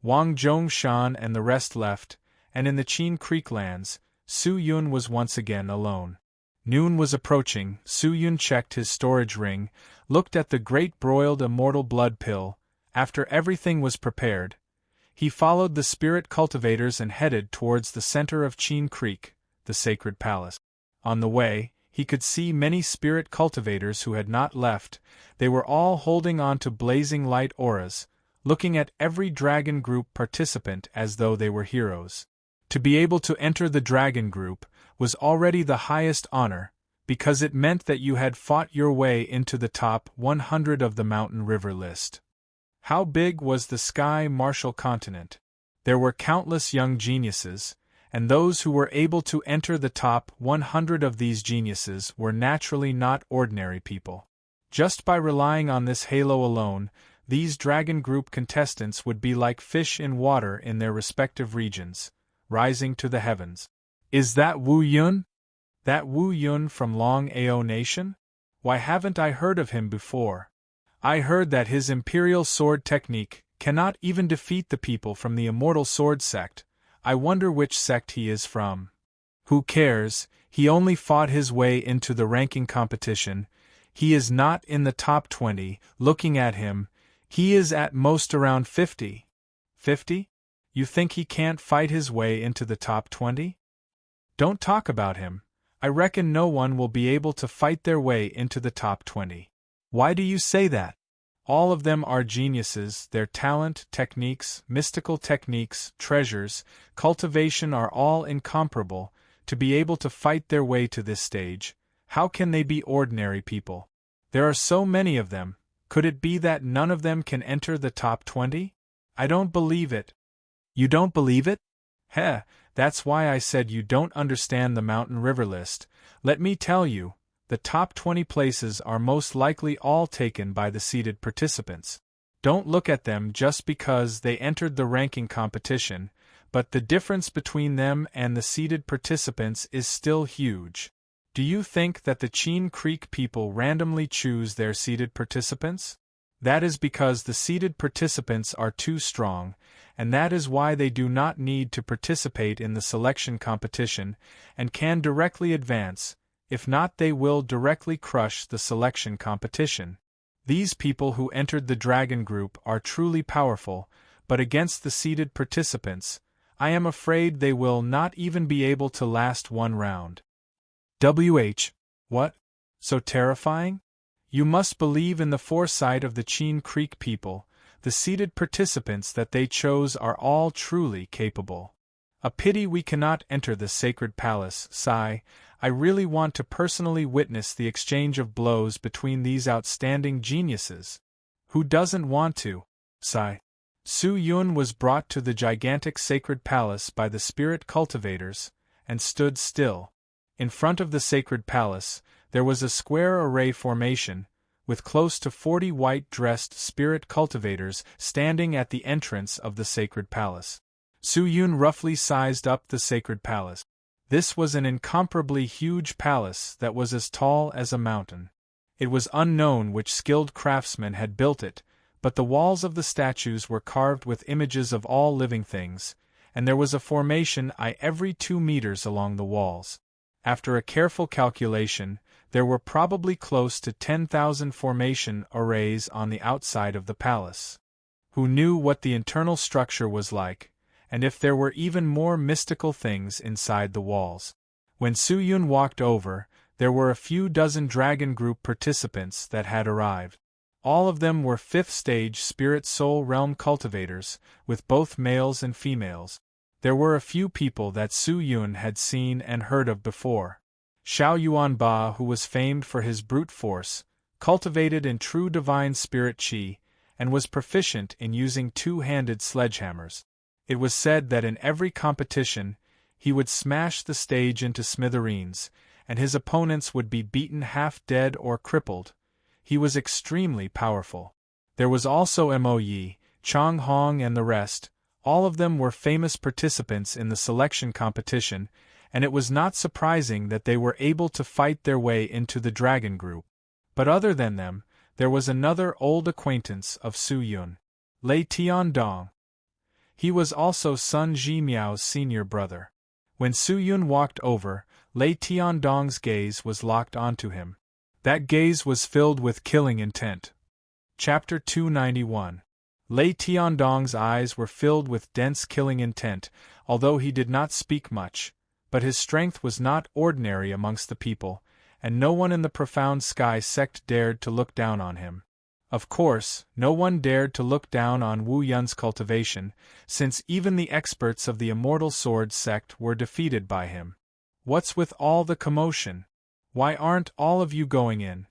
Wang Zhongshan and the rest left, and in the Qin Creek lands, Su Yun was once again alone. Noon was approaching. Su Yun checked his storage ring, looked at the great broiled immortal blood pill. After everything was prepared, he followed the spirit cultivators and headed towards the center of Qin Creek, the sacred palace. On the way, he could see many spirit cultivators who had not left. They were all holding on to blazing light auras, looking at every dragon group participant as though they were heroes. To be able to enter the dragon group was already the highest honor, because it meant that you had fought your way into the top 100 of the mountain river list. How big was the Sky Martial continent? There were countless young geniuses, and those who were able to enter the top 100 of these geniuses were naturally not ordinary people. Just by relying on this halo alone, these dragon group contestants would be like fish in water in their respective regions, rising to the heavens. Is that Wu Yun? That Wu Yun from Long Ao Nation? Why haven't I heard of him before? I heard that his imperial sword technique cannot even defeat the people from the immortal sword sect. I wonder which sect he is from. Who cares, he only fought his way into the ranking competition. He is not in the top 20, looking at him, he is at most around 50. 50? You think he can't fight his way into the top 20? Don't talk about him. I reckon no one will be able to fight their way into the top 20. Why do you say that? All of them are geniuses. Their talent, techniques, mystical techniques, treasures, cultivation are all incomparable. To be able to fight their way to this stage, how can they be ordinary people? There are so many of them. Could it be that none of them can enter the top 20? I don't believe it. You don't believe it? Heh, that's why I said you don't understand the mountain river list. Let me tell you, the top 20 places are most likely all taken by the seeded participants. Don't look at them just because they entered the ranking competition, but the difference between them and the seeded participants is still huge. Do you think that the Qin Creek people randomly choose their seeded participants? That is because the seeded participants are too strong, and that is why they do not need to participate in the selection competition and can directly advance. If not, they will directly crush the selection competition. These people who entered the dragon group are truly powerful, but against the seeded participants, I am afraid they will not even be able to last one round. What? So terrifying? You must believe in the foresight of the Qin Creek people. The seeded participants that they chose are all truly capable. A pity we cannot enter the sacred palace. Sigh, I really want to personally witness the exchange of blows between these outstanding geniuses. Who doesn't want to? Sigh. Su Yun was brought to the gigantic sacred palace by the spirit cultivators, and stood still. In front of the sacred palace, there was a square array formation, with close to 40 white-dressed spirit cultivators standing at the entrance of the sacred palace. Su Yun roughly sized up the sacred palace. This was an incomparably huge palace that was as tall as a mountain. It was unknown which skilled craftsman had built it, but the walls of the statues were carved with images of all living things, and there was a formation every 2 meters along the walls. After a careful calculation, there were probably close to 10,000 formation arrays on the outside of the palace. Who knew what the internal structure was like, and if there were even more mystical things inside the walls? When Su Yun walked over, there were a few dozen Dragon Group participants that had arrived. All of them were 5th stage Spirit Soul Realm cultivators, with both males and females. There were a few people that Su Yun had seen and heard of before. Xiao Yuanba, who was famed for his brute force, cultivated in true divine spirit qi, and was proficient in using two-handed sledgehammers. It was said that in every competition, he would smash the stage into smithereens, and his opponents would be beaten half dead or crippled. He was extremely powerful. There was also Mo Yi, Chang Hong and the rest. All of them were famous participants in the selection competition, and it was not surprising that they were able to fight their way into the Dragon Group. But other than them, there was another old acquaintance of Su Yun, Lei Tiandong. He was also Sun Zhimiao's senior brother. When Su Yun walked over, Lei Tiandong's gaze was locked onto him. That gaze was filled with killing intent. Chapter 291. Lei Tiandong's eyes were filled with dense killing intent, although he did not speak much, but his strength was not ordinary amongst the people, and no one in the profound sky sect dared to look down on him. Of course, no one dared to look down on Wu Yun's cultivation, since even the experts of the Immortal Sword sect were defeated by him. What's with all the commotion? Why aren't all of you going in?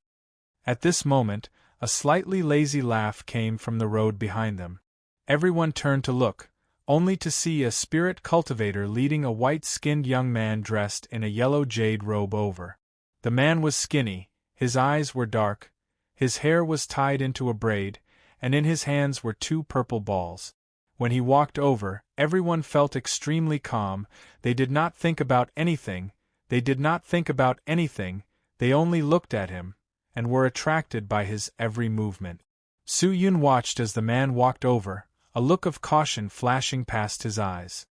At this moment, a slightly lazy laugh came from the road behind them. Everyone turned to look, only to see a spirit cultivator leading a white-skinned young man dressed in a yellow jade robe over. The man was skinny, his eyes were dark, his hair was tied into a braid, and in his hands were 2 purple balls. When he walked over, everyone felt extremely calm. They did not think about anything, they only looked at him, and were attracted by his every movement. Su Yun watched as the man walked over, a look of caution flashing past his eyes.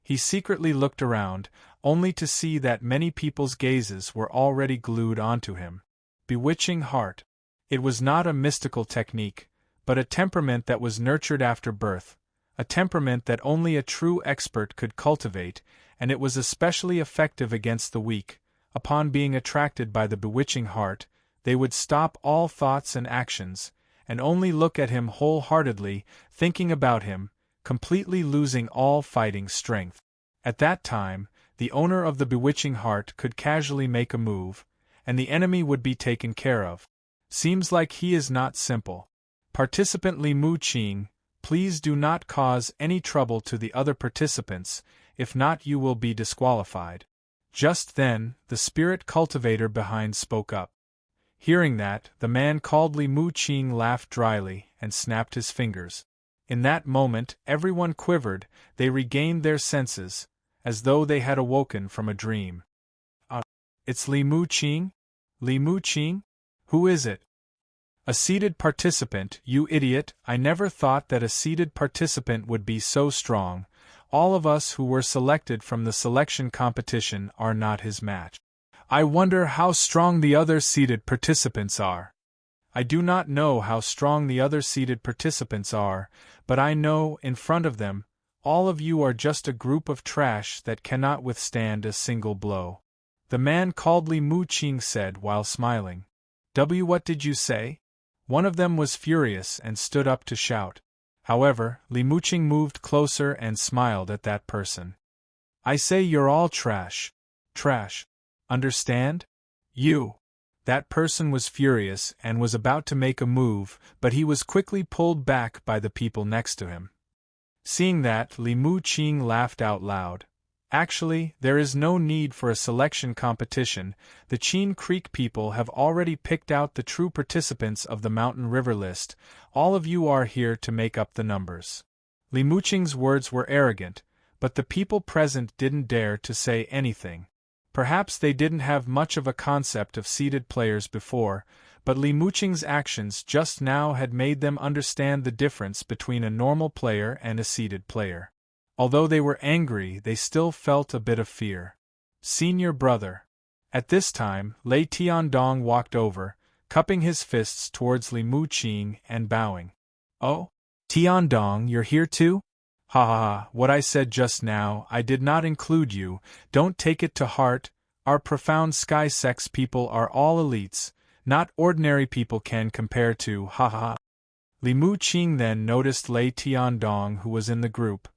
He secretly looked around, only to see that many people's gazes were already glued onto him. Bewitching heart. It was not a mystical technique, but a temperament that was nurtured after birth, a temperament that only a true expert could cultivate, and it was especially effective against the weak. Upon being attracted by the bewitching heart, they would stop all thoughts and actions, and only look at him wholeheartedly, thinking about him, completely losing all fighting strength. At that time, the owner of the bewitching heart could casually make a move, and the enemy would be taken care of. Seems like he is not simple. Participant Li Mu Qing, please do not cause any trouble to the other participants, if not you will be disqualified. Just then, the spirit cultivator behind spoke up. Hearing that, the man called Li Mu Qing laughed dryly and snapped his fingers. In that moment, everyone quivered, they regained their senses, as though they had awoken from a dream. It's Li Mu Qing? Li Mu Qing? Who is it? A seated participant, you idiot, I never thought that a seated participant would be so strong. All of us who were selected from the selection competition are not his match. I wonder how strong the other seated participants are. I do not know how strong the other seated participants are, but I know, in front of them, all of you are just a group of trash that cannot withstand a single blow. The man called Li Mu Qing said while smiling. What did you say? One of them was furious and stood up to shout. However, Li Mu Qing moved closer and smiled at that person. I say you're all trash. Trash. Understand? You. That person was furious and was about to make a move, but he was quickly pulled back by the people next to him. Seeing that, Li Mu Qing laughed out loud. Actually, there is no need for a selection competition. The Qin Creek people have already picked out the true participants of the Mountain River list. All of you are here to make up the numbers. Li Mu Qing's words were arrogant, but the people present didn't dare to say anything. Perhaps they didn't have much of a concept of seeded players before, but Li Mu Qing's actions just now had made them understand the difference between a normal player and a seeded player. Although they were angry, they still felt a bit of fear. Senior brother. At this time, Lei Tiandong walked over, cupping his fists towards Li Mu Qing and bowing. Oh? Tiandong, you're here too? Ha ha ha, what I said just now, I did not include you, don't take it to heart, Our profound sky sex people are all elites, not ordinary people can compare to, ha ha. Li Mu Qing then noticed Lei Tiandong, who was in the group.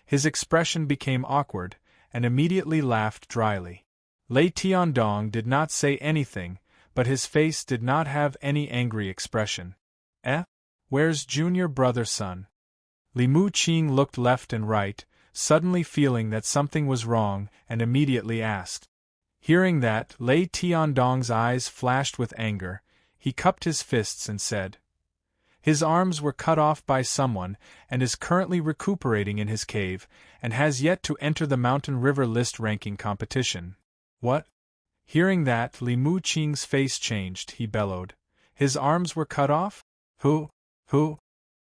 His expression became awkward, and immediately laughed dryly. Lei Tiandong did not say anything, but his face did not have any angry expression. Where's junior brother son? Li Mu Qing looked left and right, suddenly feeling that something was wrong, and immediately asked. Hearing that, Lei Tiandong's eyes flashed with anger. He cupped his fists and said, his arms were cut off by someone, and is currently recuperating in his cave, and has yet to enter the Mountain River list ranking competition. What? Hearing that, Li Mu Qing's face changed. He bellowed. His arms were cut off? Who?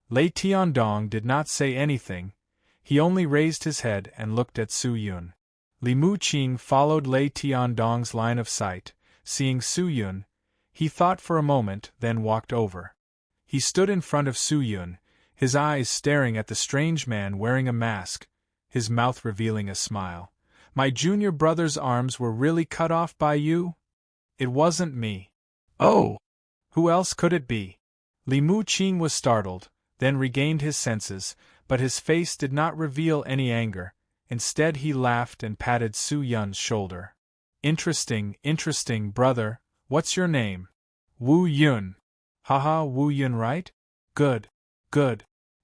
Lei Tiandong did not say anything. He only raised his head and looked at Su Yun. Li Mu Qing followed Lei Tiandong's line of sight. Seeing Su Yun, he thought for a moment, then walked over. He stood in front of Su Yun, his eyes staring at the strange man wearing a mask, his mouth revealing a smile. My junior brother's arms were really cut off by you? It wasn't me. Oh! Who else could it be? Li Mu Qing was startled, then regained his senses, but his face did not reveal any anger. Instead he laughed and patted Su Yun's shoulder. Interesting, brother. What's your name? Wu Yun. Haha, Wu Yun, right? Good.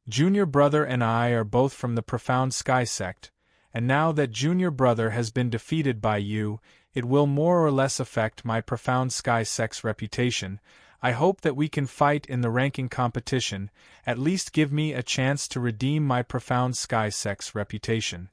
Junior brother and I are both from the Profound Sky sect, and now that junior brother has been defeated by you, it will more or less affect my Profound Sky sect's reputation. I hope that we can fight in the ranking competition, at least give me a chance to redeem my Profound Sky sect's reputation.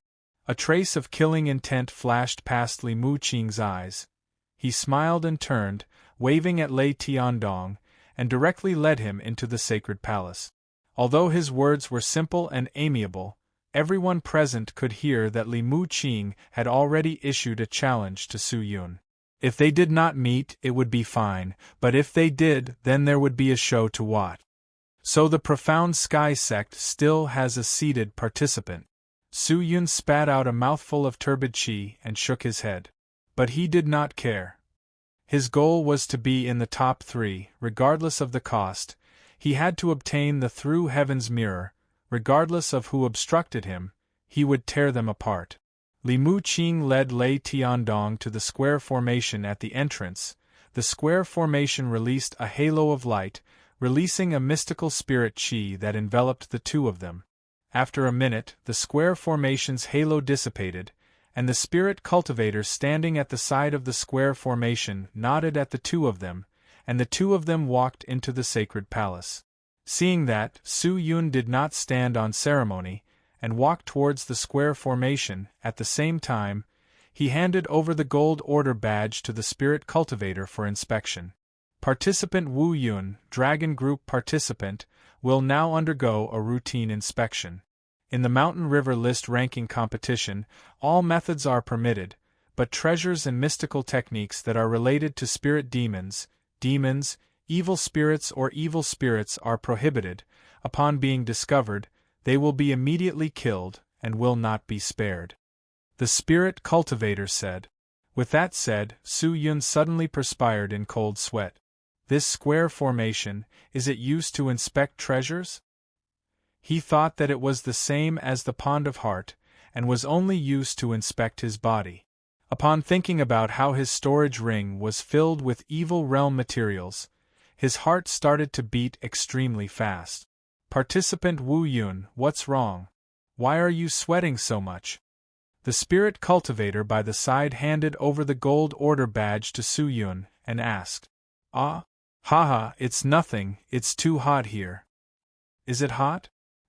A trace of killing intent flashed past Li Mu Qing's eyes. He smiled and turned, waving at Lei Tiandong, and directly led him into the sacred palace. Although his words were simple and amiable, everyone present could hear that Li Mu Qing had already issued a challenge to Su Yun. If they did not meet, it would be fine, but if they did, then there would be a show to watch. So the Profound Sky sect still has a seated participant. Su Yun spat out a mouthful of turbid qi and shook his head. But he did not care. His goal was to be in the top 3, regardless of the cost. He had to obtain the Through Heaven's Mirror. Regardless of who obstructed him, he would tear them apart. Li Mu Qing led Lei Tiandong to the square formation at the entrance. The square formation released a halo of light, releasing a mystical spirit qi that enveloped the two of them. After a minute, the square formation's halo dissipated, and the spirit cultivator standing at the side of the square formation nodded at the two of them, and the two of them walked into the sacred palace. Seeing that, Su Yun did not stand on ceremony, and walked towards the square formation. At the same time, he handed over the gold order badge to the spirit cultivator for inspection. Participant Wu Yun, Dragon Group participant, will now undergo a routine inspection. In the Mountain River list ranking competition, all methods are permitted, but treasures and mystical techniques that are related to spirit demons, evil spirits or evil spirits are prohibited. Upon being discovered, they will be immediately killed and will not be spared. The spirit cultivator said. With that said, Su Yun suddenly perspired in cold sweat. This square formation, is it used to inspect treasures? He thought that it was the same as the Pond of Heart, and was only used to inspect his body. Upon thinking about how his storage ring was filled with evil realm materials, his heart started to beat extremely fast. Participant Wu Yun, what's wrong? Why are you sweating so much? The spirit cultivator by the side handed over the gold order badge to Su Yun, and asked, Haha, it's nothing, it's too hot here. Is it hot?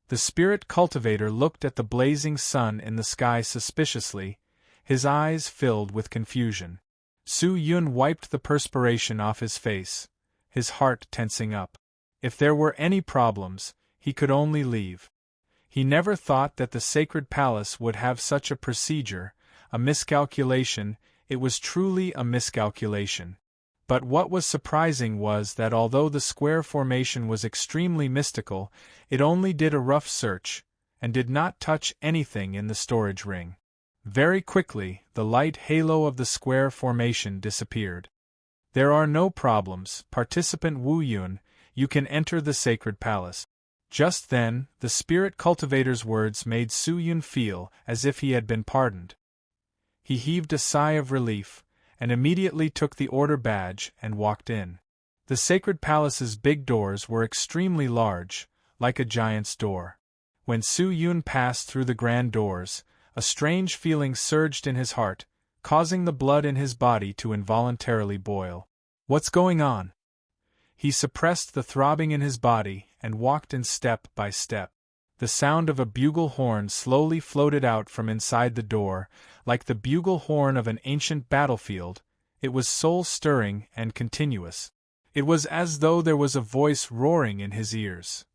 The spirit cultivator looked at the blazing sun in the sky suspiciously, his eyes filled with confusion. Su Yun wiped the perspiration off his face, his heart tensing up. If there were any problems, he could only leave. He never thought that the sacred palace would have such a procedure, a miscalculation. It was truly a miscalculation. But what was surprising was that although the square formation was extremely mystical, it only did a rough search, and did not touch anything in the storage ring. Very quickly, the light halo of the square formation disappeared. There are no problems, Participant Wu Yun, you can enter the sacred palace. Just then, the spirit cultivator's words made Su Yun feel as if he had been pardoned. He heaved a sigh of relief, and immediately took the order badge and walked in. The sacred palace's big doors were extremely large, like a giant's door. When Su Yun passed through the grand doors, a strange feeling surged in his heart, causing the blood in his body to involuntarily boil. What's going on? He suppressed the throbbing in his body and walked in step by step. The sound of a bugle horn slowly floated out from inside the door, like the bugle horn of an ancient battlefield. It was soul-stirring and continuous. It was as though there was a voice roaring in his ears.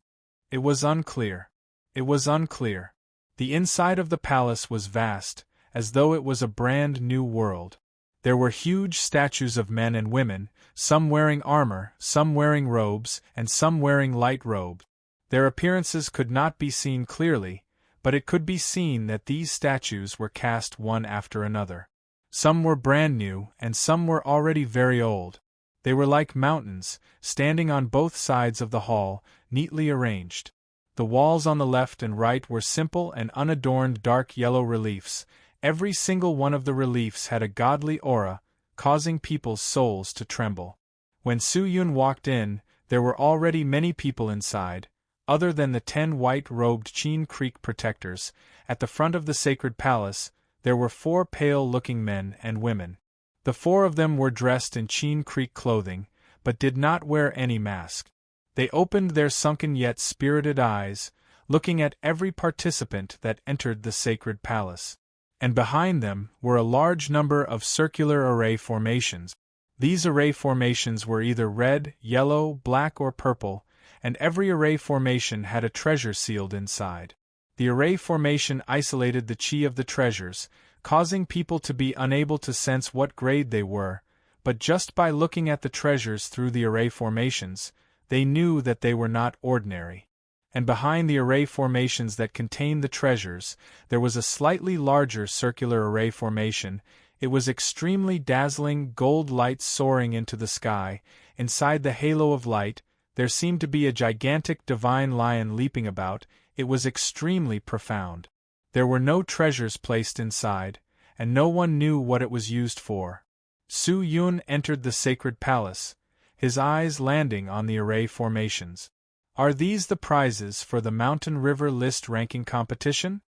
It was unclear. It was unclear. The inside of the palace was vast, as though it was a brand new world. There were huge statues of men and women, some wearing armor, some wearing robes, and some wearing light robes. Their appearances could not be seen clearly, but it could be seen that these statues were cast one after another. Some were brand new, and some were already very old. They were like mountains, standing on both sides of the hall, neatly arranged. The walls on the left and right were simple and unadorned dark yellow reliefs. Every single one of the reliefs had a godly aura, causing people's souls to tremble. When Su Yun walked in, there were already many people inside, other than the 10 white-robed Qin Creek protectors. At the front of the sacred palace, there were 4 pale-looking men and women. The 4 of them were dressed in Qin Creek clothing, but did not wear any mask. They opened their sunken yet spirited eyes, looking at every participant that entered the sacred palace. And behind them were a large number of circular array formations. These array formations were either red, yellow, black or purple, and every array formation had a treasure sealed inside. The array formation isolated the chi of the treasures, causing people to be unable to sense what grade they were, but just by looking at the treasures through the array formations, they knew that they were not ordinary. And behind the array formations that contained the treasures, there was a slightly larger circular array formation. It was extremely dazzling, gold light soaring into the sky. Inside the halo of light, there seemed to be a gigantic divine lion leaping about. It was extremely profound. There were no treasures placed inside, and no one knew what it was used for. Su Yun entered the sacred palace, his eyes landing on the array formations. Are these the prizes for the Mountain River List ranking competition?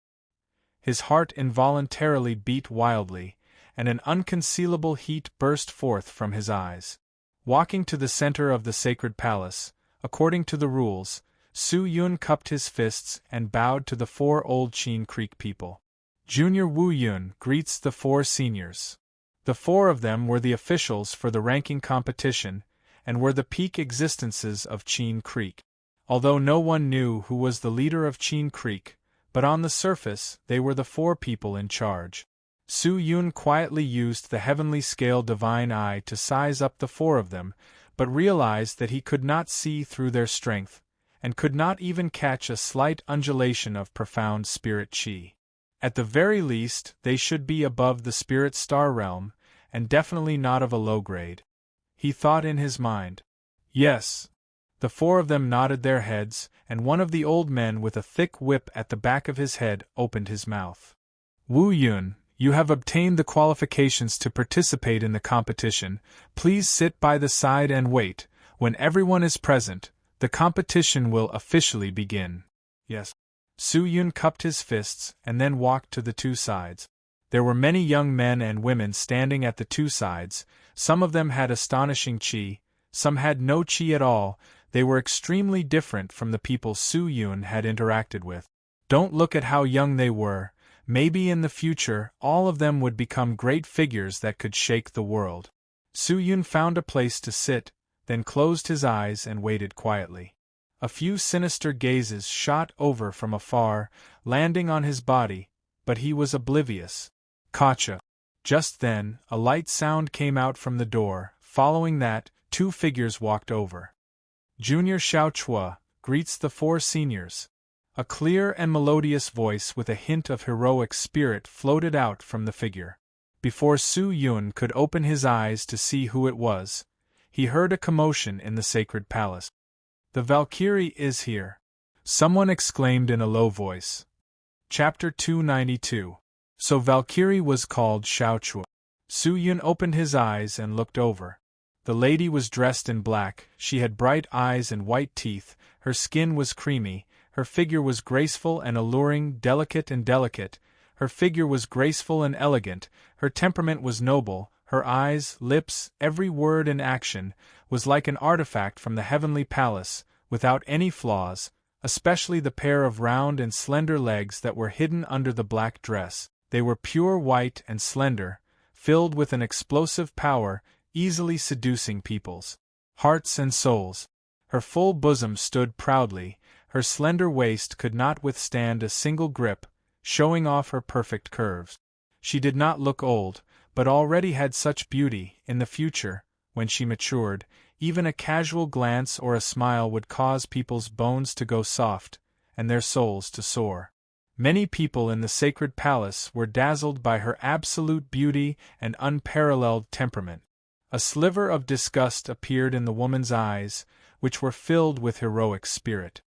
His heart involuntarily beat wildly, and an unconcealable heat burst forth from his eyes. Walking to the center of the sacred palace, according to the rules, Su Yun cupped his fists and bowed to the 4 old Qin Creek people. Junior Wu Yun greets the 4 seniors. The 4 of them were the officials for the ranking competition, and were the peak existences of Qin Creek. Although no one knew who was the leader of Qin Creek, but on the surface they were the 4 people in charge. Su Yun quietly used the heavenly scale divine eye to size up the 4 of them, but realized that he could not see through their strength, and could not even catch a slight undulation of profound spirit chi. At the very least, they should be above the spirit star realm, and definitely not of a low grade. He thought in his mind. Yes. The 4 of them nodded their heads, and one of the old men with a thick whip at the back of his head opened his mouth. Wu Yun, you have obtained the qualifications to participate in the competition. Please sit by the side and wait. When everyone is present, the competition will officially begin. Yes. Su Yun cupped his fists and then walked to the 2 sides. There were many young men and women standing at the 2 sides. Some of them had astonishing chi, some had no chi at all. They were extremely different from the people Su Yun had interacted with. Don't look at how young they were. Maybe in the future, all of them would become great figures that could shake the world. Su Yun found a place to sit, then closed his eyes and waited quietly. A few sinister gazes shot over from afar, landing on his body, but he was oblivious. Gotcha. Just then, a light sound came out from the door. Following that, 2 figures walked over. Junior Xiao Chua greets the 4 seniors. A clear and melodious voice with a hint of heroic spirit floated out from the figure. Before Su Yun could open his eyes to see who it was, he heard a commotion in the sacred palace. "The Valkyrie is here!" someone exclaimed in a low voice. Chapter 292. So Valkyrie was called Xiaochua. Su Yun opened his eyes and looked over. The lady was dressed in black, she had bright eyes and white teeth, her skin was creamy, her figure was graceful and alluring, delicate, her figure was graceful and elegant, her temperament was noble, her eyes, lips, every word and action, was like an artifact from the heavenly palace, without any flaws, especially the pair of round and slender legs that were hidden under the black dress. They were pure white and slender, filled with an explosive power, easily seducing people's hearts and souls. Her full bosom stood proudly, her slender waist could not withstand a single grip, showing off her perfect curves. She did not look old, but already had such beauty. In the future, when she matured, even a casual glance or a smile would cause people's bones to go soft, and their souls to soar. Many people in the sacred palace were dazzled by her absolute beauty and unparalleled temperament. A sliver of disgust appeared in the woman's eyes, which were filled with heroic spirit.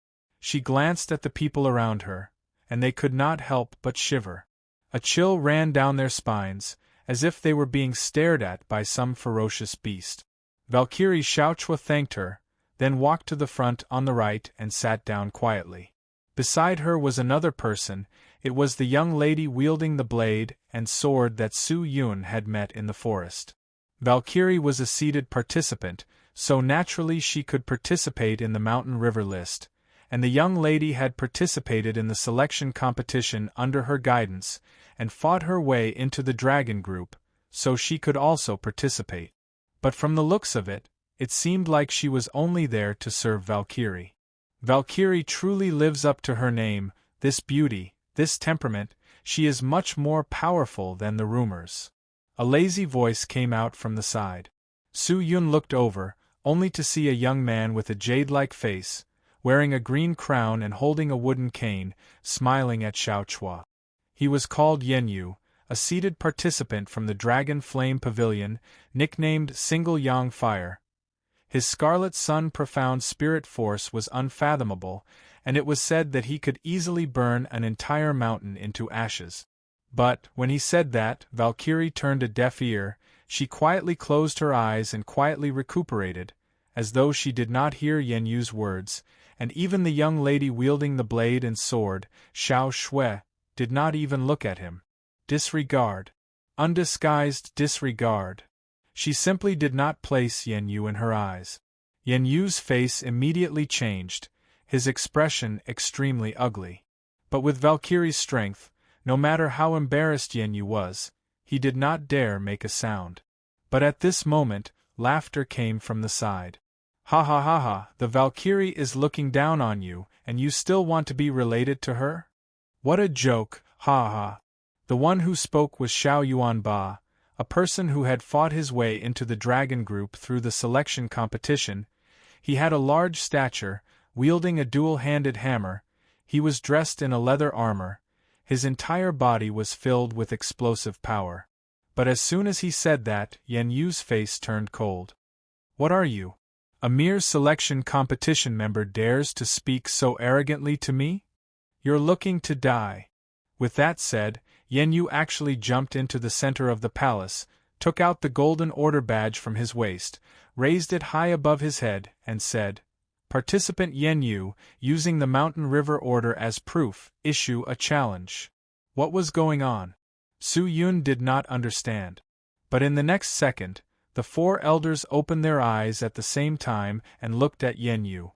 She glanced at the people around her, and they could not help but shiver. A chill ran down their spines, as if they were being stared at by some ferocious beast. Valkyrie Xiaochua thanked her, then walked to the front on the right and sat down quietly. Beside her was another person. It was the young lady wielding the blade and sword that Su Yun had met in the forest. Valkyrie was a seated participant, so naturally she could participate in the mountain river list, and the young lady had participated in the selection competition under her guidance, and fought her way into the dragon group, so she could also participate. But from the looks of it, it seemed like she was only there to serve Valkyrie. Valkyrie truly lives up to her name, this beauty, this temperament, she is much more powerful than the rumors. A lazy voice came out from the side. Su Yun looked over, only to see a young man with a jade-like face, wearing a green crown and holding a wooden cane, smiling at Xiaochua. He was called Yenyu, a seated participant from the Dragon Flame Pavilion, nicknamed Single Yang Fire. His scarlet sun profound spirit force was unfathomable, and it was said that he could easily burn an entire mountain into ashes. But, when he said that, Valkyrie turned a deaf ear, she quietly closed her eyes and quietly recuperated, as though she did not hear Yenyu's words, and even the young lady wielding the blade and sword, Xiao Shui, did not even look at him. Disregard. Undisguised disregard. She simply did not place Yenyu in her eyes. Yenyu's face immediately changed, his expression extremely ugly. But with Valkyrie's strength, no matter how embarrassed Yenyu was, he did not dare make a sound. But at this moment, laughter came from the side. "Ha ha ha ha, the Valkyrie is looking down on you, and you still want to be related to her? What a joke, ha ha." The one who spoke was Xiao Yuanba, a person who had fought his way into the dragon group through the selection competition. He had a large stature, wielding a dual-handed hammer, he was dressed in a leather armor, his entire body was filled with explosive power. But as soon as he said that, Yenyu's face turned cold. "What are you? A mere selection competition member dares to speak so arrogantly to me? You're looking to die." With that said, Yenyu actually jumped into the center of the palace, took out the golden order badge from his waist, raised it high above his head, and said, "Participant Yenyu, using the Mountain River Order as proof, issue a challenge." What was going on? Su Yun did not understand. But in the next second, the four elders opened their eyes at the same time and looked at Yenyu.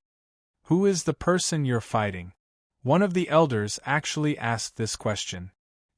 "Who is the person you're fighting?" One of the elders actually asked this question.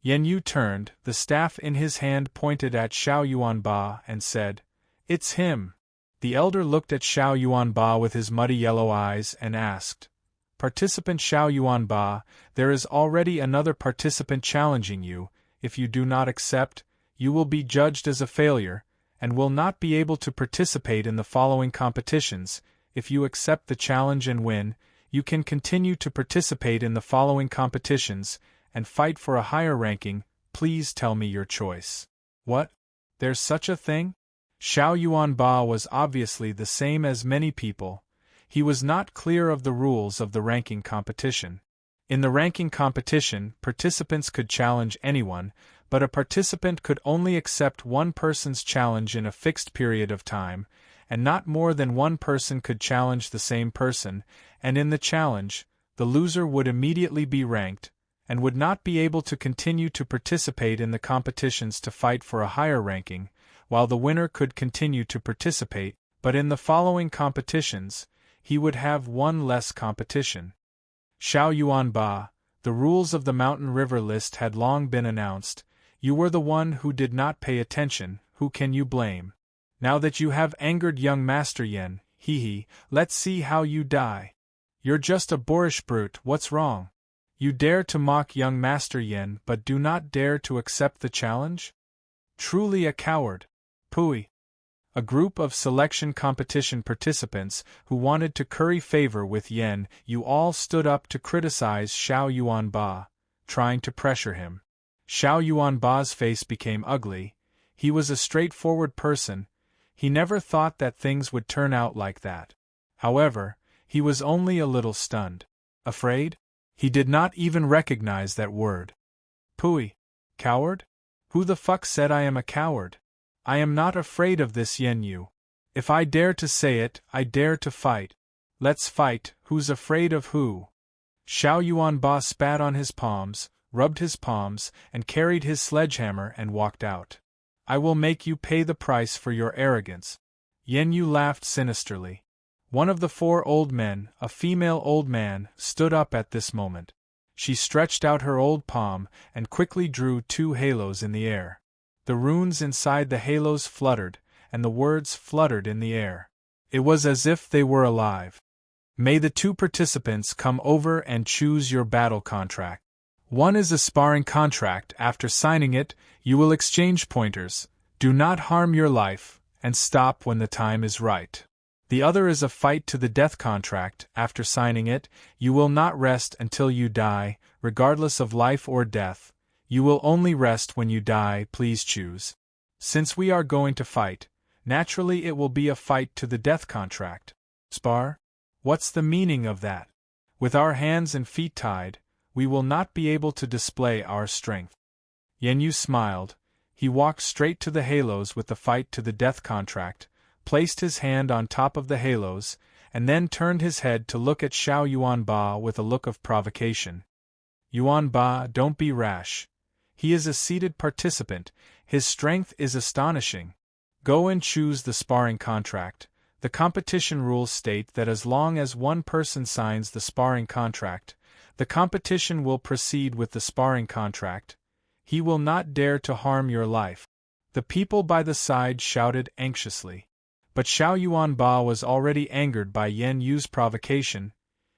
Yenyu turned, the staff in his hand pointed at Xiao Yuanba and said, "It's him." The elder looked at Xiao Yuanba with his muddy yellow eyes and asked, "Participant Xiao Yuanba, there is already another participant challenging you. If you do not accept, you will be judged as a failure, and will not be able to participate in the following competitions. If you accept the challenge and win, you can continue to participate in the following competitions and fight for a higher ranking. Please tell me your choice. What? There's such a thing? Xiao Yuanba was obviously the same as many people. He was not clear of the rules of the ranking competition. In the ranking competition, participants could challenge anyone, but a participant could only accept one person's challenge in a fixed period of time, and not more than one person could challenge the same person, and in the challenge, the loser would immediately be ranked, and would not be able to continue to participate in the competitions to fight for a higher ranking, while the winner could continue to participate, but in the following competitions, he would have one less competition. Xiao Yuanba, the rules of the Mountain River list had long been announced. You were the one who did not pay attention. Who can you blame? Now that you have angered young Master Yen, let's see how you die. You're just a boorish brute. What's wrong? You dare to mock young Master Yen but do not dare to accept the challenge? Truly a coward. Pooey. A group of selection competition participants who wanted to curry favor with Yen Yu all stood up to criticize Xiao Yuanba, trying to pressure him. Xiao Yuanba's face became ugly. He was a straightforward person. He never thought that things would turn out like that. However, he was only a little stunned. Afraid? He did not even recognize that word. Pooey. Coward? Who the fuck said I am a coward? I am not afraid of this Yen Yu. If I dare to say it, I dare to fight. Let's fight. Who's afraid of who? Xiao Yuanba spat on his palms, rubbed his palms, and carried his sledgehammer and walked out. I will make you pay the price for your arrogance. Yen Yu laughed sinisterly. One of the four old men, a female old man, stood up at this moment. She stretched out her old palm and quickly drew two halos in the air. The runes inside the halos fluttered, and the words fluttered in the air. It was as if they were alive. May the two participants come over and choose your battle contract. One is a sparring contract. After signing it, you will exchange pointers, do not harm your life, and stop when the time is right. The other is a fight to the death contract. After signing it, you will not rest until you die, regardless of life or death. You will only rest when you die. Please choose. Since we are going to fight, naturally it will be a fight to the death contract. Spar? What's the meaning of that? With our hands and feet tied, we will not be able to display our strength. Yen Yu smiled. He walked straight to the halos with the fight to the death contract, placed his hand on top of the halos, and then turned his head to look at Xiao Yuanba with a look of provocation. Yuanba, don't be rash. He is a seated participant. His strength is astonishing. Go and choose the sparring contract. The competition rules state that as long as one person signs the sparring contract, the competition will proceed with the sparring contract. He will not dare to harm your life. The people by the side shouted anxiously. But Xiao Yuanba was already angered by Yen Yu's provocation.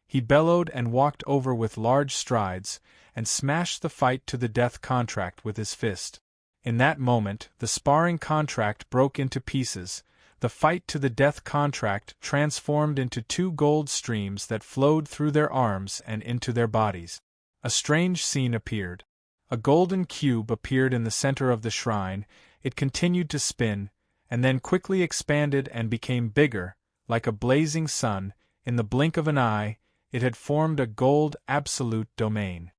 He bellowed and walked over with large strides, and smashed the fight to the death contract with his fist. In that moment, the sparring contract broke into pieces. The fight to the death contract transformed into two gold streams that flowed through their arms and into their bodies. A strange scene appeared. A golden cube appeared in the center of the shrine. It continued to spin, and then quickly expanded and became bigger, like a blazing sun. In the blink of an eye, it had formed a gold absolute domain.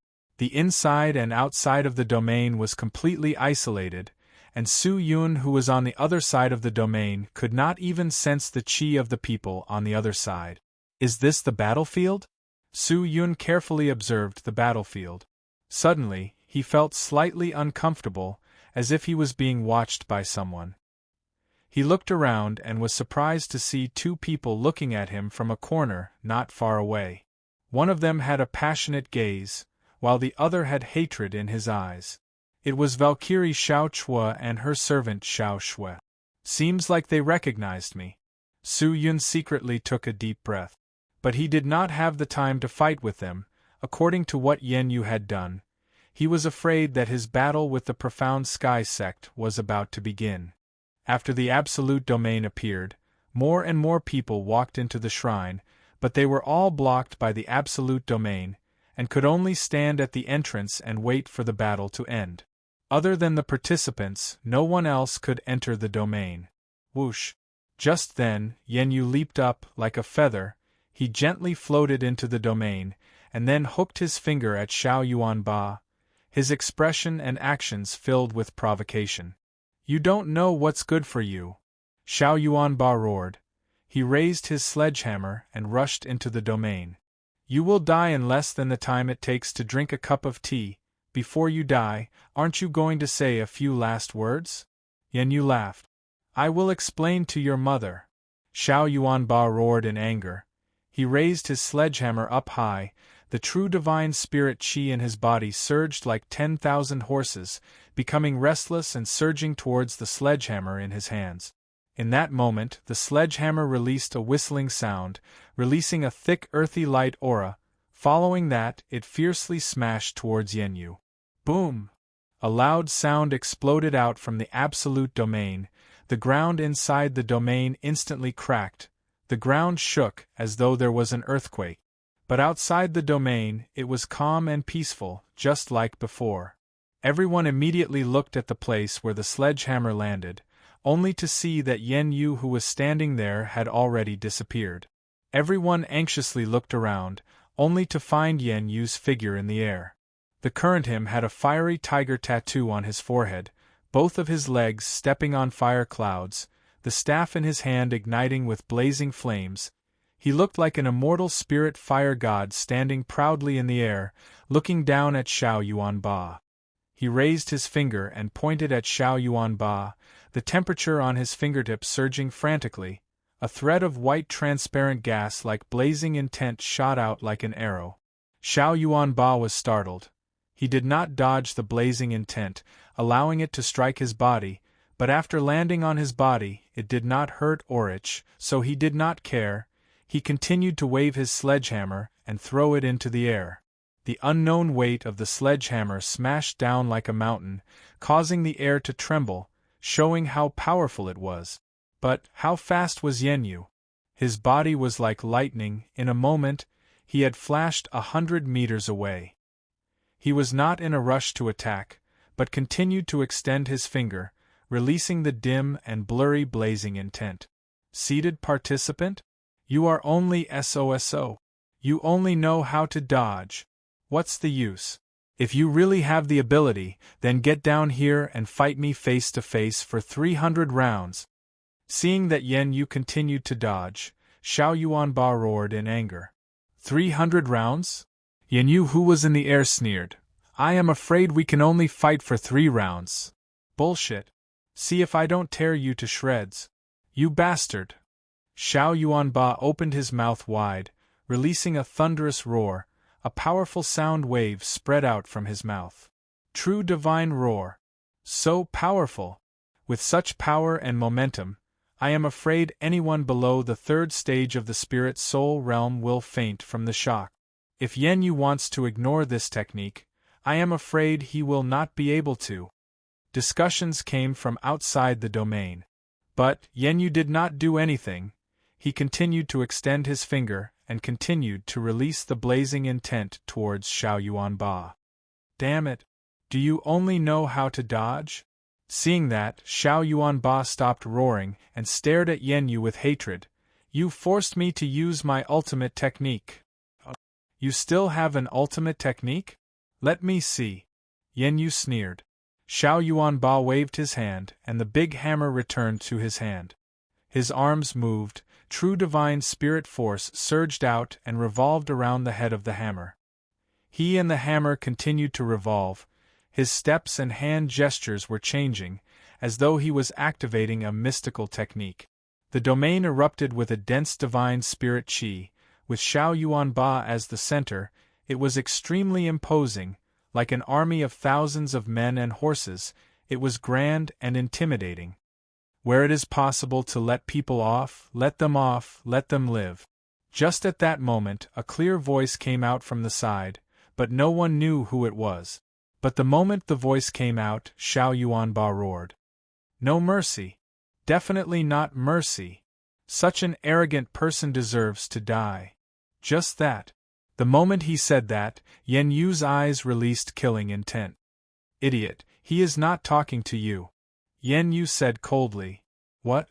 The inside and outside of the domain was completely isolated, and Su Yun, who was on the other side of the domain, could not even sense the qi of the people on the other side. Is this the battlefield? Su Yun carefully observed the battlefield. Suddenly, he felt slightly uncomfortable, as if he was being watched by someone. He looked around and was surprised to see two people looking at him from a corner not far away. One of them had a passionate gaze, while the other had hatred in his eyes. It was Valkyrie Xiao Chua and her servant Xiao Shui. Seems like they recognized me. Su Yun secretly took a deep breath. But he did not have the time to fight with them, according to what Yen Yu had done. He was afraid that his battle with the Profound Sky sect was about to begin. After the Absolute Domain appeared, more and more people walked into the shrine, but they were all blocked by the absolute domain, and could only stand at the entrance and wait for the battle to end. Other than the participants, no one else could enter the domain. Whoosh! Just then, Yenyu leaped up like a feather. He gently floated into the domain, and then hooked his finger at Xiao Yuanba, his expression and actions filled with provocation. "You don't know what's good for you," Xiao Yuanba roared. He raised his sledgehammer and rushed into the domain. "You will die in less than the time it takes to drink a cup of tea. Before you die, aren't you going to say a few last words?" Yenyu laughed. "I will explain to your mother," Xiao Yuanba roared in anger. He raised his sledgehammer up high. The true divine spirit qi in his body surged like 10,000 horses, becoming restless and surging towards the sledgehammer in his hands. In that moment, the sledgehammer released a whistling sound, releasing a thick earthy light aura. Following that, it fiercely smashed towards Yenyu. Boom! A loud sound exploded out from the absolute domain. The ground inside the domain instantly cracked. The ground shook as though there was an earthquake. But outside the domain, it was calm and peaceful, just like before. Everyone immediately looked at the place where the sledgehammer landed, only to see that Yenyu, who was standing there, had already disappeared. Everyone anxiously looked around, only to find Yenyu's figure in the air. The current him had a fiery tiger tattoo on his forehead, both of his legs stepping on fire clouds, the staff in his hand igniting with blazing flames. He looked like an immortal spirit fire god standing proudly in the air, looking down at Xiao Yuanba. He raised his finger and pointed at Xiao Yuanba, the temperature on his fingertip surging frantically. A thread of white transparent gas like blazing intent shot out like an arrow. Xiao Yuanba was startled. He did not dodge the blazing intent, allowing it to strike his body, but after landing on his body, it did not hurt or itch, so he did not care. He continued to wave his sledgehammer and throw it into the air. The unknown weight of the sledgehammer smashed down like a mountain, causing the air to tremble, showing how powerful it was. But how fast was Yenyu? His body was like lightning. In a moment, he had flashed 100 meters away. He was not in a rush to attack, but continued to extend his finger, releasing the dim and blurry blazing intent. Seated participant? You are only SOSO. You only know how to dodge. What's the use? If you really have the ability, then get down here and fight me face to face for 300 rounds. Seeing that Yenyu continued to dodge, Xiao Yuanba roared in anger. 300 rounds? Yenyu, who was in the air, sneered. I am afraid we can only fight for 3 rounds. Bullshit. See if I don't tear you to shreds. You bastard. Xiao Yuanba opened his mouth wide, releasing a thunderous roar. A powerful sound wave spread out from his mouth. True divine roar. So powerful. With such power and momentum, I am afraid anyone below the 3rd stage of the spirit soul realm will faint from the shock. If Yenyu wants to ignore this technique, I am afraid he will not be able to. Discussions came from outside the domain. But Yenyu did not do anything. He continued to extend his finger and continued to release the blazing intent towards Xiao Yuanba. Damn it! Do you only know how to dodge? Seeing that, Xiao Yuanba stopped roaring and stared at Yenyu with hatred. You forced me to use my ultimate technique. You still have an ultimate technique? Let me see. Yenyu sneered. Xiao Yuanba waved his hand, and the big hammer returned to his hand. His arms moved, true divine spirit force surged out and revolved around the head of the hammer. He and the hammer continued to revolve. His steps and hand gestures were changing, as though he was activating a mystical technique. The domain erupted with a dense divine spirit qi, with Xiao Yuanba as the center. It was extremely imposing, like an army of thousands of men and horses. It was grand and intimidating. Where it is possible to let people off, let them live. Just at that moment, a clear voice came out from the side, but no one knew who it was. But the moment the voice came out, Xiao Yuanba roared. No mercy. Definitely not mercy. Such an arrogant person deserves to die. Just that. The moment he said that, Yen Yu's eyes released killing intent. Idiot, he is not talking to you. Yen Yu said coldly. What?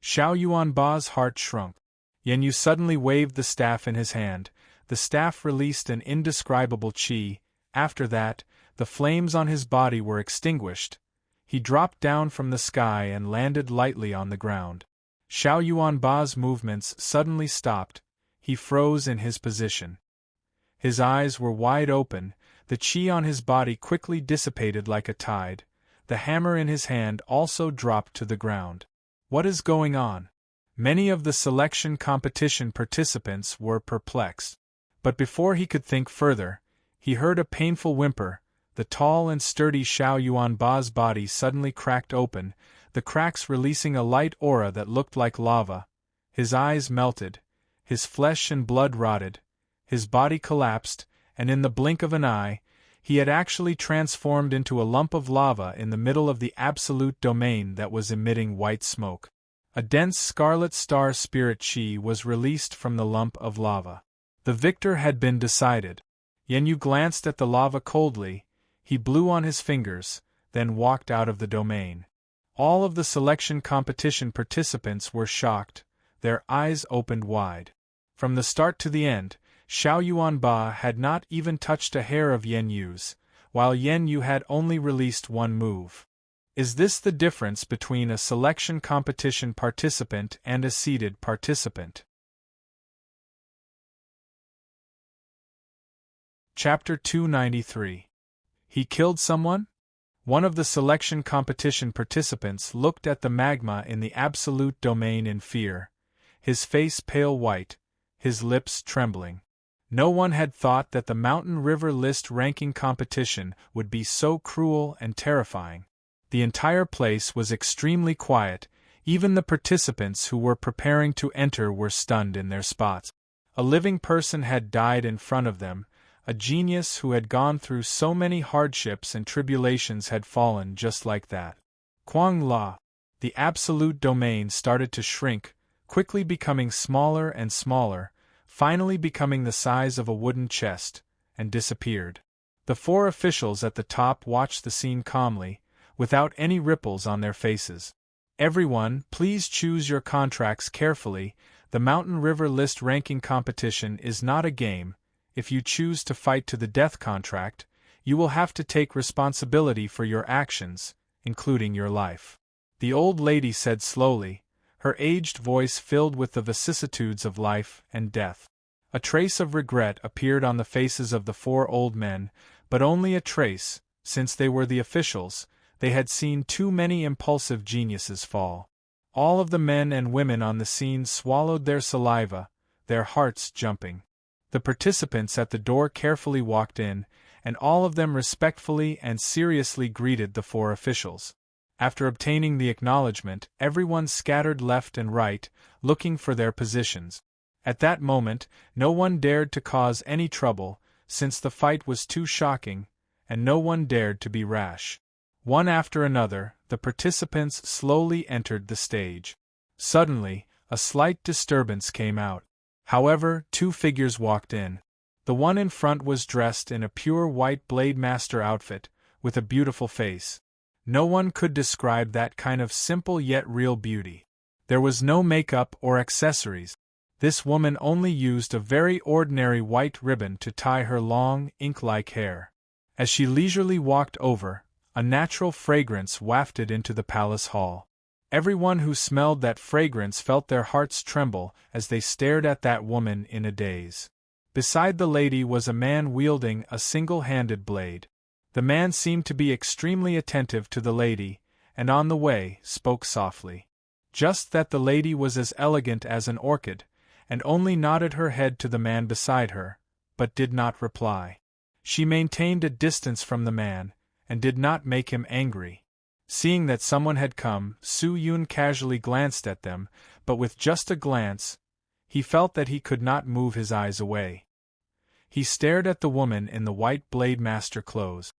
Xiao Yuanba's heart shrunk. Yen Yu suddenly waved the staff in his hand. The staff released an indescribable qi. After that, the flames on his body were extinguished. He dropped down from the sky and landed lightly on the ground. Xiao Yuanba's movements suddenly stopped. He froze in his position. His eyes were wide open, the qi on his body quickly dissipated like a tide. The hammer in his hand also dropped to the ground. What is going on? Many of the selection competition participants were perplexed. But before he could think further, he heard a painful whimper. The tall and sturdy Xiao Yuanba's body suddenly cracked open, the cracks releasing a light aura that looked like lava. His eyes melted, his flesh and blood rotted, his body collapsed, and in the blink of an eye, he had actually transformed into a lump of lava in the middle of the absolute domain that was emitting white smoke. A dense scarlet star spirit qi was released from the lump of lava. The victor had been decided. Yen Yu glanced at the lava coldly, he blew on his fingers, then walked out of the domain. All of the selection competition participants were shocked, their eyes opened wide. From the start to the end, Xiao Yuanba had not even touched a hair of Yen Yu's, while Yen Yu had only released one move. Is this the difference between a selection competition participant and a seeded participant? Chapter 293. He killed someone? One of the selection competition participants looked at the magma in the absolute domain in fear, his face pale white, his lips trembling. No one had thought that the Mountain River List ranking competition would be so cruel and terrifying. The entire place was extremely quiet, even the participants who were preparing to enter were stunned in their spots. A living person had died in front of them, a genius who had gone through so many hardships and tribulations had fallen just like that. Kuang La, the absolute domain started to shrink, quickly becoming smaller and smaller, finally becoming the size of a wooden chest, and disappeared. The four officials at the top watched the scene calmly, without any ripples on their faces. Everyone, please choose your contracts carefully. The Mountain River List ranking competition is not a game. If you choose to fight to the death contract, you will have to take responsibility for your actions, including your life. The old lady said slowly, her aged voice filled with the vicissitudes of life and death. A trace of regret appeared on the faces of the four old men, but only a trace, since they were the officials. They had seen too many impulsive geniuses fall. All of the men and women on the scene swallowed their saliva, their hearts jumping. The participants at the door carefully walked in, and all of them respectfully and seriously greeted the four officials. After obtaining the acknowledgement, everyone scattered left and right, looking for their positions. At that moment, no one dared to cause any trouble, since the fight was too shocking, and no one dared to be rash. One after another, the participants slowly entered the stage. Suddenly, a slight disturbance came out. However, two figures walked in. The one in front was dressed in a pure white Blade Master outfit, with a beautiful face. No one could describe that kind of simple yet real beauty. There was no makeup or accessories. This woman only used a very ordinary white ribbon to tie her long, ink-like hair. As she leisurely walked over, a natural fragrance wafted into the palace hall. Everyone who smelled that fragrance felt their hearts tremble as they stared at that woman in a daze. Beside the lady was a man wielding a single-handed blade. The man seemed to be extremely attentive to the lady, and on the way, spoke softly. Just that the lady was as elegant as an orchid, and only nodded her head to the man beside her, but did not reply. She maintained a distance from the man, and did not make him angry. Seeing that someone had come, Su Yun casually glanced at them, but with just a glance, he felt that he could not move his eyes away. He stared at the woman in the white Blade Master clothes.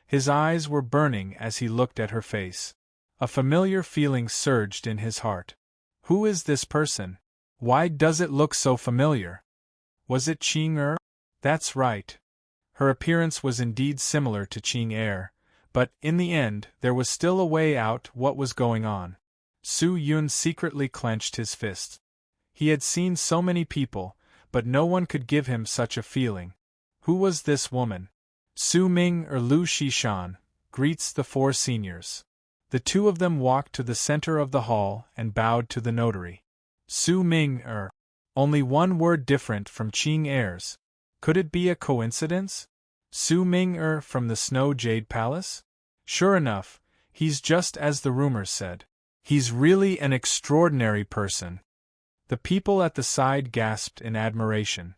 His eyes were burning as he looked at her face. A familiar feeling surged in his heart. Who is this person? Why does it look so familiar? Was it Ching Er? That's right. Her appearance was indeed similar to Ching Er, but, in the end, there was still a way out what was going on. Su Yun secretly clenched his fists. He had seen so many people, but no one could give him such a feeling. Who was this woman? Su Ming or Lu Shishan, greets the four seniors. The two of them walked to the center of the hall and bowed to the notary. Su Ming only one word different from Ching Er's. Could it be a coincidence? Su Ming from the Snow Jade Palace? Sure enough, he's just as the rumors said. He's really an extraordinary person. The people at the side gasped in admiration.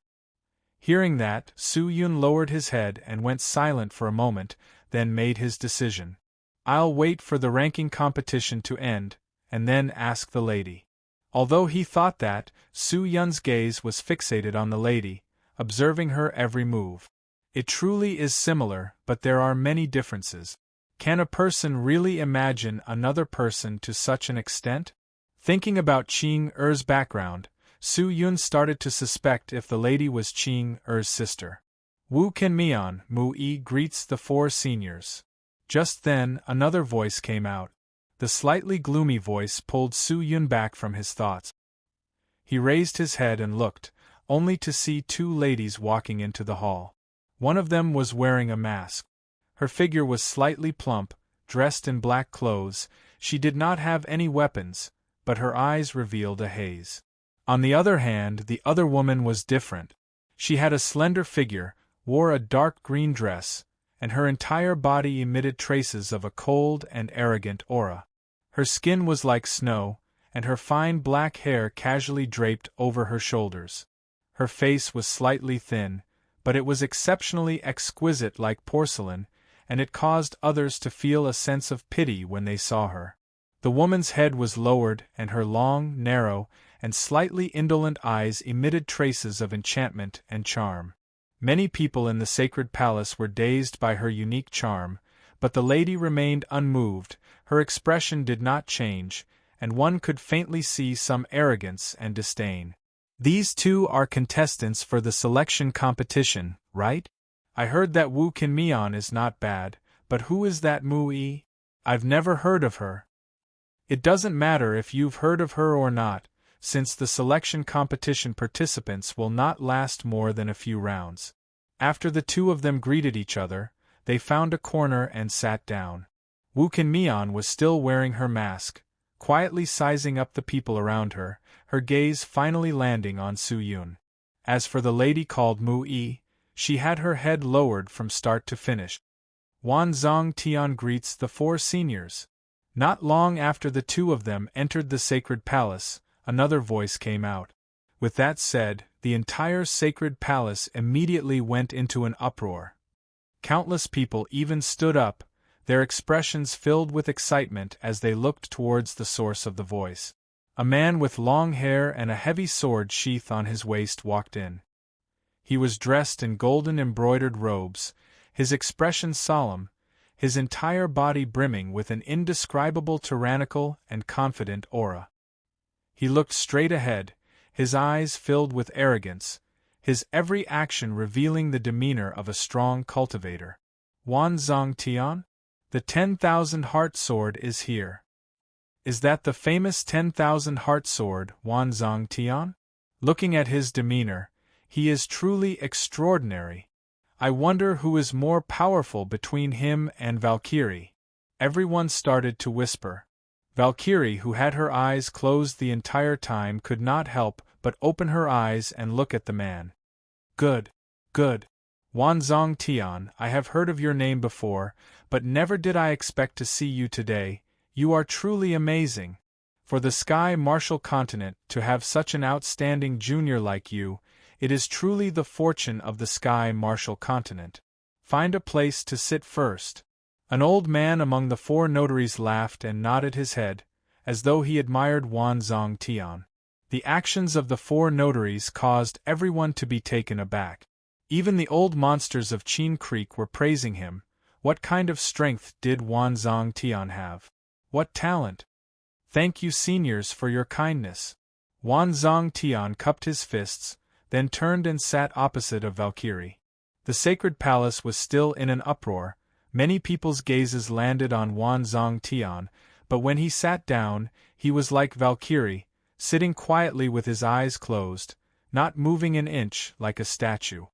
Hearing that, Su Yun lowered his head and went silent for a moment, then made his decision. I'll wait for the ranking competition to end, and then ask the lady. Although he thought that, Su Yun's gaze was fixated on the lady, observing her every move. It truly is similar, but there are many differences. Can a person really imagine another person to such an extent? Thinking about Ching Er's background, Su Yun started to suspect if the lady was Ching Er's sister. Wu Kenmian, Mu-yi greets the four seniors. Just then, another voice came out. The slightly gloomy voice pulled Su Yun back from his thoughts. He raised his head and looked, only to see two ladies walking into the hall. One of them was wearing a mask. Her figure was slightly plump, dressed in black clothes. She did not have any weapons, but her eyes revealed a haze. On the other hand, the other woman was different. She had a slender figure, wore a dark green dress, and her entire body emitted traces of a cold and arrogant aura. Her skin was like snow, and her fine black hair casually draped over her shoulders. Her face was slightly thin, but it was exceptionally exquisite like porcelain, and it caused others to feel a sense of pity when they saw her. The woman's head was lowered, and her long, narrow, and slightly indolent eyes emitted traces of enchantment and charm. Many people in the sacred palace were dazed by her unique charm, but the lady remained unmoved. Her expression did not change, and one could faintly see some arrogance and disdain. These two are contestants for the selection competition, right? I heard that Wu Kenmian is not bad, but who is that Mu-yi? I've never heard of her. It doesn't matter if you've heard of her or not, since the selection competition participants will not last more than a few rounds. After the two of them greeted each other, they found a corner and sat down. Wu Kenmian was still wearing her mask, quietly sizing up the people around her, her gaze finally landing on Su Yun. As for the lady called Mu-yi, she had her head lowered from start to finish. Wan Zong Tian greets the four seniors. Not long after the two of them entered the sacred palace, another voice came out. With that said, the entire sacred palace immediately went into an uproar. Countless people even stood up, their expressions filled with excitement as they looked towards the source of the voice. A man with long hair and a heavy sword sheath on his waist walked in. He was dressed in golden embroidered robes, his expression solemn, his entire body brimming with an indescribable tyrannical and confident aura. He looked straight ahead, his eyes filled with arrogance, his every action revealing the demeanor of a strong cultivator. Wan Zong Tian? The 10,000 heart sword is here. Is that the famous 10,000 heart sword, Wan Zong Tian? Looking at his demeanor, he is truly extraordinary. I wonder who is more powerful between him and Valkyrie. Everyone started to whisper. Valkyrie, who had her eyes closed the entire time, could not help but open her eyes and look at the man. Good. Good. Wan Zong Tian, I have heard of your name before, but never did I expect to see you today. You are truly amazing. For the Sky Martial Continent to have such an outstanding junior like you, it is truly the fortune of the Sky Martial Continent. Find a place to sit first. An old man among the four notaries laughed and nodded his head, as though he admired Wan Zong Tian. The actions of the four notaries caused everyone to be taken aback. Even the old monsters of Chin Creek were praising him. What kind of strength did Wan Zong Tian have? What talent? Thank you, seniors, for your kindness. Wan Zong Tian cupped his fists, then turned and sat opposite of Valkyrie. The sacred palace was still in an uproar, many people's gazes landed on Wan Zong Tian, but when he sat down, he was like Valkyrie, sitting quietly with his eyes closed, not moving an inch, like a statue.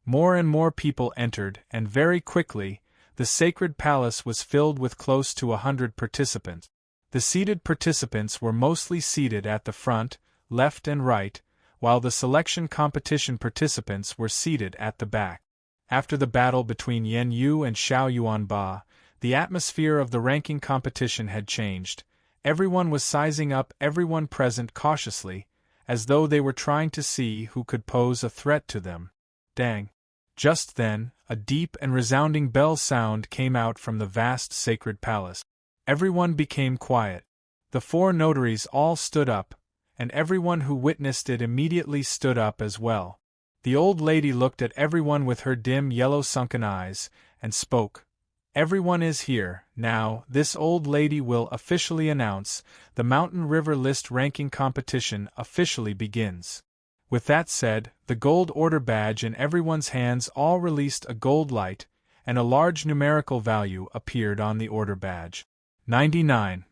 More and more people entered, and very quickly, the sacred palace was filled with close to 100 participants. The seated participants were mostly seated at the front, left and right, while the selection competition participants were seated at the back. After the battle between Yen Yu and Xiao Yuanba, the atmosphere of the ranking competition had changed. Everyone was sizing up everyone present cautiously, as though they were trying to see who could pose a threat to them. Dang! Just then, a deep and resounding bell sound came out from the vast sacred palace. Everyone became quiet. The four notaries all stood up, and everyone who witnessed it immediately stood up as well. The old lady looked at everyone with her dim yellow sunken eyes, and spoke. Everyone is here. Now, this old lady will officially announce, the Mountain River List ranking competition officially begins. With that said, the gold order badge in everyone's hands all released a gold light, and a large numerical value appeared on the order badge. 99.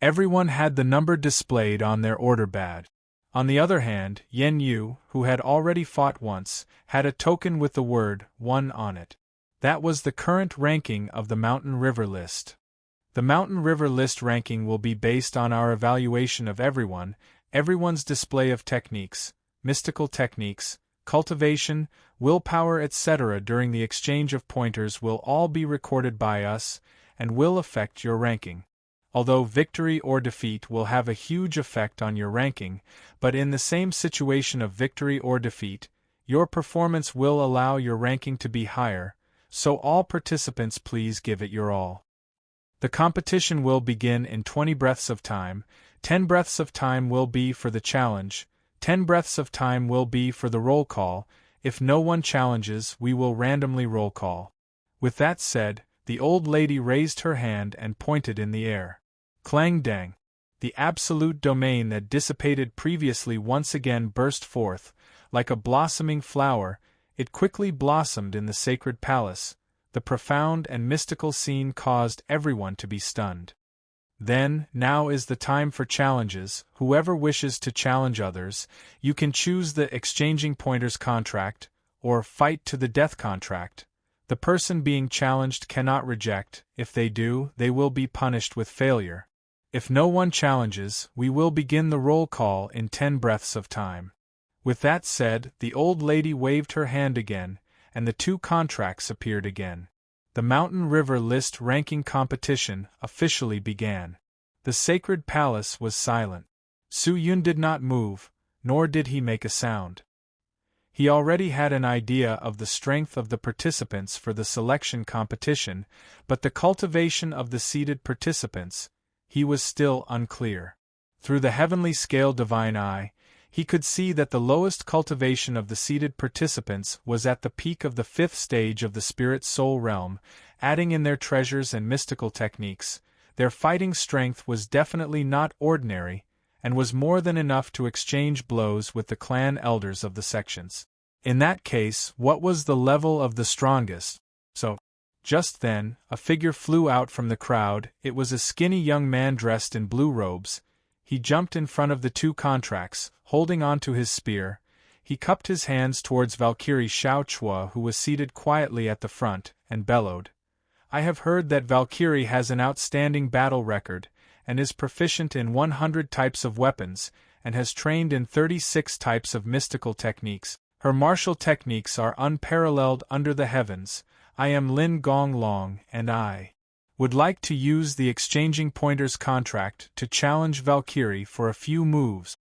Everyone had the number displayed on their order badge. On the other hand, Yen Yu, who had already fought once, had a token with the word 1 on it. That was the current ranking of the Mountain River List. The Mountain River List ranking will be based on our evaluation of everyone's display of techniques, mystical techniques, cultivation, willpower, etc. during the exchange of pointers will all be recorded by us, and will affect your ranking. Although victory or defeat will have a huge effect on your ranking, but in the same situation of victory or defeat, your performance will allow your ranking to be higher, so all participants please give it your all. The competition will begin in 20 breaths of time, 10 breaths of time will be for the challenge, 10 breaths of time will be for the roll call. If no one challenges, we will randomly roll call. With that said, the old lady raised her hand and pointed in the air. Clang dang! The absolute domain that dissipated previously once again burst forth, like a blossoming flower. It quickly blossomed in the sacred palace. The profound and mystical scene caused everyone to be stunned. Then, now is the time for challenges. Whoever wishes to challenge others, you can choose the exchanging pointers contract, or fight to the death contract. The person being challenged cannot reject. If they do, they will be punished with failure. If no one challenges, we will begin the roll call in 10 breaths of time. With that said, the old lady waved her hand again, and the 2 contracts appeared again. The Mountain River List ranking competition officially began. The sacred palace was silent. Su Yun did not move, nor did he make a sound. He already had an idea of the strength of the participants for the selection competition, but the cultivation of the seated participants, he was still unclear. Through the heavenly scale divine eye, he could see that the lowest cultivation of the seated participants was at the peak of the 5th stage of the spirit soul realm, adding in their treasures and mystical techniques. Their fighting strength was definitely not ordinary, and was more than enough to exchange blows with the clan elders of the sections. In that case, what was the level of the strongest? Just then, a figure flew out from the crowd. It was a skinny young man dressed in blue robes. He jumped in front of the 2 contracts, holding on to his spear. He cupped his hands towards Valkyrie Xiao Chua, who was seated quietly at the front, and bellowed. I have heard that Valkyrie has an outstanding battle record, and is proficient in 100 types of weapons, and has trained in 36 types of mystical techniques. Her martial techniques are unparalleled under the heavens. I am Lin Gong Long, and I would like to use the exchanging pointers contract to challenge Valkyrie for a few moves.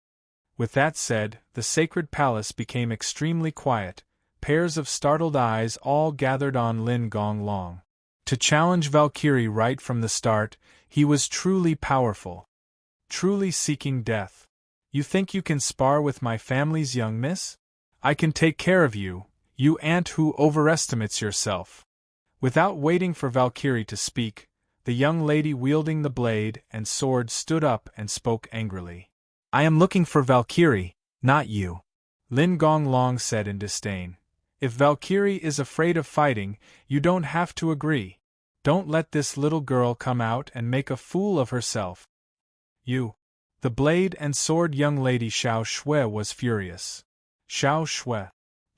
With that said, the sacred palace became extremely quiet. Pairs of startled eyes all gathered on Lin Gong Long. To challenge Valkyrie right from the start, he was truly powerful. Truly seeking death. You think you can spar with my family's young miss? I can take care of you, you ant who overestimates yourself. Without waiting for Valkyrie to speak, the young lady wielding the blade and sword stood up and spoke angrily. I am looking for Valkyrie, not you. Lin Gonglong said in disdain. If Valkyrie is afraid of fighting, you don't have to agree. Don't let this little girl come out and make a fool of herself. You. The blade and sword young lady Xiao Shui was furious. Xiao Shui.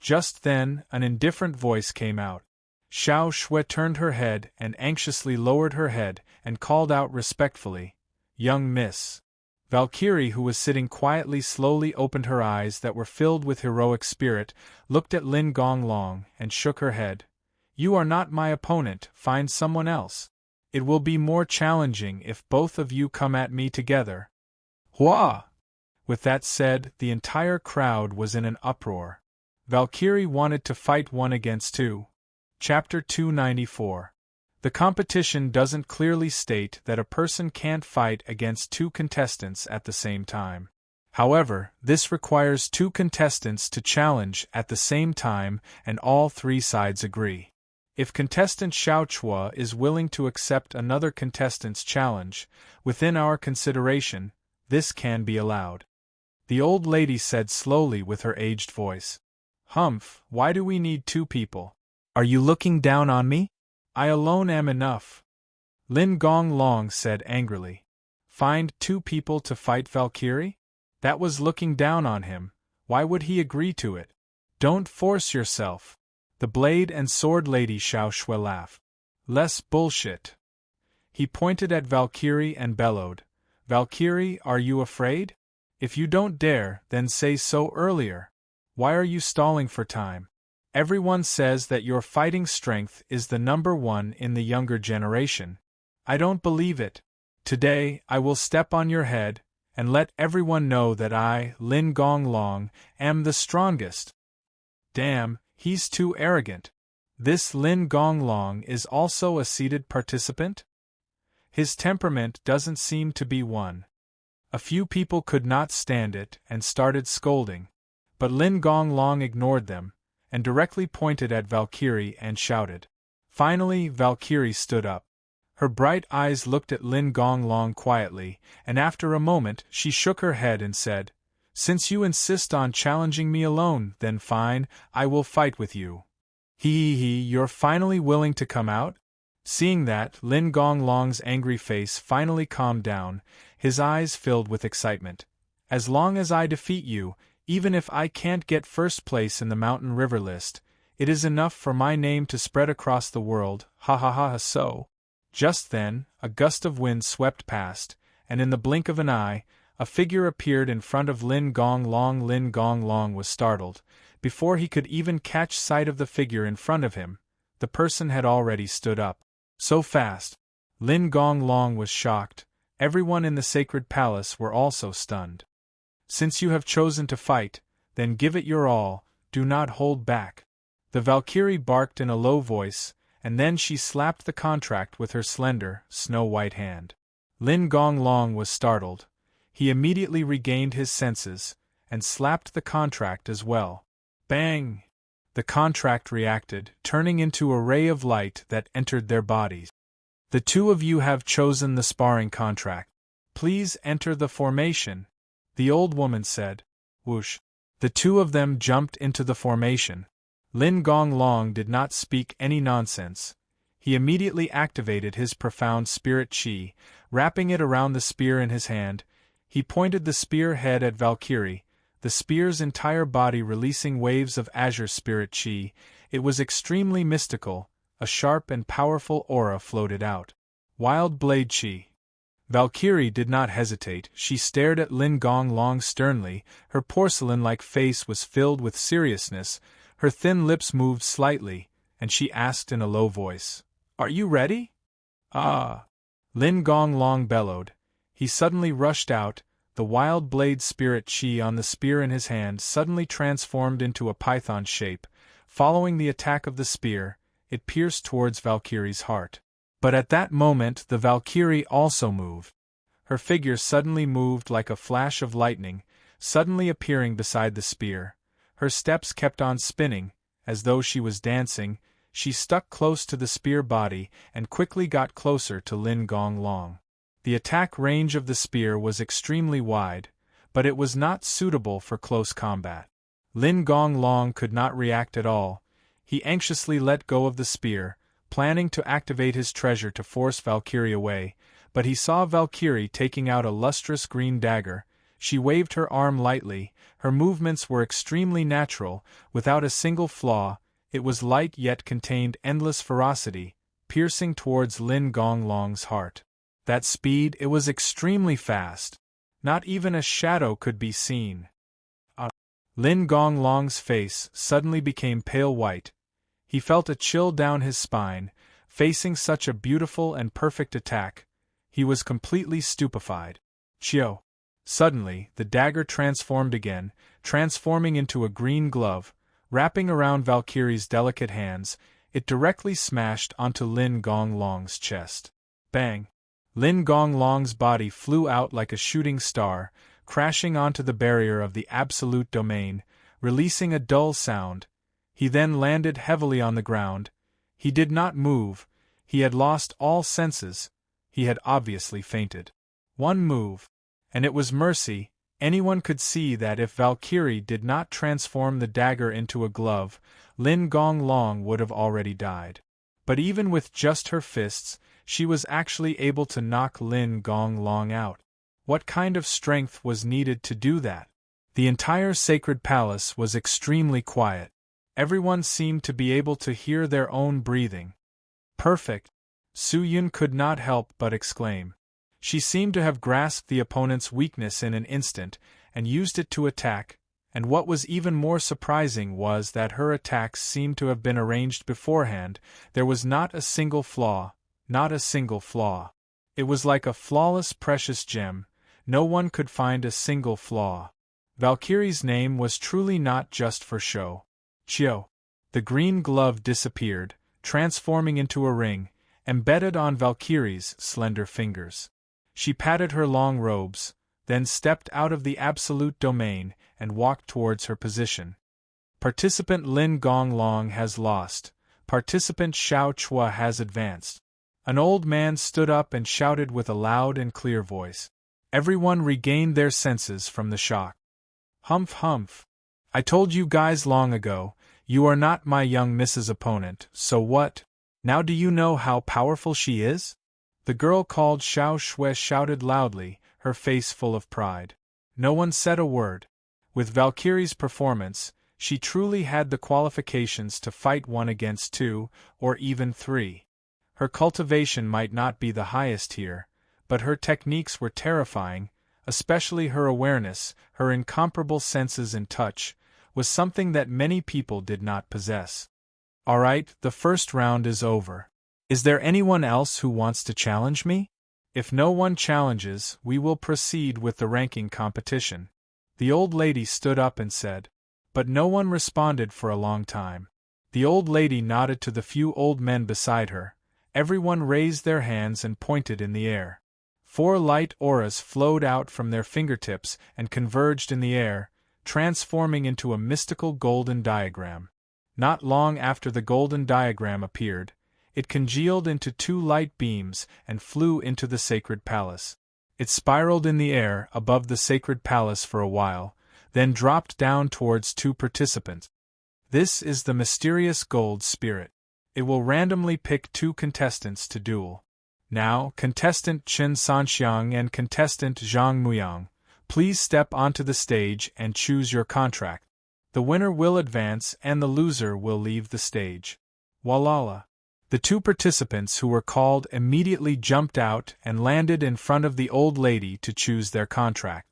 Just then, an indifferent voice came out. Xiao Shui turned her head and anxiously lowered her head and called out respectfully, "Young miss." Valkyrie, who was sitting quietly, slowly opened her eyes that were filled with heroic spirit, looked at Lin Gonglong, and shook her head. "You are not my opponent, find someone else. It will be more challenging if both of you come at me together." Hua! With that said, the entire crowd was in an uproar. Valkyrie wanted to fight 1 against 2. Chapter 294. The competition doesn't clearly state that a person can't fight against 2 contestants at the same time. However, this requires 2 contestants to challenge at the same time and all 3 sides agree. If contestant Xiao Chua is willing to accept another contestant's challenge, within our consideration, this can be allowed. The old lady said slowly with her aged voice. Humph, why do we need 2 people? Are you looking down on me? I alone am enough. Lin Gonglong said angrily. Find 2 people to fight Valkyrie? That was looking down on him. Why would he agree to it? Don't force yourself. The blade and sword lady Xiao Shui laughed. Less bullshit. He pointed at Valkyrie and bellowed. Valkyrie, are you afraid? If you don't dare, then say so earlier. Why are you stalling for time? Everyone says that your fighting strength is the number 1 in the younger generation. I don't believe it. Today, I will step on your head, and let everyone know that I, Lin Gonglong, am the strongest. Damn, he's too arrogant. This Lin Gonglong is also a seated participant? His temperament doesn't seem to be one. A few people could not stand it and started scolding. But Lin Gonglong ignored them, and directly pointed at Valkyrie and shouted. Finally, Valkyrie stood up. Her bright eyes looked at Lin Gonglong quietly, and after a moment she shook her head and said, Since you insist on challenging me alone, then fine, I will fight with you. You're finally willing to come out? Seeing that, Lin Gonglong's angry face finally calmed down, his eyes filled with excitement. As long as I defeat you, even if I can't get first place in the Mountain River list, it is enough for my name to spread across the world, ha ha ha ha so. Just then, a gust of wind swept past, and in the blink of an eye, a figure appeared in front of Lin Gonglong. Lin Gonglong was startled. Before he could even catch sight of the figure in front of him, the person had already stood up. So fast. Lin Gonglong was shocked. Everyone in the sacred palace were also stunned. Since you have chosen to fight, then give it your all, do not hold back. The Valkyrie barked in a low voice, and then she slapped the contract with her slender, snow-white hand. Lin Gonglong was startled. He immediately regained his senses, and slapped the contract as well. Bang! The contract reacted, turning into a ray of light that entered their bodies. The 2 of you have chosen the sparring contract. Please enter the formation, the old woman said. Whoosh! The 2 of them jumped into the formation. Lin Gonglong did not speak any nonsense. He immediately activated his profound spirit chi, wrapping it around the spear in his hand. He pointed the spear head at Valkyrie, the spear's entire body releasing waves of azure spirit chi. It was extremely mystical. A sharp and powerful aura floated out. Wild blade chi. Valkyrie did not hesitate. She stared at Lin Gonglong sternly. Her porcelain-like face was filled with seriousness. Her thin lips moved slightly, and she asked in a low voice, Are you ready? Ah! Lin Gonglong bellowed. He suddenly rushed out. The wild blade spirit chi on the spear in his hand suddenly transformed into a python shape. Following the attack of the spear, it pierced towards Valkyrie's heart. But at that moment the Valkyrie also moved. Her figure suddenly moved like a flash of lightning, suddenly appearing beside the spear. Her steps kept on spinning, as though she was dancing. She stuck close to the spear body and quickly got closer to Lin Gonglong. The attack range of the spear was extremely wide, but it was not suitable for close combat. Lin Gonglong could not react at all. He anxiously let go of the spear, planning to activate his treasure to force Valkyrie away, but he saw Valkyrie taking out a lustrous green dagger. She waved her arm lightly, her movements were extremely natural, without a single flaw. It was light yet contained endless ferocity, piercing towards Lin Gonglong's heart. That speed, it was extremely fast. Not even a shadow could be seen. Lin Gonglong's face suddenly became pale white. He felt a chill down his spine, facing such a beautiful and perfect attack. He was completely stupefied. Chio! Suddenly, the dagger transformed again, transforming into a green glove. Wrapping around Valkyrie's delicate hands, it directly smashed onto Lin Gonglong's chest. Bang! Lin Gonglong's body flew out like a shooting star, crashing onto the barrier of the absolute domain, releasing a dull sound. He then landed heavily on the ground. He did not move. He had lost all senses. He had obviously fainted. One move, and it was mercy. Anyone could see that if Valkyrie did not transform the dagger into a glove, Lin Gonglong would have already died. But even with just her fists, she was actually able to knock Lin Gonglong out. What kind of strength was needed to do that? The entire sacred palace was extremely quiet. Everyone seemed to be able to hear their own breathing. Perfect! Su Yun could not help but exclaim. She seemed to have grasped the opponent's weakness in an instant, and used it to attack, and what was even more surprising was that her attacks seemed to have been arranged beforehand. There was not a single flaw, not a single flaw. It was like a flawless precious gem. No one could find a single flaw. Valkyrie's name was truly not just for show. Chio! The green glove disappeared, transforming into a ring, embedded on Valkyrie's slender fingers. She patted her long robes, then stepped out of the absolute domain and walked towards her position. Participant Lin Gonglong has lost. Participant Xiao Chua has advanced. An old man stood up and shouted with a loud and clear voice. Everyone regained their senses from the shock. Humph humph. I told you guys long ago, you are not my young Mrs. Opponent, so what? Now do you know how powerful she is? The girl called Xiao Shui shouted loudly, her face full of pride. No one said a word. With Valkyrie's performance, she truly had the qualifications to fight 1 against 2, or even 3. Her cultivation might not be the highest here, but her techniques were terrifying, especially her awareness, her incomparable senses and touch, was something that many people did not possess. Alright, the first round is over. Is there anyone else who wants to challenge me? If no one challenges, we will proceed with the ranking competition. The old lady stood up and said. But no one responded for a long time. The old lady nodded to the few old men beside her. Everyone raised their hands and pointed in the air. 4 light auras flowed out from their fingertips and converged in the air, transforming into a mystical golden diagram. Not long after the golden diagram appeared, it congealed into 2 light beams and flew into the sacred palace. It spiraled in the air above the sacred palace for a while, then dropped down towards 2 participants. This is the mysterious gold spirit. It will randomly pick 2 contestants to duel. Now, contestant Chen Sanxiang and contestant Zhang Muyang, please step onto the stage and choose your contract. The winner will advance and the loser will leave the stage. Walala. The 2 participants who were called immediately jumped out and landed in front of the old lady to choose their contract.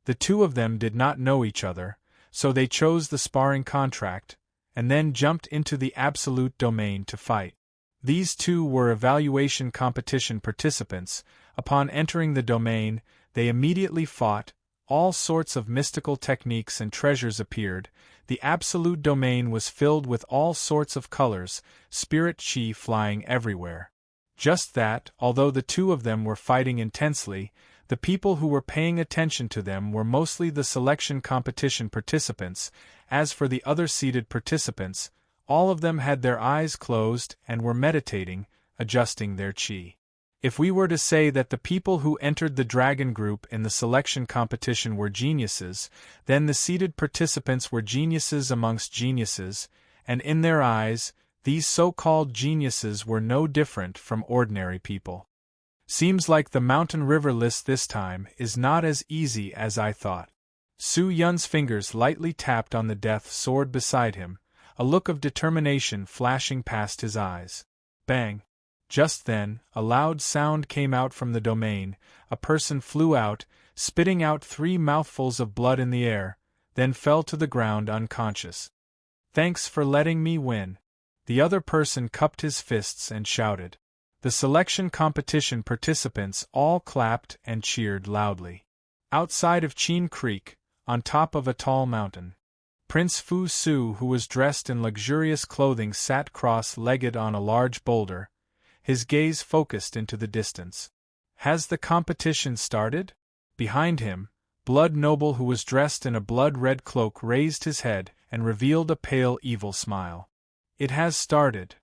The 2 of them did not know each other, so they chose the sparring contract, and then jumped into the absolute domain to fight. These 2 were evaluation competition participants. Upon entering the domain, they immediately fought. All sorts of mystical techniques and treasures appeared. The absolute domain was filled with all sorts of colors, spirit chi flying everywhere. Just that, although the 2 of them were fighting intensely, the people who were paying attention to them were mostly the selection competition participants. As for the other seated participants, all of them had their eyes closed and were meditating, adjusting their chi. If we were to say that the people who entered the dragon group in the selection competition were geniuses, then the seated participants were geniuses amongst geniuses, and in their eyes, these so-called geniuses were no different from ordinary people. Seems like the mountain river list this time is not as easy as I thought. Su Yun's fingers lightly tapped on the death sword beside him, a look of determination flashing past his eyes. Bang! Just then, a loud sound came out from the domain. A person flew out, spitting out 3 mouthfuls of blood in the air, then fell to the ground unconscious. Thanks for letting me win. The other person cupped his fists and shouted. The selection competition participants all clapped and cheered loudly. Outside of Chin Creek, on top of a tall mountain, Prince Fu Su, who was dressed in luxurious clothing, sat cross-legged on a large boulder, his gaze focused into the distance. Has the competition started? Behind him, Blood Noble, who was dressed in a blood-red cloak, raised his head and revealed a pale, evil smile. It has started.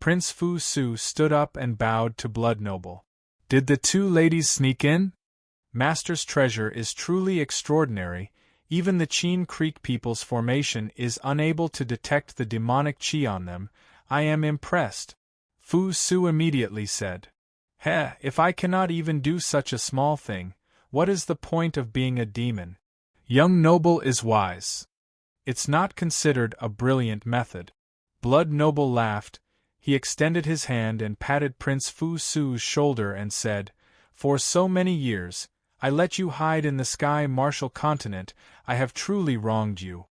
Prince Fu Su stood up and bowed to Blood Noble. Did the 2 ladies sneak in? Master's treasure is truly extraordinary. Even the Chin Creek people's formation is unable to detect the demonic chi on them. I am impressed. Fu Su immediately said. If I cannot even do such a small thing, what is the point of being a demon? Young Noble is wise. It's not considered a brilliant method. Blood Noble laughed. He extended his hand and patted Prince Fu Su's shoulder and said, For so many years, I let you hide in the sky martial continent. I have truly wronged you.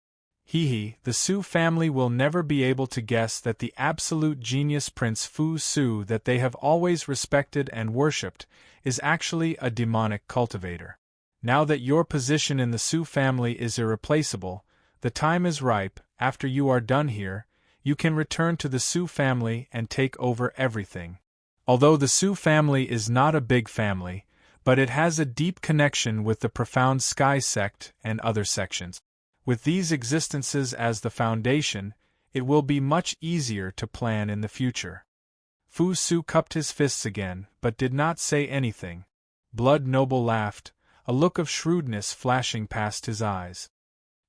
The Su family will never be able to guess that the absolute genius Prince Fu Su that they have always respected and worshipped is actually a demonic cultivator. Now that your position in the Su family is irreplaceable, the time is ripe. After you are done here, you can return to the Su family and take over everything. Although the Su family is not a big family, but it has a deep connection with the profound Sky sect and other sections. With these existences as the foundation, it will be much easier to plan in the future. Fu Su cupped his fists again, but did not say anything. Blood Noble laughed, a look of shrewdness flashing past his eyes.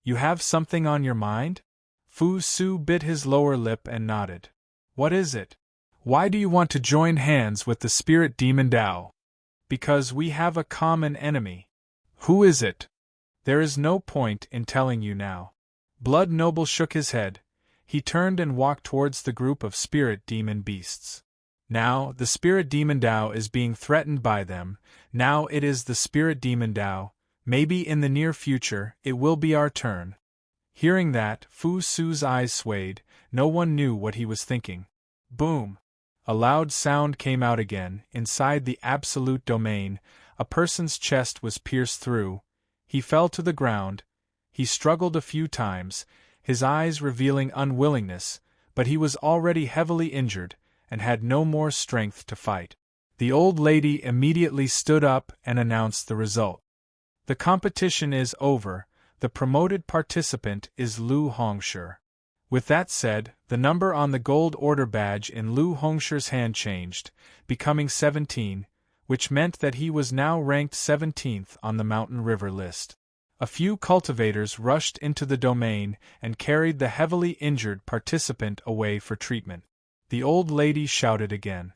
You have something on your mind? Fu Su bit his lower lip and nodded. What is it? Why do you want to join hands with the spirit demon Dao? Because we have a common enemy. Who is it? There is no point in telling you now. Blood Noble shook his head. He turned and walked towards the group of spirit demon beasts. Now, the spirit demon Dao is being threatened by them. Now it is the spirit demon Dao. Maybe in the near future, it will be our turn. Hearing that, Fu Su's eyes swayed. No one knew what he was thinking. Boom! A loud sound came out again. Inside the absolute domain, a person's chest was pierced through. He fell to the ground. He struggled a few times, his eyes revealing unwillingness, but he was already heavily injured, and had no more strength to fight. The old lady immediately stood up and announced the result. The competition is over. The promoted participant is Lu Hongshi. With that said, the number on the gold order badge in Lu Hongshi's hand changed, becoming 17, which meant that he was now ranked 17th on the Mountain River list. A few cultivators rushed into the domain and carried the heavily injured participant away for treatment. The old lady shouted again.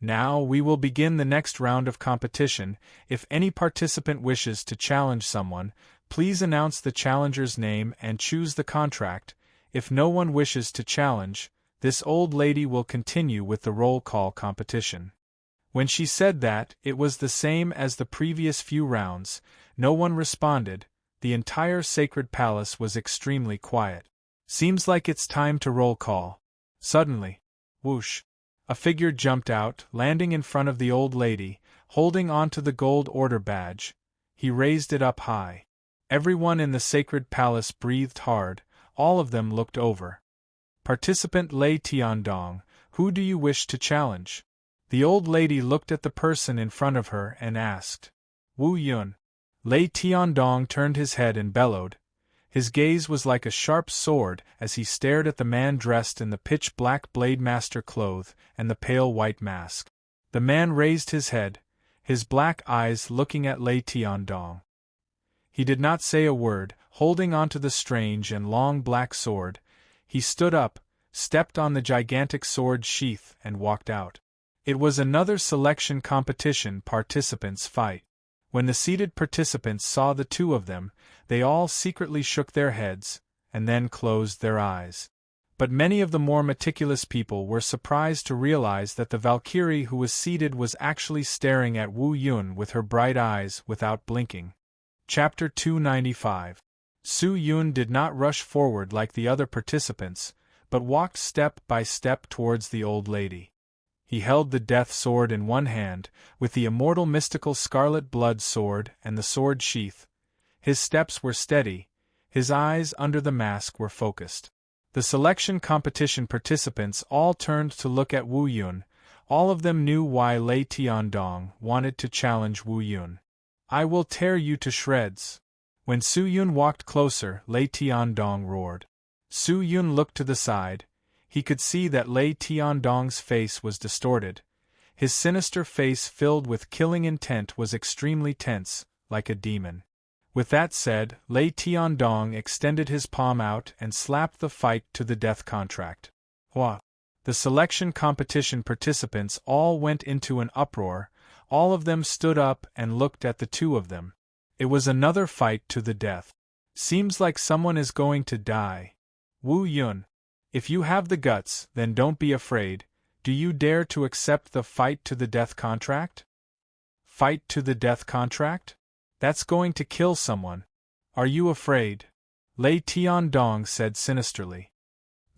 Now we will begin the next round of competition. If any participant wishes to challenge someone, please announce the challenger's name and choose the contract. If no one wishes to challenge, this old lady will continue with the roll call competition. When she said that, it was the same as the previous few rounds. No one responded. The entire sacred palace was extremely quiet. Seems like it's time to roll call. Suddenly, whoosh! A figure jumped out, landing in front of the old lady, holding onto the gold order badge. He raised it up high. Everyone in the sacred palace breathed hard. All of them looked over. Participant Lei Tiandong, who do you wish to challenge? The old lady looked at the person in front of her and asked. Wu Yun. Lei Tiandong turned his head and bellowed. His gaze was like a sharp sword as he stared at the man dressed in the pitch-black Blade Master cloth and the pale white mask. The man raised his head, his black eyes looking at Lei Tiandong. He did not say a word, holding onto the strange and long black sword. He stood up, stepped on the gigantic sword sheath and walked out. It was another selection competition participants' fight. When the seated participants saw the two of them, they all secretly shook their heads, and then closed their eyes. But many of the more meticulous people were surprised to realize that the Valkyrie who was seated was actually staring at Wu Yun with her bright eyes without blinking. Chapter 295. Su Yun did not rush forward like the other participants, but walked step by step towards the old lady. He held the death sword in one hand, with the immortal mystical scarlet blood sword and the sword sheath. His steps were steady, his eyes under the mask were focused. The selection competition participants all turned to look at Wu Yun. All of them knew why Lei Tiandong wanted to challenge Wu Yun. "I will tear you to shreds." When Su Yun walked closer, Lei Tiandong roared. Su Yun looked to the side. He could see that Lei Tiandong's face was distorted. His sinister face filled with killing intent was extremely tense, like a demon. With that said, Lei Tiandong extended his palm out and slapped the fight to the death contract. What? The selection competition participants all went into an uproar. All of them stood up and looked at the two of them. It was another fight to the death. Seems like someone is going to die. Wu Yun, if you have the guts, then don't be afraid. Do you dare to accept the fight to the death contract? Fight to the death contract? That's going to kill someone. Are you afraid? Lei Tiandong said sinisterly.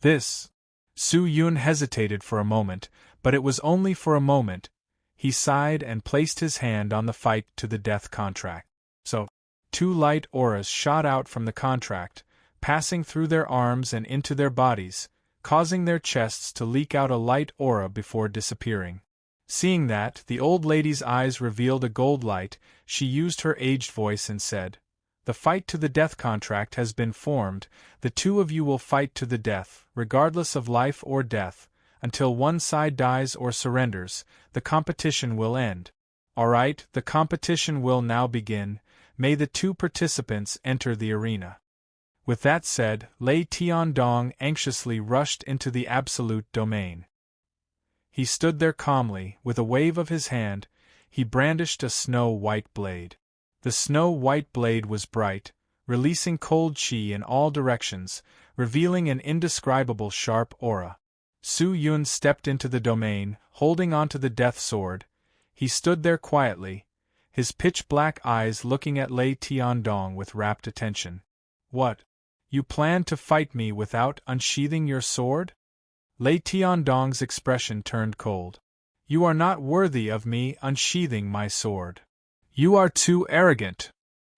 This. Su Yun hesitated for a moment, but it was only for a moment. He sighed and placed his hand on the fight to the death contract. So, two light auras shot out from the contract, passing through their arms and into their bodies, causing their chests to leak out a light aura before disappearing. Seeing that, the old lady's eyes revealed a gold light. She used her aged voice and said, "The fight to the death contract has been formed. The two of you will fight to the death, regardless of life or death, until one side dies or surrenders. The competition will end. Alright, the competition will now begin. May the two participants enter the arena." With that said, Lei Tiandong anxiously rushed into the absolute domain. He stood there calmly, with a wave of his hand. He brandished a snow-white blade. The snow-white blade was bright, releasing cold chi in all directions, revealing an indescribable sharp aura. Su Yun stepped into the domain, holding onto the death sword. He stood there quietly, his pitch-black eyes looking at Lei Tiandong with rapt attention. "What? You plan to fight me without unsheathing your sword?" Lei Tiandong's expression turned cold. "You are not worthy of me unsheathing my sword. You are too arrogant."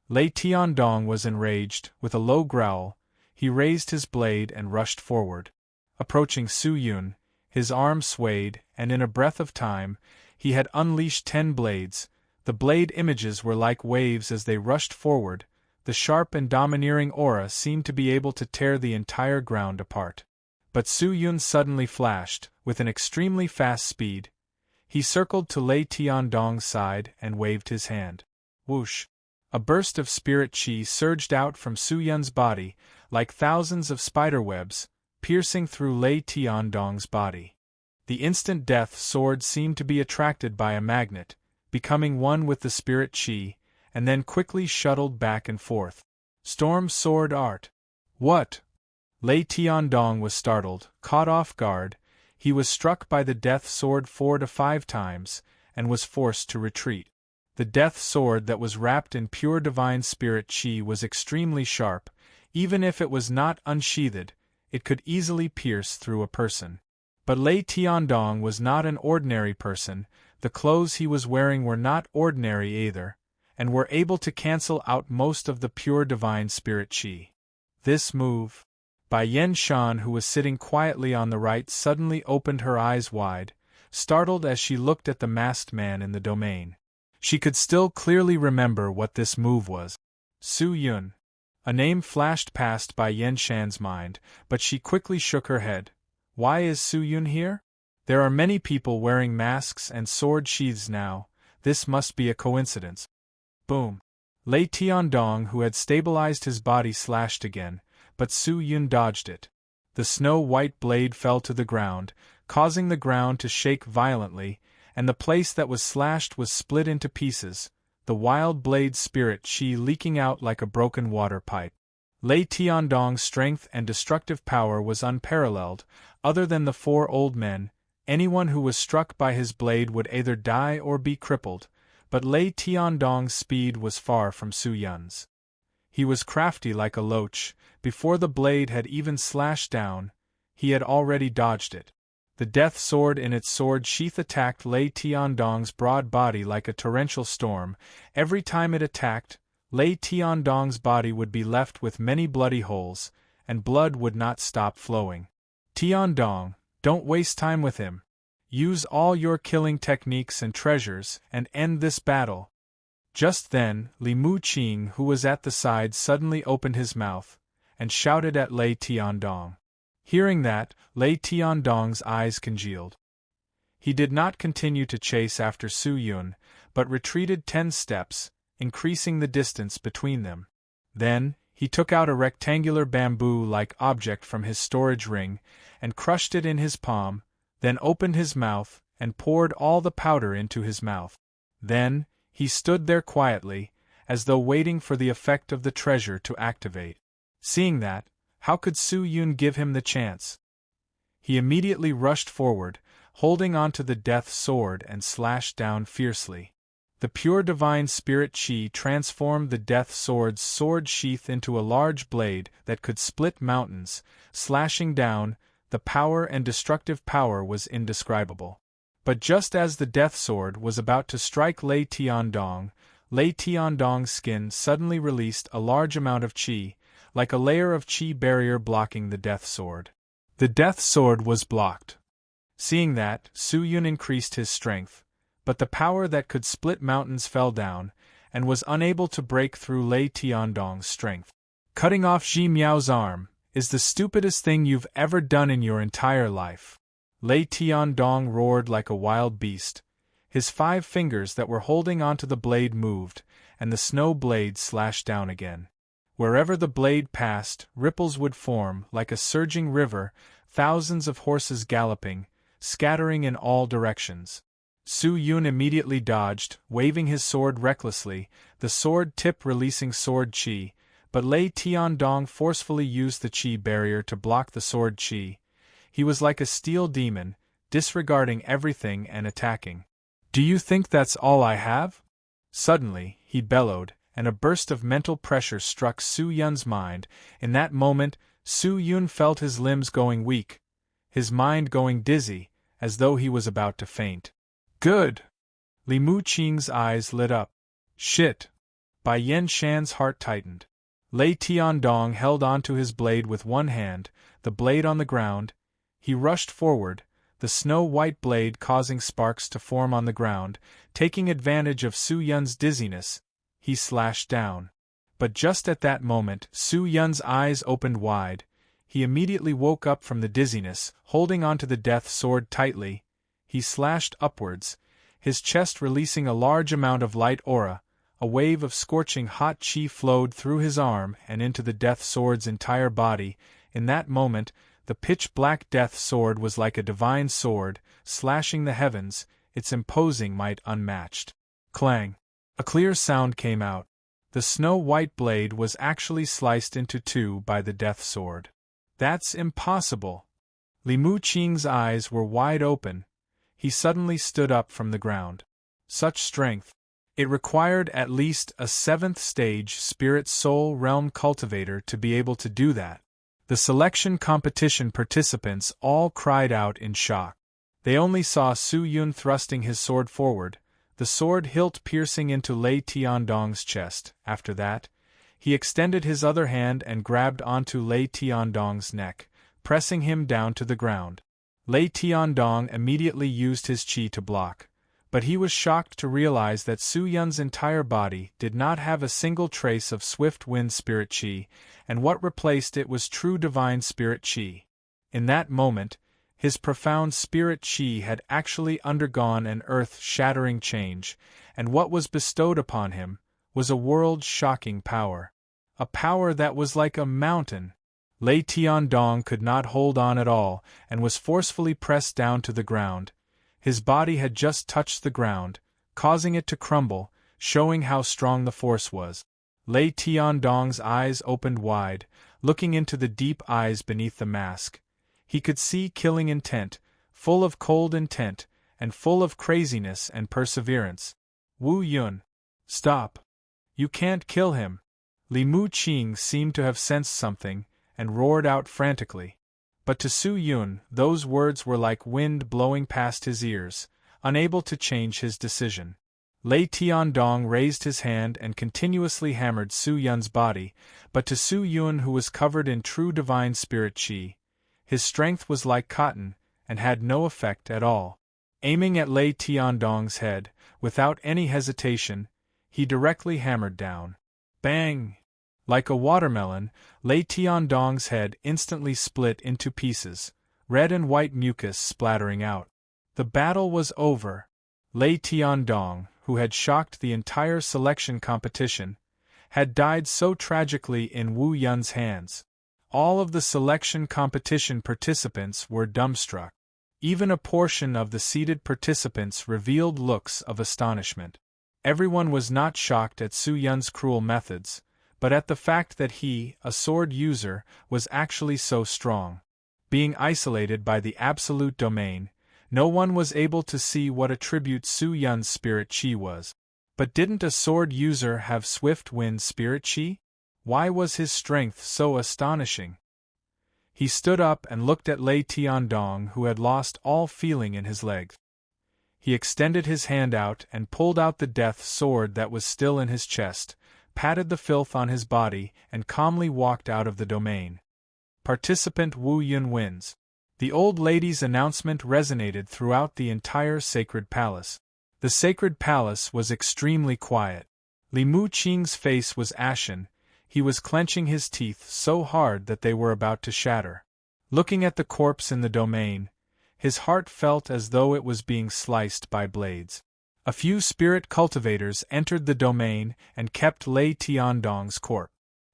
Lei Tiandong was enraged. With a low growl, he raised his blade and rushed forward. Approaching Su Yun, his arm swayed, and in a breath of time, he had unleashed 10 blades. The blade images were like waves as they rushed forward. The sharp and domineering aura seemed to be able to tear the entire ground apart. But Su Yun suddenly flashed, with an extremely fast speed. He circled to Lei Tiandong's side and waved his hand. Whoosh! A burst of spirit chi surged out from Su Yun's body, like thousands of spiderwebs, piercing through Lei Tiandong's body. The instant death sword seemed to be attracted by a magnet, becoming one with the spirit chi, and then quickly shuttled back and forth. Storm sword art. What? Lei Tiandong was startled, caught off guard. He was struck by the death sword 4 to 5 times, and was forced to retreat. The death sword that was wrapped in pure divine spirit chi was extremely sharp. Even if it was not unsheathed, it could easily pierce through a person. But Lei Tiandong was not an ordinary person. The clothes he was wearing were not ordinary either, and were able to cancel out most of the pure divine spirit chi. This move. Bai Yen Shan, who was sitting quietly on the right, suddenly opened her eyes wide, startled as she looked at the masked man in the domain. She could still clearly remember what this move was. Su Yun. A name flashed past Bai Yen Shan's mind, but she quickly shook her head. Why is Su Yun here? There are many people wearing masks and sword sheaths now, this must be a coincidence. Boom. Lei Tiandong, who had stabilized his body, slashed again, but Su Yun dodged it. The snow-white blade fell to the ground, causing the ground to shake violently, and the place that was slashed was split into pieces, the wild blade spirit chi leaking out like a broken water pipe. Lei Tiandong's strength and destructive power was unparalleled. Other than the four old men, anyone who was struck by his blade would either die or be crippled, but Lei Tiandong's speed was far from Su Yun's. He was crafty like a loach. Before the blade had even slashed down, he had already dodged it. The death sword in its sword sheath attacked Lei Tiandong's broad body like a torrential storm. Every time it attacked, Lei Tiandong's body would be left with many bloody holes, and blood would not stop flowing. Tiandong, don't waste time with him. Use all your killing techniques and treasures and end this battle. Just then, Li Muqing, who was at the side, suddenly opened his mouth and shouted at Lei Tiandong. Hearing that, Lei Tiandong's eyes congealed. He did not continue to chase after Su Yun, but retreated 10 steps, increasing the distance between them. Then, he took out a rectangular bamboo-like object from his storage ring and crushed it in his palm, then opened his mouth and poured all the powder into his mouth. Then, he stood there quietly, as though waiting for the effect of the treasure to activate. Seeing that, how could Su Yun give him the chance? He immediately rushed forward, holding onto the death sword and slashed down fiercely. The pure divine spirit chi transformed the death sword's sword sheath into a large blade that could split mountains. Slashing down, the power and destructive power was indescribable. But just as the death sword was about to strike Lei Tiandong's skin suddenly released a large amount of chi, like a layer of chi barrier blocking the death sword. The death sword was blocked. Seeing that, Su Yun increased his strength, but the power that could split mountains fell down, and was unable to break through Lei Tiandong's strength. Cutting off Ji Miao's arm is the stupidest thing you've ever done in your entire life. Lei Tiandong roared like a wild beast. His 5 fingers that were holding onto the blade moved, and the snow blade slashed down again. Wherever the blade passed, ripples would form like a surging river, thousands of horses galloping, scattering in all directions. Su Yun immediately dodged, waving his sword recklessly, the sword tip releasing sword chi, but Lei Tiandong forcefully used the chi barrier to block the sword chi. He was like a steel demon, disregarding everything and attacking. "Do you think that's all I have?" Suddenly, he bellowed, and a burst of mental pressure struck Su Yun's mind. In that moment, Su Yun felt his limbs going weak, his mind going dizzy, as though he was about to faint. "Good!" Li Muqing's eyes lit up. "Shit!" Bai Yan Shan's heart tightened. Lei Tiandong held onto his blade with one hand, the blade on the ground. He rushed forward, the snow-white blade causing sparks to form on the ground. Taking advantage of Su Yun's dizziness, he slashed down. But just at that moment, Su Yun's eyes opened wide. He immediately woke up from the dizziness, holding onto the death sword tightly. He slashed upwards, his chest releasing a large amount of light aura. A wave of scorching hot chi flowed through his arm and into the death sword's entire body. In that moment, the pitch-black death sword was like a divine sword, slashing the heavens, its imposing might unmatched. Clang! A clear sound came out. The snow-white blade was actually sliced into 2 by the death sword. "That's impossible!" Li Muqing's eyes were wide open. He suddenly stood up from the ground. Such strength! It required at least a 7th-stage spirit soul realm cultivator to be able to do that. The selection competition participants all cried out in shock. They only saw Su Yun thrusting his sword forward, the sword hilt piercing into Lei Tiandong's chest. After that, he extended his other hand and grabbed onto Lei Tiandong's neck, pressing him down to the ground. Lei Tiandong immediately used his chi to block, but he was shocked to realize that Su Yun's entire body did not have a single trace of swift wind spirit chi, and what replaced it was true divine spirit chi. In that moment, His profound spirit chi had actually undergone an earth-shattering change, and what was bestowed upon him was a world-shocking power. A power that was like a mountain. Lei Tiandong could not hold on at all, and was forcefully pressed down to the ground. His body had just touched the ground, causing it to crumble, showing how strong the force was. Lei Tiandong's eyes opened wide, looking into the deep eyes beneath the mask. He could see killing intent, full of cold intent, and full of craziness and perseverance. Wu Yun. Stop. You can't kill him. Li Mu Qing seemed to have sensed something, and roared out frantically. But to Su Yun, those words were like wind blowing past his ears, unable to change his decision. Lei Tiandong raised his hand and continuously hammered Su Yun's body, but to Su Yun, who was covered in true divine spirit chi, his strength was like cotton, and had no effect at all. Aiming at Lei Tiandong's head, without any hesitation, he directly hammered down. Bang! Like a watermelon, Lei Tiandong's head instantly split into pieces, red and white mucus splattering out. The battle was over. Lei Tiandong, who had shocked the entire selection competition, had died so tragically in Wu Yun's hands. All of the selection competition participants were dumbstruck. Even a portion of the seated participants revealed looks of astonishment. Everyone was not shocked at Su Yun's cruel methods, but at the fact that he, a sword user, was actually so strong. Being isolated by the absolute domain, no one was able to see what attribute Su Yun's spirit chi was. But didn't a sword user have swift wind spirit chi? Why was his strength so astonishing? He stood up and looked at Lei Tiandong, who had lost all feeling in his legs. He extended his hand out and pulled out the death sword that was still in his chest, patted the filth on his body, and calmly walked out of the domain. Participant Wu Yun wins. The old lady's announcement resonated throughout the entire sacred palace. The sacred palace was extremely quiet. Li Mu Qing's face was ashen. He was clenching his teeth so hard that they were about to shatter. Looking at the corpse in the domain, his heart felt as though it was being sliced by blades. A few spirit cultivators entered the domain and kept Lei Tiandong's corpse.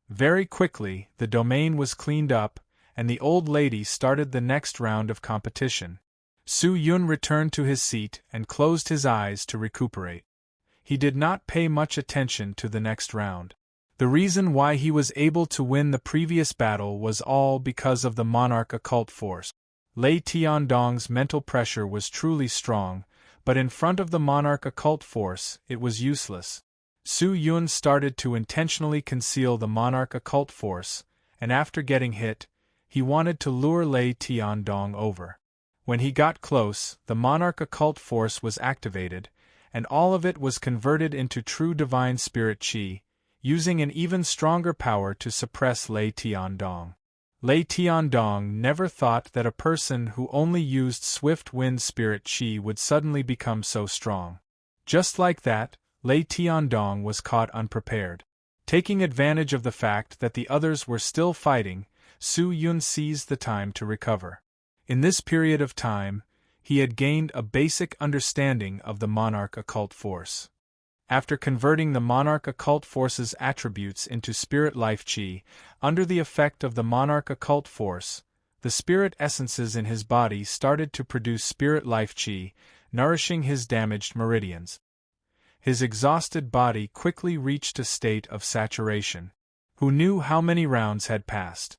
Very quickly, the domain was cleaned up, and the old lady started the next round of competition. Su Yun returned to his seat and closed his eyes to recuperate. He did not pay much attention to the next round. The reason why he was able to win the previous battle was all because of the monarch occult force. Lei Tiandong's mental pressure was truly strong, but in front of the monarch occult force, it was useless. Su Yun started to intentionally conceal the monarch occult force, and after getting hit, he wanted to lure Lei Tiandong over. When he got close, the monarch occult force was activated, and all of it was converted into true divine spirit chi, using an even stronger power to suppress Lei Tiandong. Lei Tiandong never thought that a person who only used swift wind spirit chi would suddenly become so strong. Just like that, Lei Tiandong was caught unprepared. Taking advantage of the fact that the others were still fighting, Su Yun seized the time to recover. In this period of time, he had gained a basic understanding of the monarch occult force. After converting the monarch occult force's attributes into spirit life chi, under the effect of the monarch occult force, the spirit essences in his body started to produce spirit life chi, nourishing his damaged meridians. His exhausted body quickly reached a state of saturation. Who knew how many rounds had passed?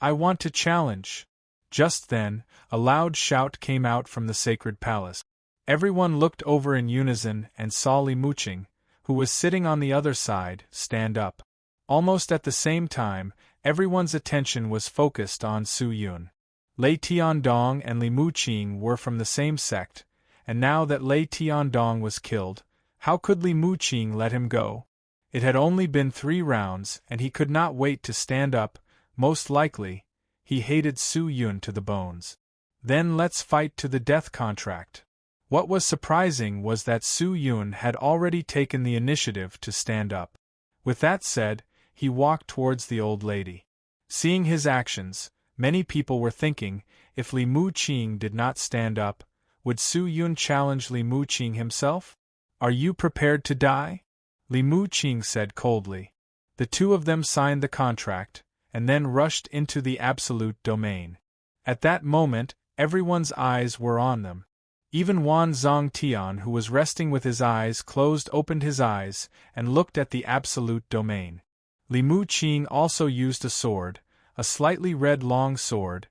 I want to challenge. Just then, a loud shout came out from the sacred palace. Everyone looked over in unison and saw Li Mu Qing, who was sitting on the other side, stand up. Almost at the same time, everyone's attention was focused on Su Yun. Lei Tiandong and Li Mu Qing were from the same sect, and now that Lei Tiandong was killed, how could Li Mu Qing let him go? It had only been 3 rounds, and he could not wait to stand up. Most likely, he hated Su Yun to the bones. Then let's fight to the death contract. What was surprising was that Su Yun had already taken the initiative to stand up. With that said, he walked towards the old lady. Seeing his actions, many people were thinking, If Li Muqing did not stand up, would Su Yun challenge Li Muqing himself? Are you prepared to die? Li Muqing said coldly. The two of them signed the contract, and then rushed into the absolute domain. At that moment, everyone's eyes were on them. Even Wan Zongtian, who was resting with his eyes closed, opened his eyes and looked at the absolute domain. Li Muqing also used a sword, a slightly red long sword,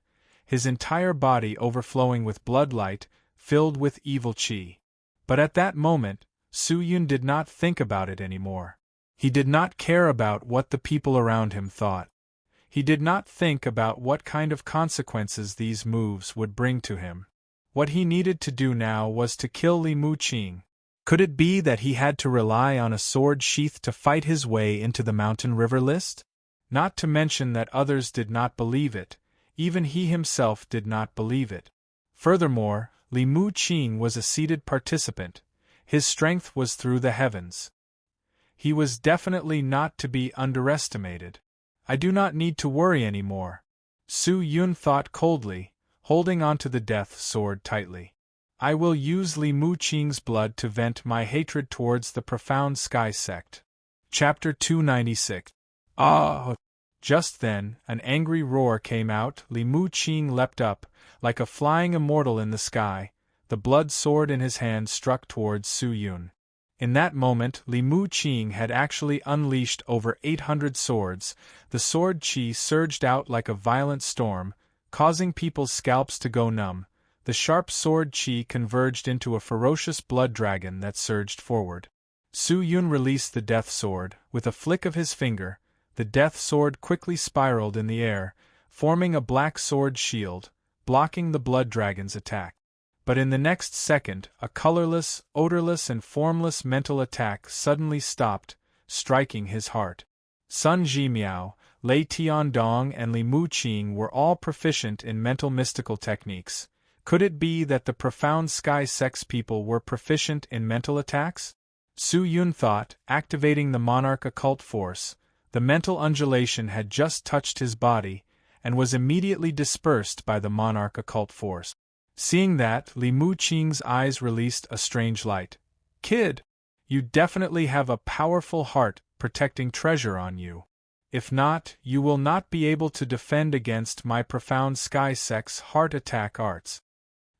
his entire body overflowing with bloodlight, filled with evil qi. But at that moment, Su Yun did not think about it anymore. He did not care about what the people around him thought. He did not think about what kind of consequences these moves would bring to him. What he needed to do now was to kill Li Muqing. Could it be that he had to rely on a sword sheath to fight his way into the mountain river list? Not to mention that others did not believe it, even he himself did not believe it. Furthermore, Li Muqing was a seated participant. His strength was through the heavens. He was definitely not to be underestimated. I do not need to worry anymore, Su Yun thought coldly, holding onto the death sword tightly. I will use Li Muqing's blood to vent my hatred towards the profound sky sect. Chapter 296. Ah! Just then, an angry roar came out. Li Muqing leapt up, like a flying immortal in the sky. The blood sword in his hand struck towards Su Yun. In that moment, Li Muqing had actually unleashed over 800 swords. The sword qi surged out like a violent storm, causing people's scalps to go numb. The sharp sword qi converged into a ferocious blood dragon that surged forward. Su Yun released the death sword. With a flick of his finger, the death sword quickly spiraled in the air, forming a black sword shield, blocking the blood dragon's attack. But in the next second, a colorless, odorless and formless mental attack suddenly stopped, striking his heart. Sun Zhimiao, Lei Tiandong and Li Muqing were all proficient in mental mystical techniques. Could it be that the profound sky sex people were proficient in mental attacks? Su Yun thought, activating the monarch occult force. The mental undulation had just touched his body, and was immediately dispersed by the monarch occult force. Seeing that, Li Muqing's eyes released a strange light. Kid, you definitely have a powerful heart protecting treasure on you. If not, you will not be able to defend against my profound sky sex heart attack arts.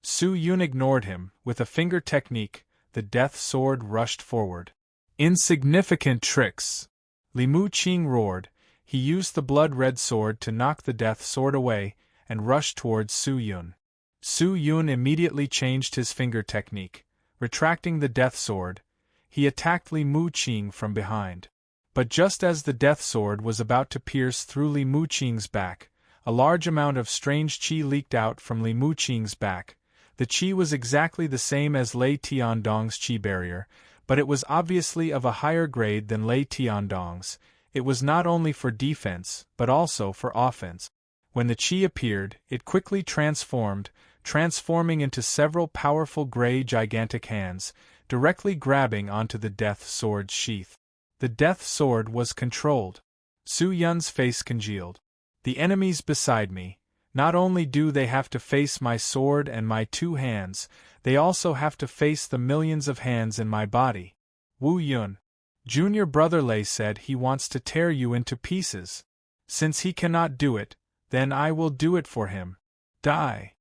Su Yun ignored him. With a finger technique, the death sword rushed forward. Insignificant tricks! Li Muqing roared. He used the blood-red sword to knock the death sword away, and rushed towards Su Yun. Su Yun immediately changed his finger technique. Retracting the death sword, he attacked Li Muqing from behind. But just as the death sword was about to pierce through Li Muqing's back, a large amount of strange qi leaked out from Li Muqing's back. The qi was exactly the same as Lei Tiandong's qi barrier, but it was obviously of a higher grade than Lei Tiandong's. It was not only for defense, but also for offense. When the qi appeared, it quickly transforming into several powerful gray gigantic hands, directly grabbing onto the death sword's sheath. The death sword was controlled. Su Yun's face congealed. The enemies beside me, not only do they have to face my sword and my two hands, they also have to face the millions of hands in my body. Wu Yun. Junior brother Lei said he wants to tear you into pieces. Since he cannot do it, then I will do it for him. Die.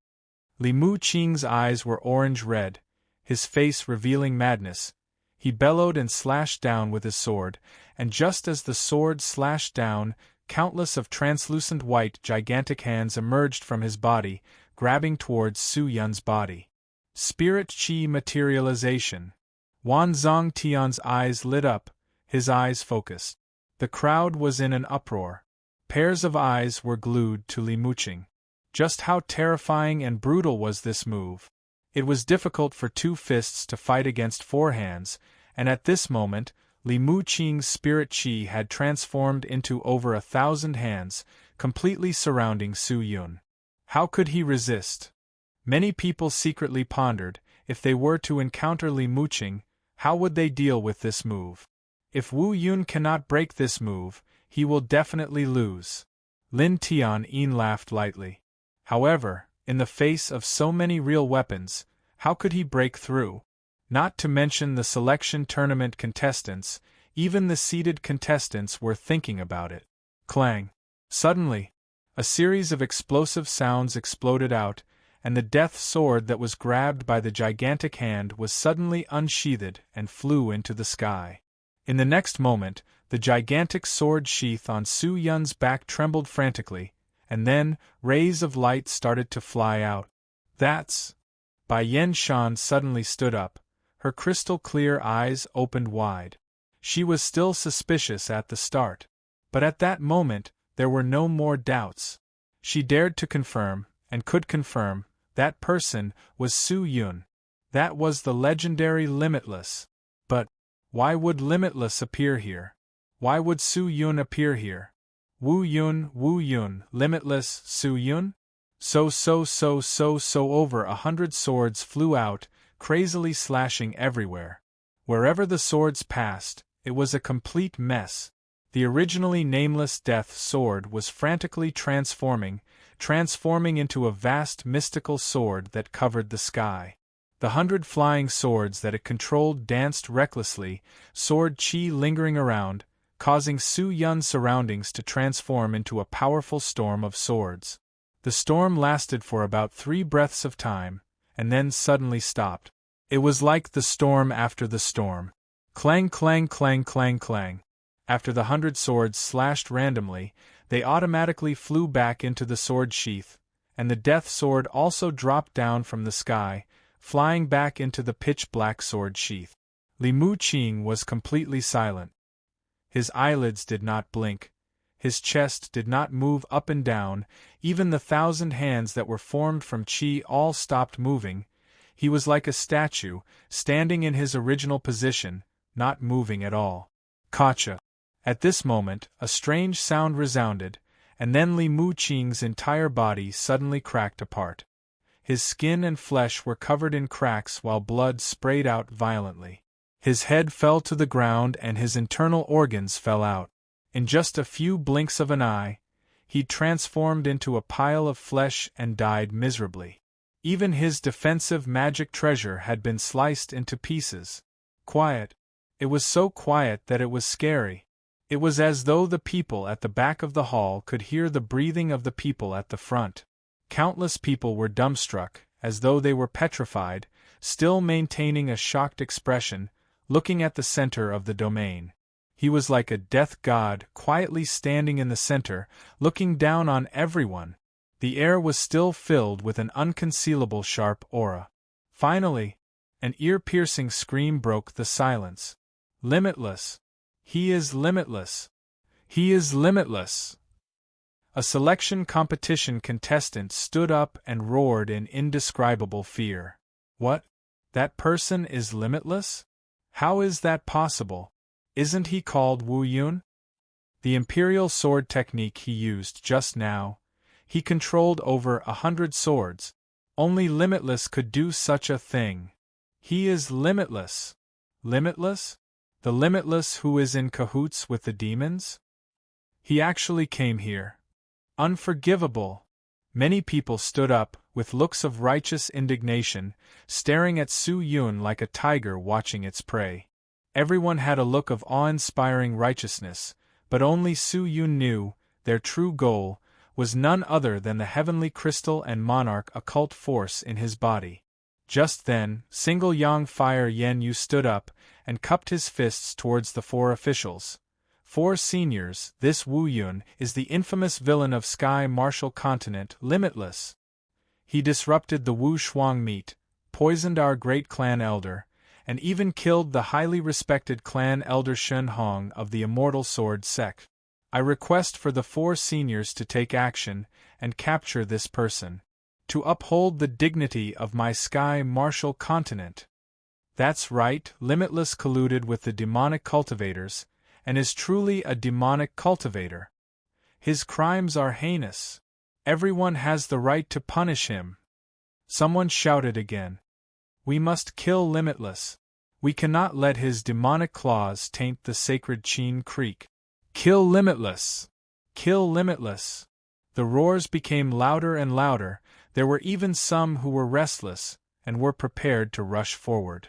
Li Muqing's eyes were orange-red, his face revealing madness. He bellowed and slashed down with his sword, and just as the sword slashed down, countless of translucent white gigantic hands emerged from his body, grabbing towards Su Yun's body. Spirit Qi materialization. Wan Zongtian's eyes lit up, his eyes focused. The crowd was in an uproar. Pairs of eyes were glued to Li Muqing. Just how terrifying and brutal was this move? It was difficult for two fists to fight against four hands, and at this moment, Li Muqing's spirit qi had transformed into over 1,000 hands, completely surrounding Su Yun. How could he resist? Many people secretly pondered, if they were to encounter Li Muqing, how would they deal with this move? If Wu Yun cannot break this move, he will definitely lose. Lin Tian laughed lightly. However, In the face of so many real weapons, how could he break through? Not to mention the selection tournament contestants, even the seeded contestants were thinking about it. Clang! Suddenly, a series of explosive sounds exploded out, and the death sword that was grabbed by the gigantic hand was suddenly unsheathed and flew into the sky. In the next moment, the gigantic sword sheath on Su Yun's back trembled frantically, and then rays of light started to fly out. That's... Bai Yen Shan suddenly stood up, her crystal-clear eyes opened wide. She was still suspicious at the start, but at that moment there were no more doubts. She dared to confirm, and could confirm, that person was Su Yun. That was the legendary Limitless. But why would Limitless appear here? Why would Su Yun appear here? Wu Yun, Limitless, Su Yun? So over 100 swords flew out, crazily slashing everywhere. Wherever the swords passed, it was a complete mess. The originally nameless death sword was frantically transforming into a vast mystical sword that covered the sky. The 100 flying swords that it controlled danced recklessly, sword chi lingering around, causing Su Yun's surroundings to transform into a powerful storm of swords. The storm lasted for about 3 breaths of time, and then suddenly stopped. It was like the storm after the storm. Clang, clang, clang, clang, clang. After the 100 swords slashed randomly, they automatically flew back into the sword sheath, and the death sword also dropped down from the sky, flying back into the pitch-black sword sheath. Li Mu Qing was completely silent. His eyelids did not blink. His chest did not move up and down, even the 1,000 hands that were formed from qi all stopped moving. He was like a statue, standing in his original position, not moving at all. Gotcha! At this moment, a strange sound resounded, and then Li Mu Qing's entire body suddenly cracked apart. His skin and flesh were covered in cracks while blood sprayed out violently. His head fell to the ground and his internal organs fell out. In just a few blinks of an eye, he transformed into a pile of flesh and died miserably. Even his defensive magic treasure had been sliced into pieces. Quiet. It was so quiet that it was scary. It was as though the people at the back of the hall could hear the breathing of the people at the front. Countless people were dumbstruck, as though they were petrified, still maintaining a shocked expression, looking at the center of the domain. He was like a death god, quietly standing in the center, looking down on everyone. The air was still filled with an unconcealable sharp aura. Finally, an ear-piercing scream broke the silence. Limitless! He is limitless! He is limitless! A selection competition contestant stood up and roared in indescribable fear. What? That person is limitless? How is that possible? Isn't he called Wu Yun? The imperial sword technique he used just now, he controlled over 100 swords. Only Limitless could do such a thing. He is limitless. Limitless? The Limitless who is in cahoots with the demons? He actually came here. Unforgivable! Many people stood up, with looks of righteous indignation, staring at Su Yun like a tiger watching its prey. Everyone had a look of awe-inspiring righteousness, but only Su Yun knew, their true goal, was none other than the heavenly crystal and monarch occult force in his body. Just then, Single Yang Fire Yen Yu stood up, and cupped his fists towards the 4 officials. 4 seniors, this Wu Yun is the infamous villain of Sky Martial Continent, Limitless. He disrupted the Wu Shuang meet, poisoned our great clan elder, and even killed the highly respected clan elder Shen Hong of the Immortal Sword sect. I request for the 4 seniors to take action and capture this person, to uphold the dignity of my Sky Martial Continent. That's right, Limitless colluded with the demonic cultivators, and is truly a demonic cultivator. His crimes are heinous. Everyone has the right to punish him. Someone shouted again. We must kill Limitless. We cannot let his demonic claws taint the sacred Qin Creek. Kill Limitless! Kill Limitless! The roars became louder and louder, There were even some who were restless, and were prepared to rush forward.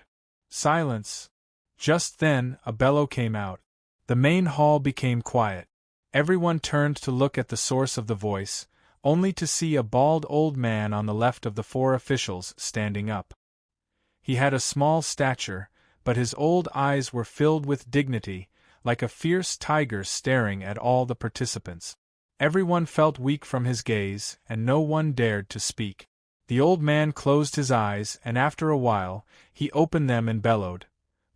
Silence. Just then, a bellow came out. The main hall became quiet. Everyone turned to look at the source of the voice, only to see a bald old man on the left of the four officials standing up. He had a small stature, but his old eyes were filled with dignity, like a fierce tiger staring at all the participants. Everyone felt weak from his gaze, and no one dared to speak. The old man closed his eyes, and after a while, he opened them and bellowed,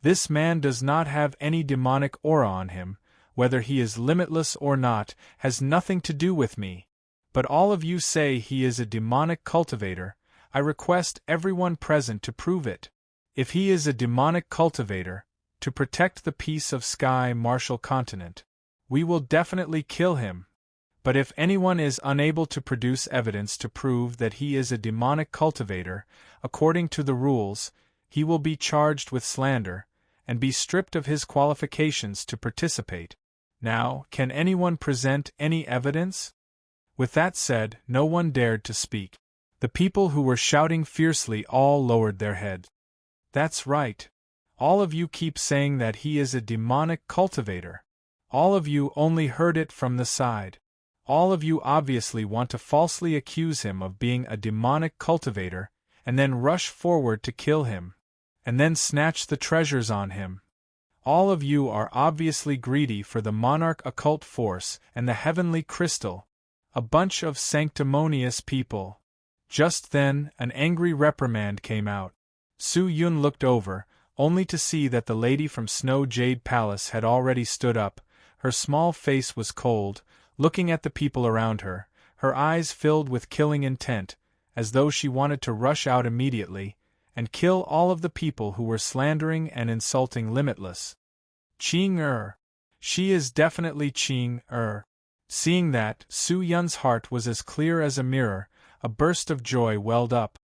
"This man does not have any demonic aura on him. Whether he is limitless or not has nothing to do with me. But all of you say he is a demonic cultivator. I request everyone present to prove it. If he is a demonic cultivator, to protect the peace of Sky Marshall Continent, we will definitely kill him. But if anyone is unable to produce evidence to prove that he is a demonic cultivator, according to the rules, he will be charged with slander, and be stripped of his qualifications to participate. Now, can anyone present any evidence?" With that said, no one dared to speak. The people who were shouting fiercely all lowered their heads. "That's right. All of you keep saying that he is a demonic cultivator. All of you only heard it from the side. All of you obviously want to falsely accuse him of being a demonic cultivator, and then rush forward to kill him, and then snatch the treasures on him. All of you are obviously greedy for the monarch occult force and the heavenly crystal. A bunch of sanctimonious people." Just then, an angry reprimand came out. Su Yun looked over, only to see that the lady from Snow Jade Palace had already stood up. Her small face was cold, looking at the people around her, her eyes filled with killing intent, as though she wanted to rush out immediately and kill all of the people who were slandering and insulting Limitless. "Ching-er. She is definitely Ching-er." Seeing that, Su Yun's heart was as clear as a mirror, a burst of joy welled up.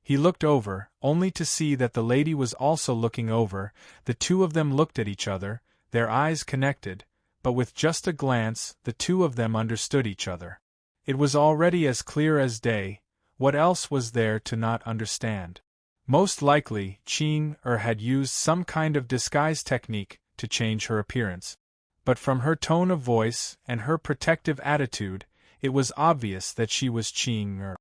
He looked over, only to see that the lady was also looking over. The two of them looked at each other, their eyes connected, but with just a glance, the two of them understood each other. It was already as clear as day. What else was there to not understand? Most likely, Ching-er had used some kind of disguise technique to change her appearance. But from her tone of voice and her protective attitude, it was obvious that she was Ching-er.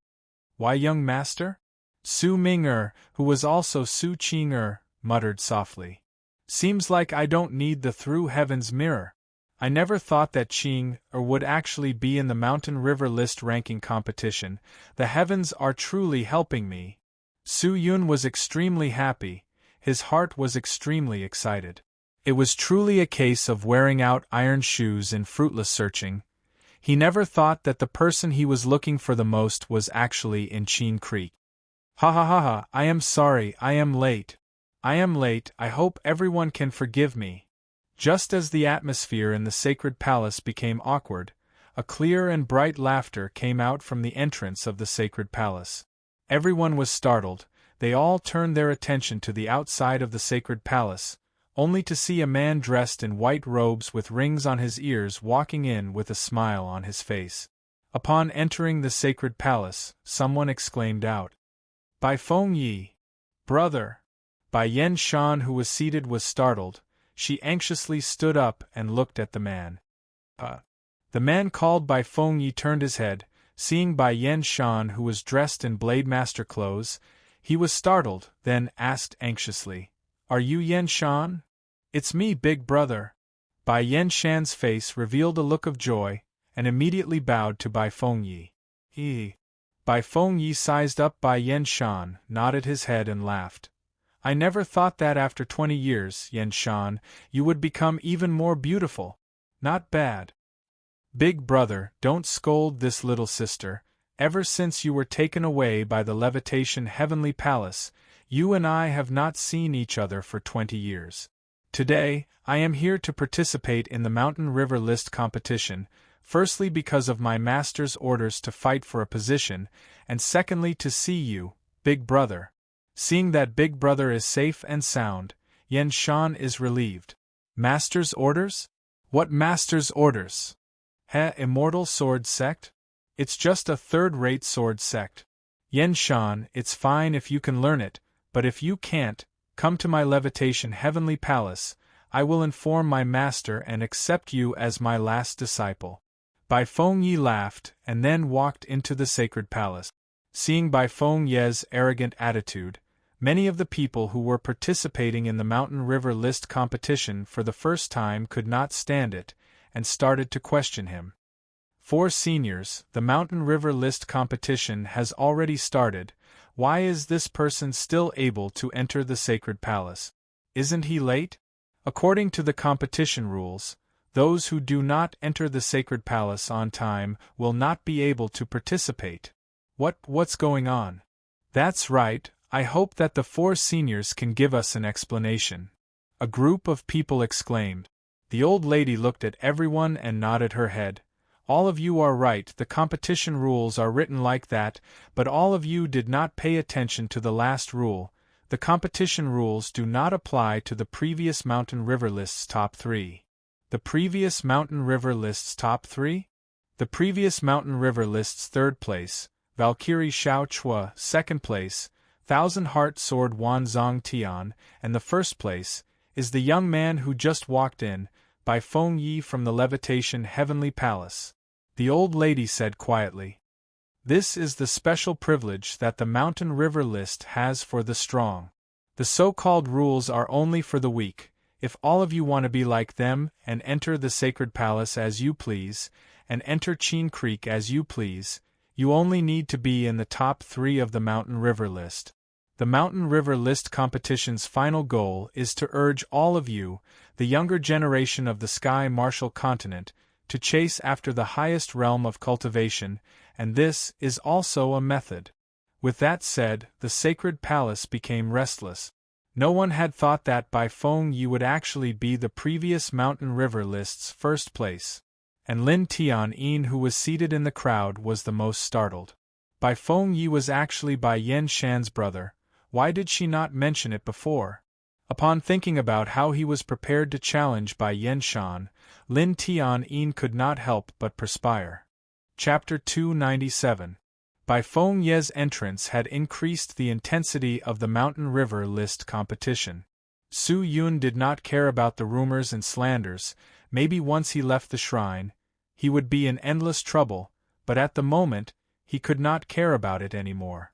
"Why, young master?" Su Ming-er, who was also Su Ching-er, muttered softly. "Seems like I don't need the Through Heaven's mirror. I never thought that Ching-er would actually be in the Mountain River List ranking competition. The heavens are truly helping me." Su Yun was extremely happy. His heart was extremely excited. It was truly a case of wearing out iron shoes in fruitless searching. He never thought that the person he was looking for the most was actually in Cheen Creek. "Ha ha ha ha, I am sorry, I am late. I hope everyone can forgive me." Just as the atmosphere in the sacred palace became awkward, a clear and bright laughter came out from the entrance of the sacred palace. Everyone was startled. They all turned their attention to the outside of the sacred palace, only to see a man dressed in white robes with rings on his ears walking in with a smile on his face. Upon entering the sacred palace, someone exclaimed out, "Bai Feng Yi! Brother!" Bai Yen Shan, who was seated, was startled. She anxiously stood up and looked at the man. The man called Bai Feng Yi turned his head, seeing Bai Yen Shan, who was dressed in Blade Master clothes. He was startled, then asked anxiously, "Are you Yen Shan?" "It's me, big brother." Bai Yen Shan's face revealed a look of joy, and immediately bowed to Bai Feng Yi. Bai Feng Yi sized up Bai Yen Shan, nodded his head and laughed. "I never thought that after 20 years, Yen Shan, you would become even more beautiful. Not bad. Big brother, don't scold this little sister. Ever since you were taken away by the Levitation Heavenly Palace, you and I have not seen each other for 20 years. Today, I am here to participate in the Mountain River List competition, firstly because of my master's orders to fight for a position, and secondly to see you, big brother. Seeing that big brother is safe and sound, Yen Shan is relieved." "Master's orders? What master's orders?" "Immortal sword sect? It's just a third-rate sword sect. Yen Shan, it's fine if you can learn it, but if you can't, come to my levitation heavenly palace. I will inform my master and accept you as my last disciple. Bai Fengye laughed and then walked into the sacred palace. Seeing Bai Fengye's arrogant attitude, many of the people who were participating in the Mountain River List competition for the first time could not stand it, and started to question him. For seniors, the Mountain River List competition has already started. Why is this person still able to enter the sacred palace? Isn't he late? According to the competition rules, those who do not enter the sacred palace on time will not be able to participate. What's going on? That's right, I hope that the 4 seniors can give us an explanation. A group of people exclaimed. The old lady looked at everyone and nodded her head. All of you are right, the competition rules are written like that, but all of you did not pay attention to the last rule. The competition rules do not apply to the previous Mountain River List's top 3. The previous Mountain River List's top 3? The previous Mountain River List's 3rd place, Valkyrie Xiao Chua, 2nd place, Thousand Heart Sword Wan Zong Tian, and the 1st place, is the young man who just walked in, Bai Fengye from the Levitation Heavenly Palace. The old lady said quietly. This is the special privilege that the Mountain River List has for the strong. The so-called rules are only for the weak. If all of you want to be like them and enter the sacred palace as you please, and enter Chin Creek as you please, you only need to be in the top 3 of the Mountain River List. The Mountain River List competition's final goal is to urge all of you, the younger generation of the Sky Martial Continent, to chase after the highest realm of cultivation, and this is also a method. With that said, the sacred palace became restless. No one had thought that Bai Fengye would actually be the previous Mountain River List's 1st place. And Lin Tian-yin, who was seated in the crowd, was the most startled. Bai Fengye was actually Bai Yen Shan's brother. Why did she not mention it before? Upon thinking about how he was prepared to challenge Bai Yen Shan, Lin Tian-yin could not help but perspire. Chapter 297. Bai Fengye's entrance had increased the intensity of the Mountain River List competition. Su Yun did not care about the rumors and slanders. Maybe once he left the shrine, he would be in endless trouble, but at the moment, he could not care about it anymore.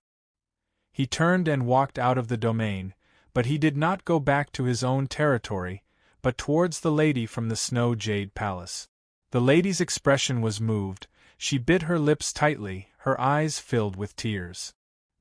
He turned and walked out of the domain, but he did not go back to his own territory, but towards the lady from the Snow Jade Palace. The lady's expression was moved. She bit her lips tightly, her eyes filled with tears.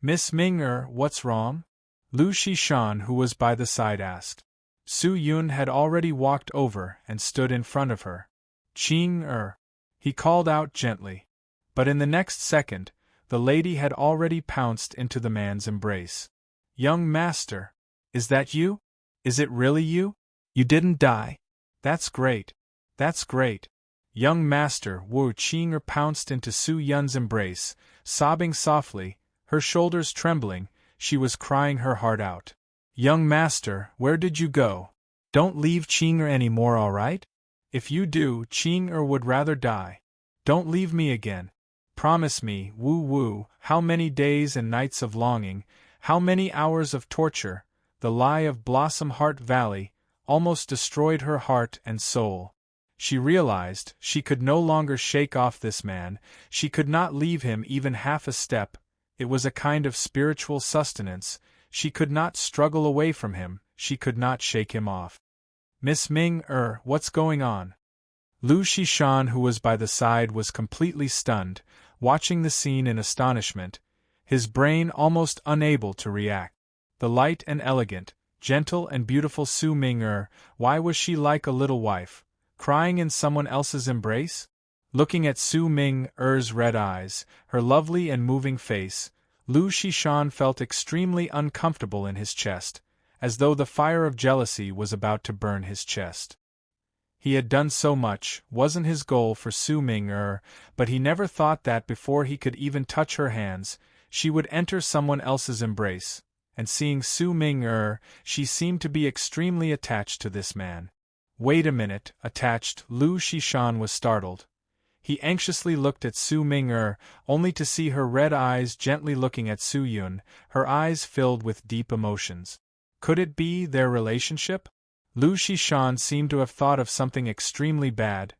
Miss Ming-er, what's wrong? Lu Shishan, who was by the side, asked. Su Yun had already walked over and stood in front of her. Ching-er, he called out gently. But in the next second, the lady had already pounced into the man's embrace. Young master, is that you? Is it really you? You didn't die? That's great. That's great. Young master, Wu Qing-er pounced into Su Yun's embrace, sobbing softly, her shoulders trembling. She was crying her heart out. Young master, where did you go? Don't leave Qing-er anymore, all right? If you do, Qing-er would rather die. Don't leave me again. Promise me, Wu Wu, how many days and nights of longing, how many hours of torture, the lie of Blossom Heart Valley, almost destroyed her heart and soul. She realized she could no longer shake off this man, she could not leave him even half a step. It was a kind of spiritual sustenance. She could not struggle away from him, she could not shake him off. Miss Ming-er, what's going on? Lu Shishan, who was by the side, was completely stunned, watching the scene in astonishment, his brain almost unable to react. The light and elegant, gentle and beautiful Su Ming-er, why was she like a little wife, crying in someone else's embrace? Looking at Su Ming-er's red eyes, her lovely and moving face, Lu Shishan felt extremely uncomfortable in his chest, as though the fire of jealousy was about to burn his chest. He had done so much, wasn't his goal for Su Ming-er, but he never thought that before he could even touch her hands, she would enter someone else's embrace, and seeing Su Ming-er, she seemed to be extremely attached to this man. Wait a minute, attached? Lu Shishan was startled. He anxiously looked at Su Ming-er, only to see her red eyes gently looking at Su Yun, her eyes filled with deep emotions. Could it be their relationship? Lu Shishan seemed to have thought of something extremely bad.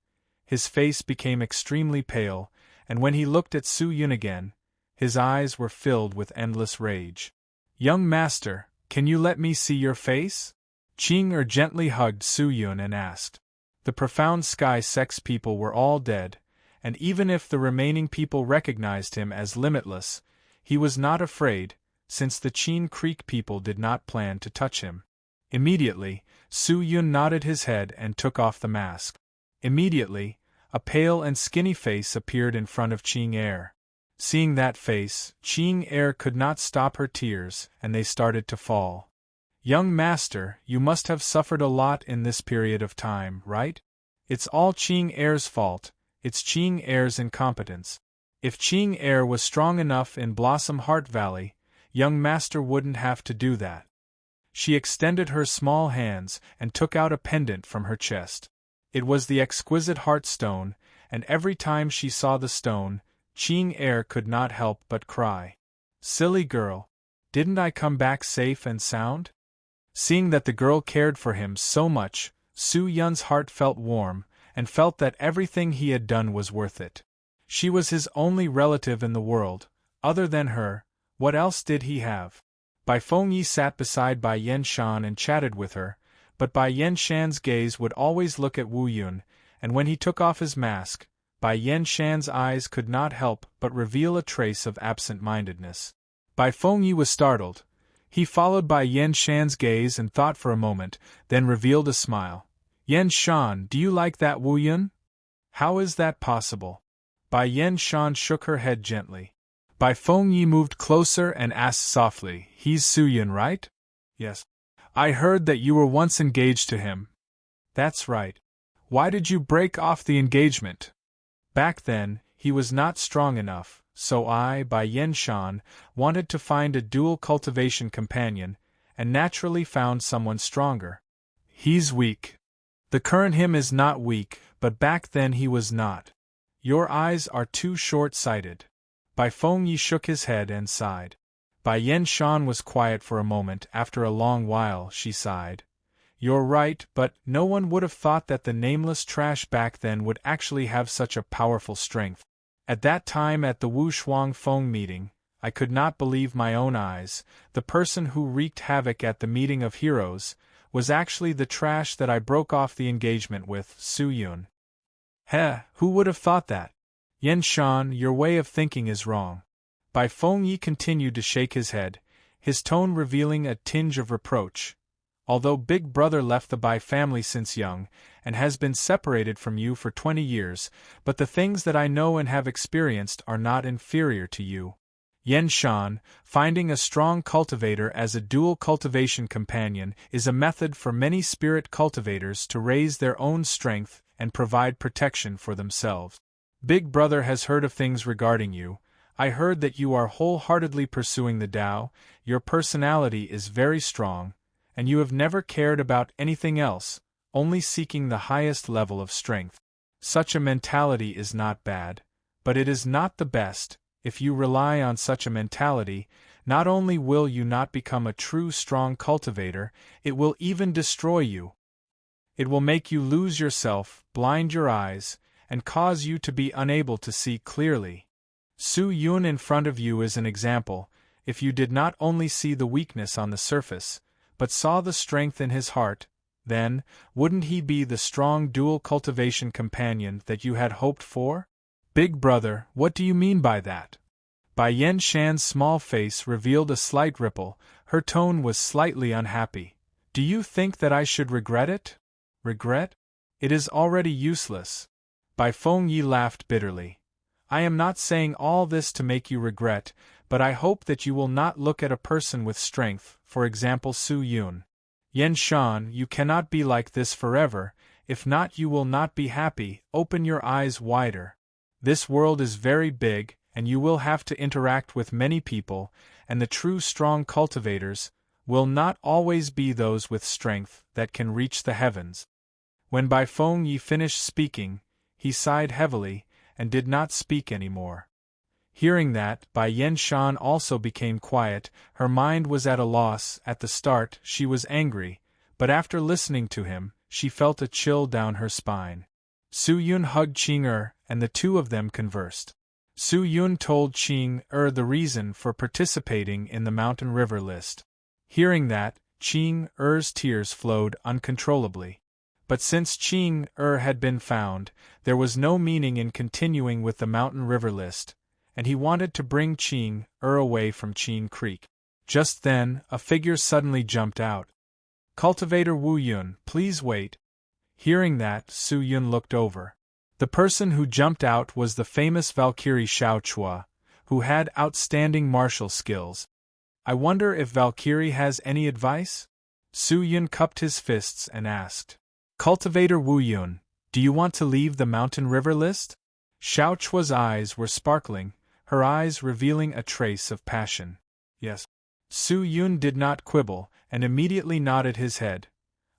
His face became extremely pale, and when he looked at Su Yun again, his eyes were filled with endless rage. "Young master, can you let me see your face?" Ching-er gently hugged Su Yun and asked. The profound sky sex people were all dead, and even if the remaining people recognized him as Limitless, he was not afraid, since the Chin Creek people did not plan to touch him. Immediately, Su Yun nodded his head and took off the mask. Immediately, a pale and skinny face appeared in front of Ching-er. Seeing that face, Ching-er could not stop her tears, and they started to fall. "Young master, you must have suffered a lot in this period of time, right? It's all Ching-er's fault. It's Ching-er's incompetence. If Ching-er was strong enough in Blossom Heart Valley, young master wouldn't have to do that." She extended her small hands and took out a pendant from her chest. It was the exquisite heart stone, and every time she saw the stone, Ching-er could not help but cry. "Silly girl! Didn't I come back safe and sound?" Seeing that the girl cared for him so much, Su Yun's heart felt warm, and felt that everything he had done was worth it. She was his only relative in the world. Other than her, what else did he have? Bai Fengyi sat beside Bai Yenshan and chatted with her, but Bai Yenshan's gaze would always look at Wu Yun, and when he took off his mask, Bai Yenshan's eyes could not help but reveal a trace of absent-mindedness. Bai Fengyi was startled. He followed Bai Yenshan's gaze and thought for a moment, then revealed a smile. "Yenshan, do you like that, Wu Yun?" "How is that possible?" Bai Yenshan shook her head gently. Bai Fengyi moved closer and asked softly, "He's Su Yun, right?" "Yes." "I heard that you were once engaged to him." "That's right." "Why did you break off the engagement?" "Back then, he was not strong enough, so I, Bai Yenshan, wanted to find a dual cultivation companion, and naturally found someone stronger." "He's weak." "The current him is not weak, but back then he was not. Your eyes are too short-sighted." Bai Fengyi shook his head and sighed. Bai Yenshan was quiet for a moment. After a long while, she sighed. "You're right, but no one would have thought that the nameless trash back then would actually have such a powerful strength. At that time at the Wu Shuang Feng meeting, I could not believe my own eyes. The person who wreaked havoc at the meeting of heroes was actually the trash that I broke off the engagement with, Su Yun." "Heh, who would have thought that?" "Yenshan, your way of thinking is wrong." Bai Fengyi continued to shake his head, his tone revealing a tinge of reproach. "Although Big Brother left the Bai family since young, and has been separated from you for 20 years, but the things that I know and have experienced are not inferior to you. Yenshan, finding a strong cultivator as a dual cultivation companion is a method for many spirit cultivators to raise their own strength and provide protection for themselves. Big Brother has heard of things regarding you. I heard that you are wholeheartedly pursuing the Tao, your personality is very strong, and you have never cared about anything else, only seeking the highest level of strength. Such a mentality is not bad, but it is not the best. If you rely on such a mentality, not only will you not become a true strong cultivator, it will even destroy you. It will make you lose yourself, blind your eyes, and cause you to be unable to see clearly. Su Yun in front of you is an example. If you did not only see the weakness on the surface, but saw the strength in his heart, then, wouldn't he be the strong dual cultivation companion that you had hoped for? Big Brother, what do you mean by that? Bai Yenshan's small face revealed a slight ripple, her tone was slightly unhappy. Do you think that I should regret it? Regret? It is already useless. Bai Fengyi laughed bitterly. I am not saying all this to make you regret, but I hope that you will not look at a person with strength, for example Su Yun. Yenshan, you cannot be like this forever, if not you will not be happy, open your eyes wider. This world is very big, and you will have to interact with many people, and the true strong cultivators will not always be those with strength that can reach the heavens. When Bai Fengyi finished speaking, he sighed heavily, and did not speak any more. Hearing that, Bai Yen Shan also became quiet. Her mind was at a loss. At the start, she was angry, but after listening to him, she felt a chill down her spine. Su Yun hugged Qing and the two of them conversed. Su Yun told Qing the reason for participating in the Mountain River list. Hearing that, Qing tears flowed uncontrollably. But since Qing had been found, there was no meaning in continuing with the Mountain River list, and he wanted to bring Qing away from Qing Creek. Just then, a figure suddenly jumped out. "Cultivator Wu Yun, please wait." Hearing that, Su Yun looked over. The person who jumped out was the famous Valkyrie Xiao Chua, who had outstanding martial skills. "I wonder if Valkyrie has any advice?" Su Yun cupped his fists and asked. "Cultivator Wu Yun, do you want to leave the Mountain River list?" Xiao Chua's eyes were sparkling, her eyes revealing a trace of passion. "Yes." Su Yun did not quibble, and immediately nodded his head.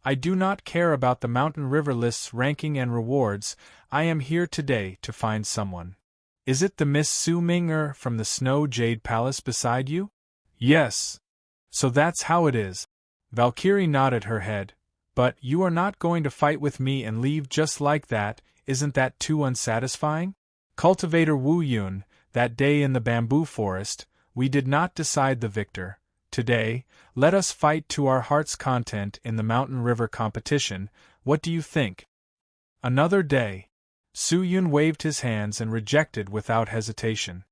"I do not care about the Mountain River list's ranking and rewards. I am here today to find someone." "Is it the Miss Su Ming from the Snow Jade Palace beside you?" "Yes." "So that's how it is." Valkyrie nodded her head. "But you are not going to fight with me and leave just like that, isn't that too unsatisfying?" "Cultivator Wu Yun, that day in the bamboo forest, we did not decide the victor. Today, let us fight to our heart's content in the Mountain River competition. What do you think?" "Another day." Su Yun waved his hands and rejected without hesitation.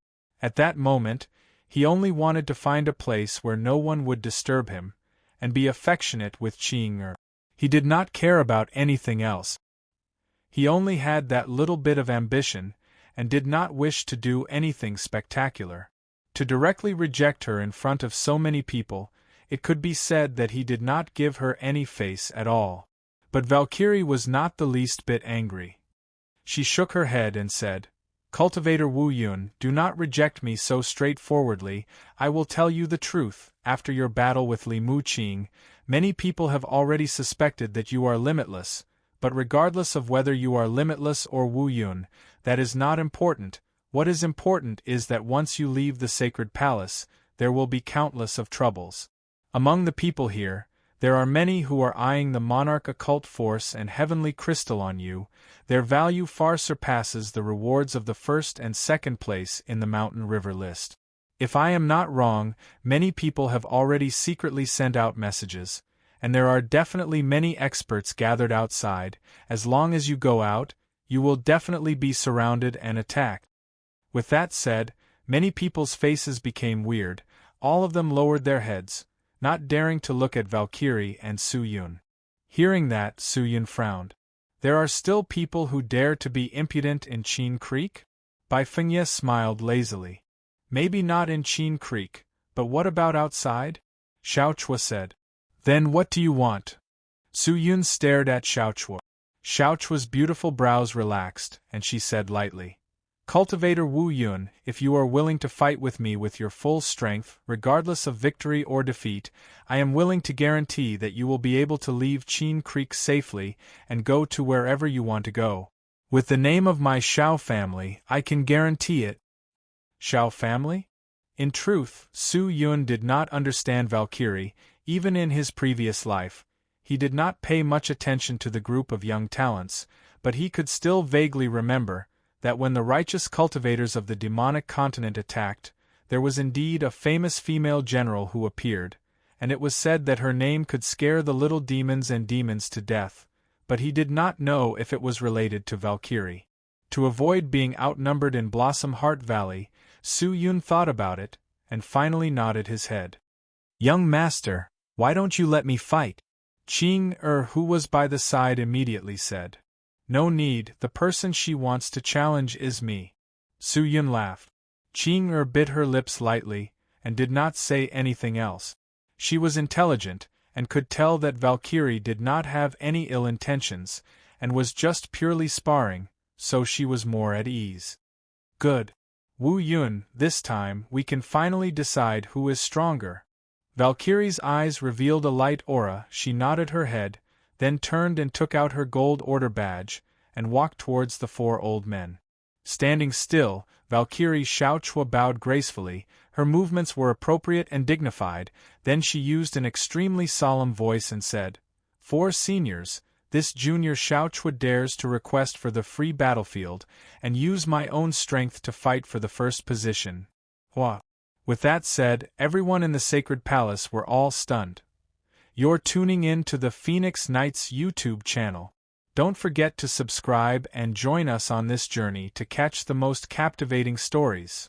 At that moment, he only wanted to find a place where no one would disturb him, and be affectionate with Qing. He did not care about anything else. He only had that little bit of ambition, and did not wish to do anything spectacular. To directly reject her in front of so many people, it could be said that he did not give her any face at all. But Valkyrie was not the least bit angry. She shook her head and said, "Cultivator Wu Yun, do not reject me so straightforwardly. I will tell you the truth. After your battle with Li Mu Qing, many people have already suspected that you are limitless, but regardless of whether you are limitless or Wu Yun, that is not important. What is important is that once you leave the sacred palace, there will be countless of troubles. Among the people here, there are many who are eyeing the monarch occult force and heavenly crystal on you. Their value far surpasses the rewards of the first and second place in the Mountain River list. If I am not wrong, many people have already secretly sent out messages, and there are definitely many experts gathered outside. As long as you go out, you will definitely be surrounded and attacked." With that said, many people's faces became weird. All of them lowered their heads, not daring to look at Valkyrie and Su Yun. Hearing that, Su Yun frowned. "There are still people who dare to be impudent in Qing Creek?" Bai Fengye smiled lazily. "Maybe not in Qing Creek, but what about outside?" Xiao Chua said. "Then what do you want?" Su Yun stared at Xiao Chua. Xiao Chua's beautiful brows relaxed, and she said lightly, "Cultivator Wu Yun, if you are willing to fight with me with your full strength, regardless of victory or defeat, I am willing to guarantee that you will be able to leave Qing Creek safely and go to wherever you want to go. With the name of my Xiao family, I can guarantee it." Xiao family? In truth, Su Yun did not understand Valkyrie. Even in his previous life, he did not pay much attention to the group of young talents, but he could still vaguely remember that when the righteous cultivators of the demonic continent attacked, there was indeed a famous female general who appeared, and it was said that her name could scare the little demons and demons to death, but he did not know if it was related to Valkyrie. To avoid being outnumbered in Blossom Heart Valley, Su Yun thought about it, and finally nodded his head. "Young master, why don't you let me fight?" Qing who was by the side immediately said. "No need, the person she wants to challenge is me." Su Yun laughed. Qing bit her lips lightly, and did not say anything else. She was intelligent, and could tell that Valkyrie did not have any ill intentions, and was just purely sparring, so she was more at ease. "Good. Wu Yun, this time we can finally decide who is stronger." Valkyrie's eyes revealed a light aura. She nodded her head, then turned and took out her gold order badge, and walked towards the four old men. Standing still, Valkyrie Xiaochua bowed gracefully, her movements were appropriate and dignified, then she used an extremely solemn voice and said, "For seniors, this junior Xiaochua dares to request for the free battlefield, and use my own strength to fight for the first position." Hua. With that said, everyone in the Sacred Palace were all stunned. You're tuning in to the Phoenix Knights YouTube channel. Don't forget to subscribe and join us on this journey to catch the most captivating stories.